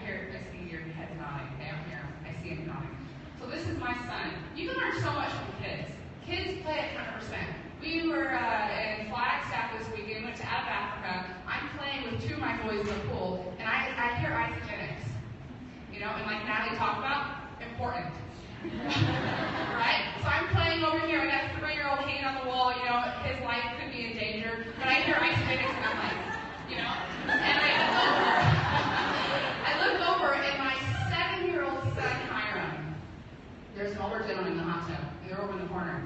see your head nodding. Okay, I'm here. I see him nodding. So this is my son. You can learn so much from kids. Kids play at 100%. We were in Flagstaff this weekend, went to out of Africa. I'm playing with two of my boys in the pool, and I hear isogenics. You know, and like Natalie talked about, important. Right? So I'm playing over here, and that 3-year-old hanging on the wall, you know, his life could be in danger, but I hear isogenics, and I'm like, you know, and I look over, and my 7-year-old son, Hiram, there's an older gentleman in the hot tub, and they're over in the corner.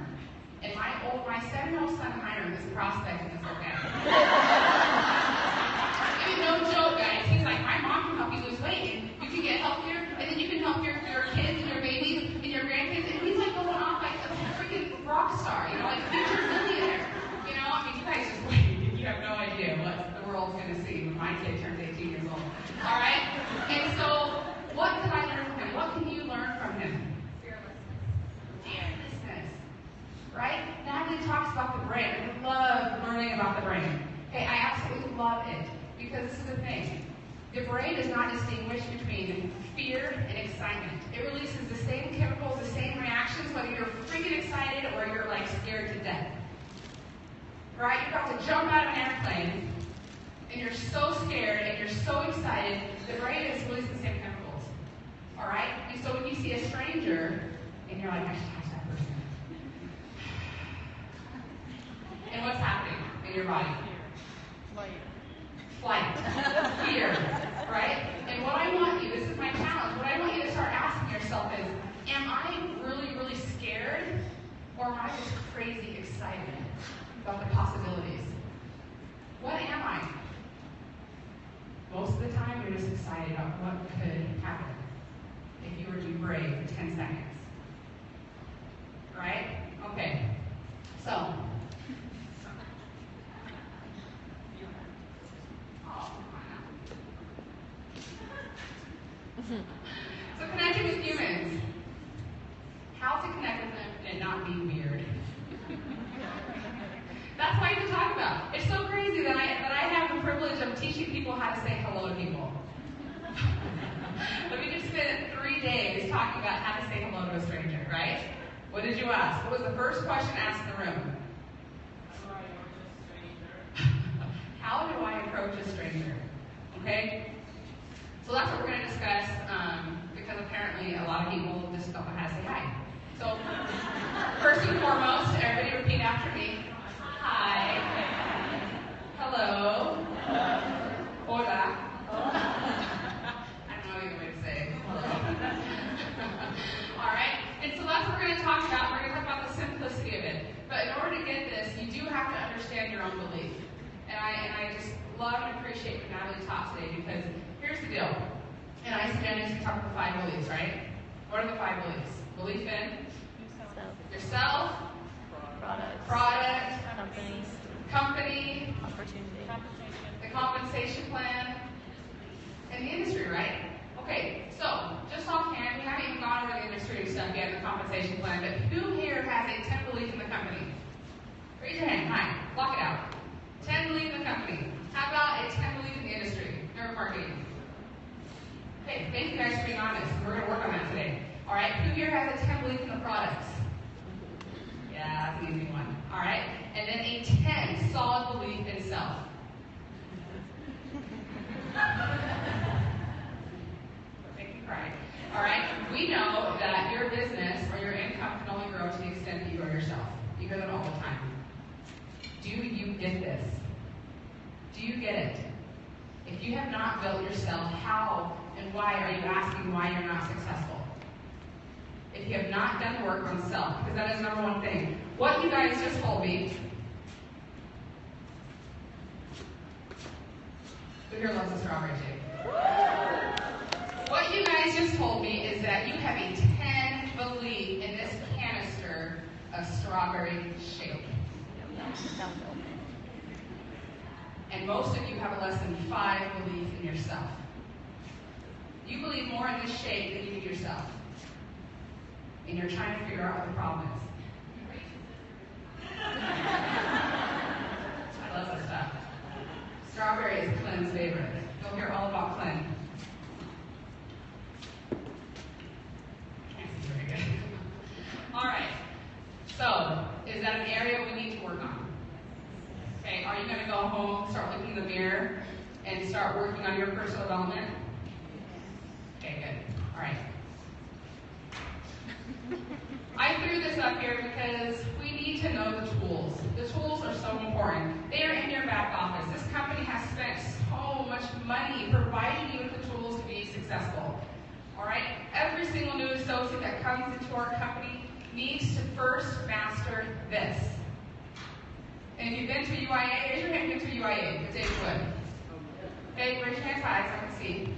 And my 7-year-old son, Hiram, is prospecting this organic. I mean, no joke, guys. He's like, my mom can help you lose weight, and you can get healthier, and then you can help your kids and your babies and your grandkids. And he's like going off like a freaking rock star, you know, like future millionaire. You know, I mean, you guys just wait. You have no idea what the world's going to see when my kid turns 18 years old. All right? And so, what can I learn from him? What can you learn from him? Fearlessness. Right? Natalie talks about the brain. I love learning about the brain. Okay, I absolutely love it, because this is the thing. The brain does not distinguish between fear and excitement. It releases the same chemicals, the same reactions, whether you're freaking excited or you're like scared to death. Right? You're about to jump out of an airplane, and you're so scared and you're so excited, the brain is releasing the same chemicals. All right? you see a stranger and you're like, I should touch that person. And what's happening in your body? Flight. Fear. Right? And what I want you, this is my challenge, what I want you to start asking yourself is, am I really, really scared? Or am I just crazy excited about the possibilities? What am I? Most of the time, you're just excited about what could happen if you were to be brave for 10 seconds. Right? Okay. So, so connecting with humans. How to connect with them and not be weird. That's what I can talk about. It's so crazy that I have the privilege of teaching people how to say hello to people. Let me just spend 3 days talking about how to say hello to a stranger, right? What did you ask? What was the first question asked in the room? How do I approach a stranger? Okay? So that's what we're going to discuss, because apparently a lot of people just don't know how to say hi. So, first and foremost, everybody repeat after me. Hi. Hello. Hola. I don't know any way to say hello. All right? And so that's what we're going to talk about. We're going to talk about the simplicity of it. But in order to get this, you do have to understand your own belief. And I just love and appreciate what Natalie taught today, because here's the deal. In Isagenix, we talk about the 5 beliefs, right? What are the 5 beliefs? Belief in yourself, product, company, opportunity, the compensation plan, and the industry, right? Okay, so just offhand, we haven't even gone over the industry and stuff yet, the compensation plan, but who here has a 10 belief in the company? Raise your hand. Hi. Block it out. 10 belief in the company. How about a 10 belief in the industry? Neuromarketing. Okay, thank you guys for being honest. We're going to work on that today. All right, who here has a 10 belief in the products? Yeah, that's an easy one. All right, and then a 10 solid belief in self. Make me cry. All right, we know that your business or your income can only grow to the extent that you grow yourself. You hear that all the time. Do you get this? Do you get it? If you have not built yourself, how and why are you asking why you're not successful? If you have not done work on self, because that is number one thing. What you guys just told me, who here loves a strawberry shake? What you guys just told me is that you have a 10 belief in this canister of strawberry shake. And most of you have a less than 5 belief in yourself. You believe more in this shake than you do yourself. And you're trying to figure out what the problem is. I love this stuff. Strawberry is Clint's favorite. You'll hear all about Clint. Can't see very good. All right. So, is that an area we need to work on? Okay, are you going to go home, start looking in the mirror, and start working on your personal development? Okay, good. All right. I threw this up here because we need to know the tools. The tools are so important. They are in your back office. This company has spent so much money providing you with the tools to be successful. All right? Every single new associate that comes into our company needs to first master this. And if you've been to UIA, raise your hand if you've been to UIA with David Wood. Okay, raise your hands high so I can see.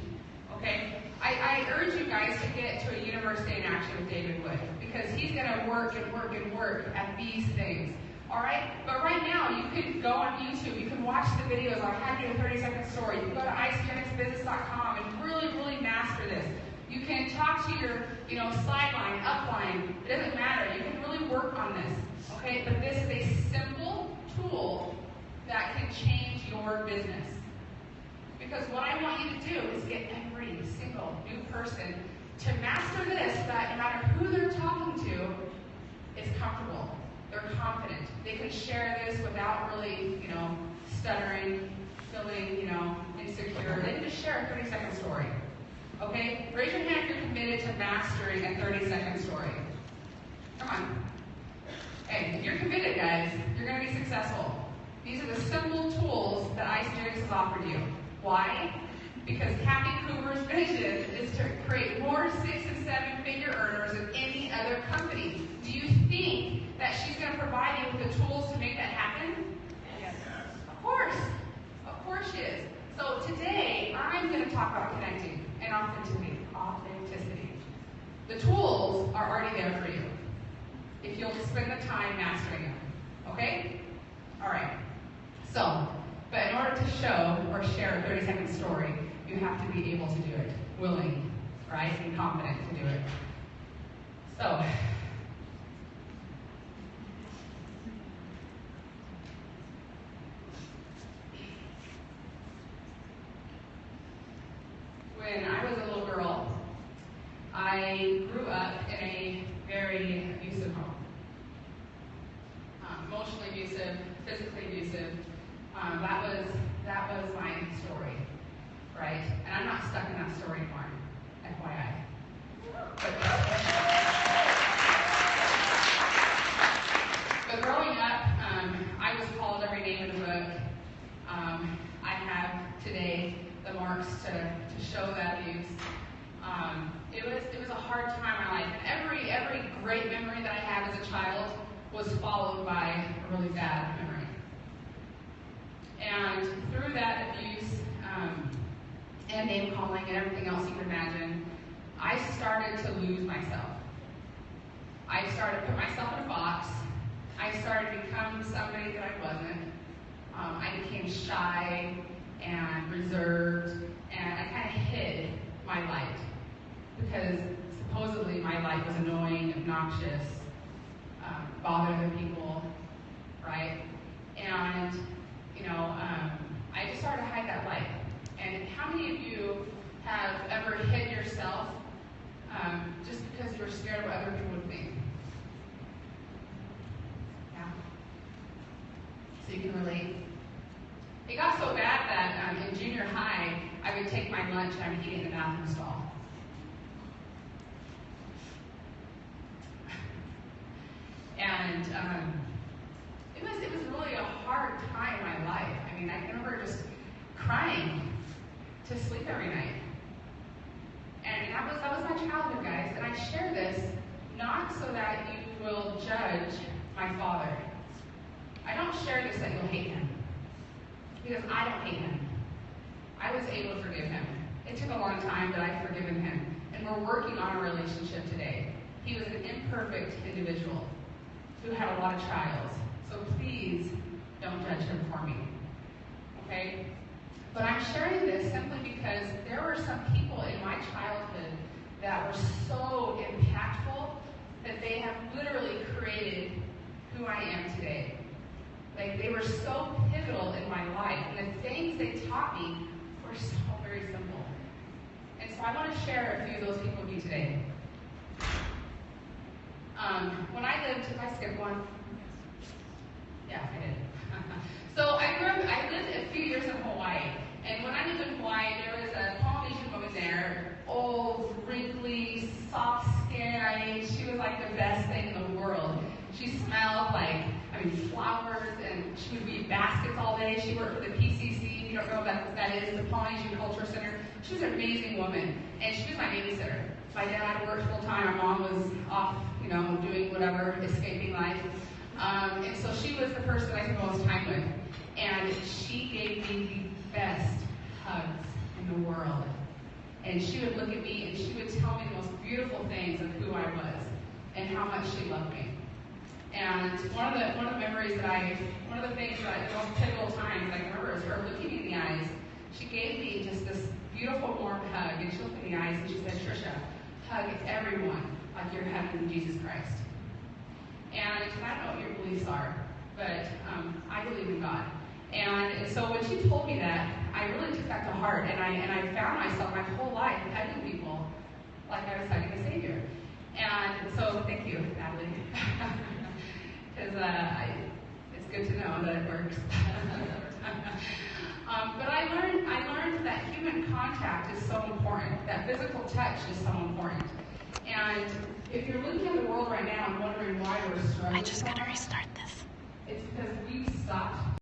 Okay. I urge you guys to get to a University in Action with David Wood, because he's going to work and work and work at these things. All right? But right now, you can go on YouTube. You can watch the videos on how to do a 30-second story. You can go to isagenixbusiness.com and really, really master this. You can talk to your, sideline, upline. It doesn't matter. You can really work on this. Okay? But this is a simple tool that can change your business. Because what I want you to do is get every single new person to master this, that no matter who they're talking to is comfortable. They're confident. They can share this without really, stuttering, feeling, insecure. They can just share a 30-second story. Okay? Raise your hand if you're committed committed to mastering a 30-second story? Come on. Hey, if you're committed, guys, you're going to be successful. These are the simple tools that Isagenix has offered you. Why? Because Kathy Cooper's vision is to create more 6- and 7-figure earners than any other company. Do you think that she's going to provide you with the tools to make that happen? Yes. Of course. Of course she is. So today, I'm going to talk about connecting and authenticity. The tools are already there for you if you'll spend the time mastering them. Okay? All right. So, but in order to show or share a 30-second story, you have to be able to do it, willing, right, and confident to do it. So, when I was a little girl, I grew up in a very abusive home. Emotionally abusive, physically abusive. That was my story, right? And I'm not stuck in that story anymore, FYI. But growing up, I was called every name in the book. I have today the marks to show that abuse. It was a hard time in my life. And every great memory that I had as a child was followed by a really bad memory. And through that abuse and name calling and everything else you can imagine, I started to lose myself. I started to put myself in a box. I started to become somebody that I wasn't. I became shy and reserved, and I kind of hid my light because supposedly my light was annoying, obnoxious, bothered other people, right? And I just started to hide that light. And how many of you have ever hid yourself just because you were scared of what other people would think? Yeah. So you can relate. It got so bad that in junior high, I would take my lunch and I would eat it in the bathroom stall. And it was really a hard time in my life. I mean, I remember just crying to sleep every night. And that was my childhood, guys. And I share this not so that you will judge my father. I don't share this that you'll hate him. Because I don't hate him. I was able to forgive him. It took a long time, but I've forgiven him. And we're working on a relationship today. He was an imperfect individual who had a lot of trials. So please don't judge him for me. Okay? But I'm sharing this simply because there were some people in my childhood that were so impactful that they have literally created who I am today. Like, they were so pivotal in my life, and the things they taught me were so very simple. And so I want to share a few of those people with you today. When I lived, if I skip one? Yeah, I did. So I lived a few years in Hawaii, and when I lived in Hawaii, there was a Polynesian woman there, old, wrinkly, soft skin. She was like the best thing in the world. She smelled like, flowers, and she would weave baskets all day. She worked for the PCC. If you don't know what that is, the Polynesian Culture Center. She was an amazing woman, and she was my babysitter. My dad worked full time. My mom was off, doing whatever, escaping life. And so she was the person I spent most time with. And she gave me the best hugs in the world. And she would look at me and she would tell me the most beautiful things of who I was and how much she loved me. And one of the things that the most pivotal times I can remember is her looking me in the eyes. She gave me just this beautiful warm hug, and she looked me in the eyes and she said, "Trisha, hug everyone like you're hugging Jesus Christ." And I don't know what your beliefs are, but I believe in God. And so when she told me that, I really took that to heart, and I found myself my whole life hugging people like I was hugging a Savior. And so thank you, Natalie, because it's good to know that it works. But I learned that human contact is so important. That physical touch is so important. And if you're looking at the world right now and wondering why we're struggling, I just gotta restart this. It's because we've stopped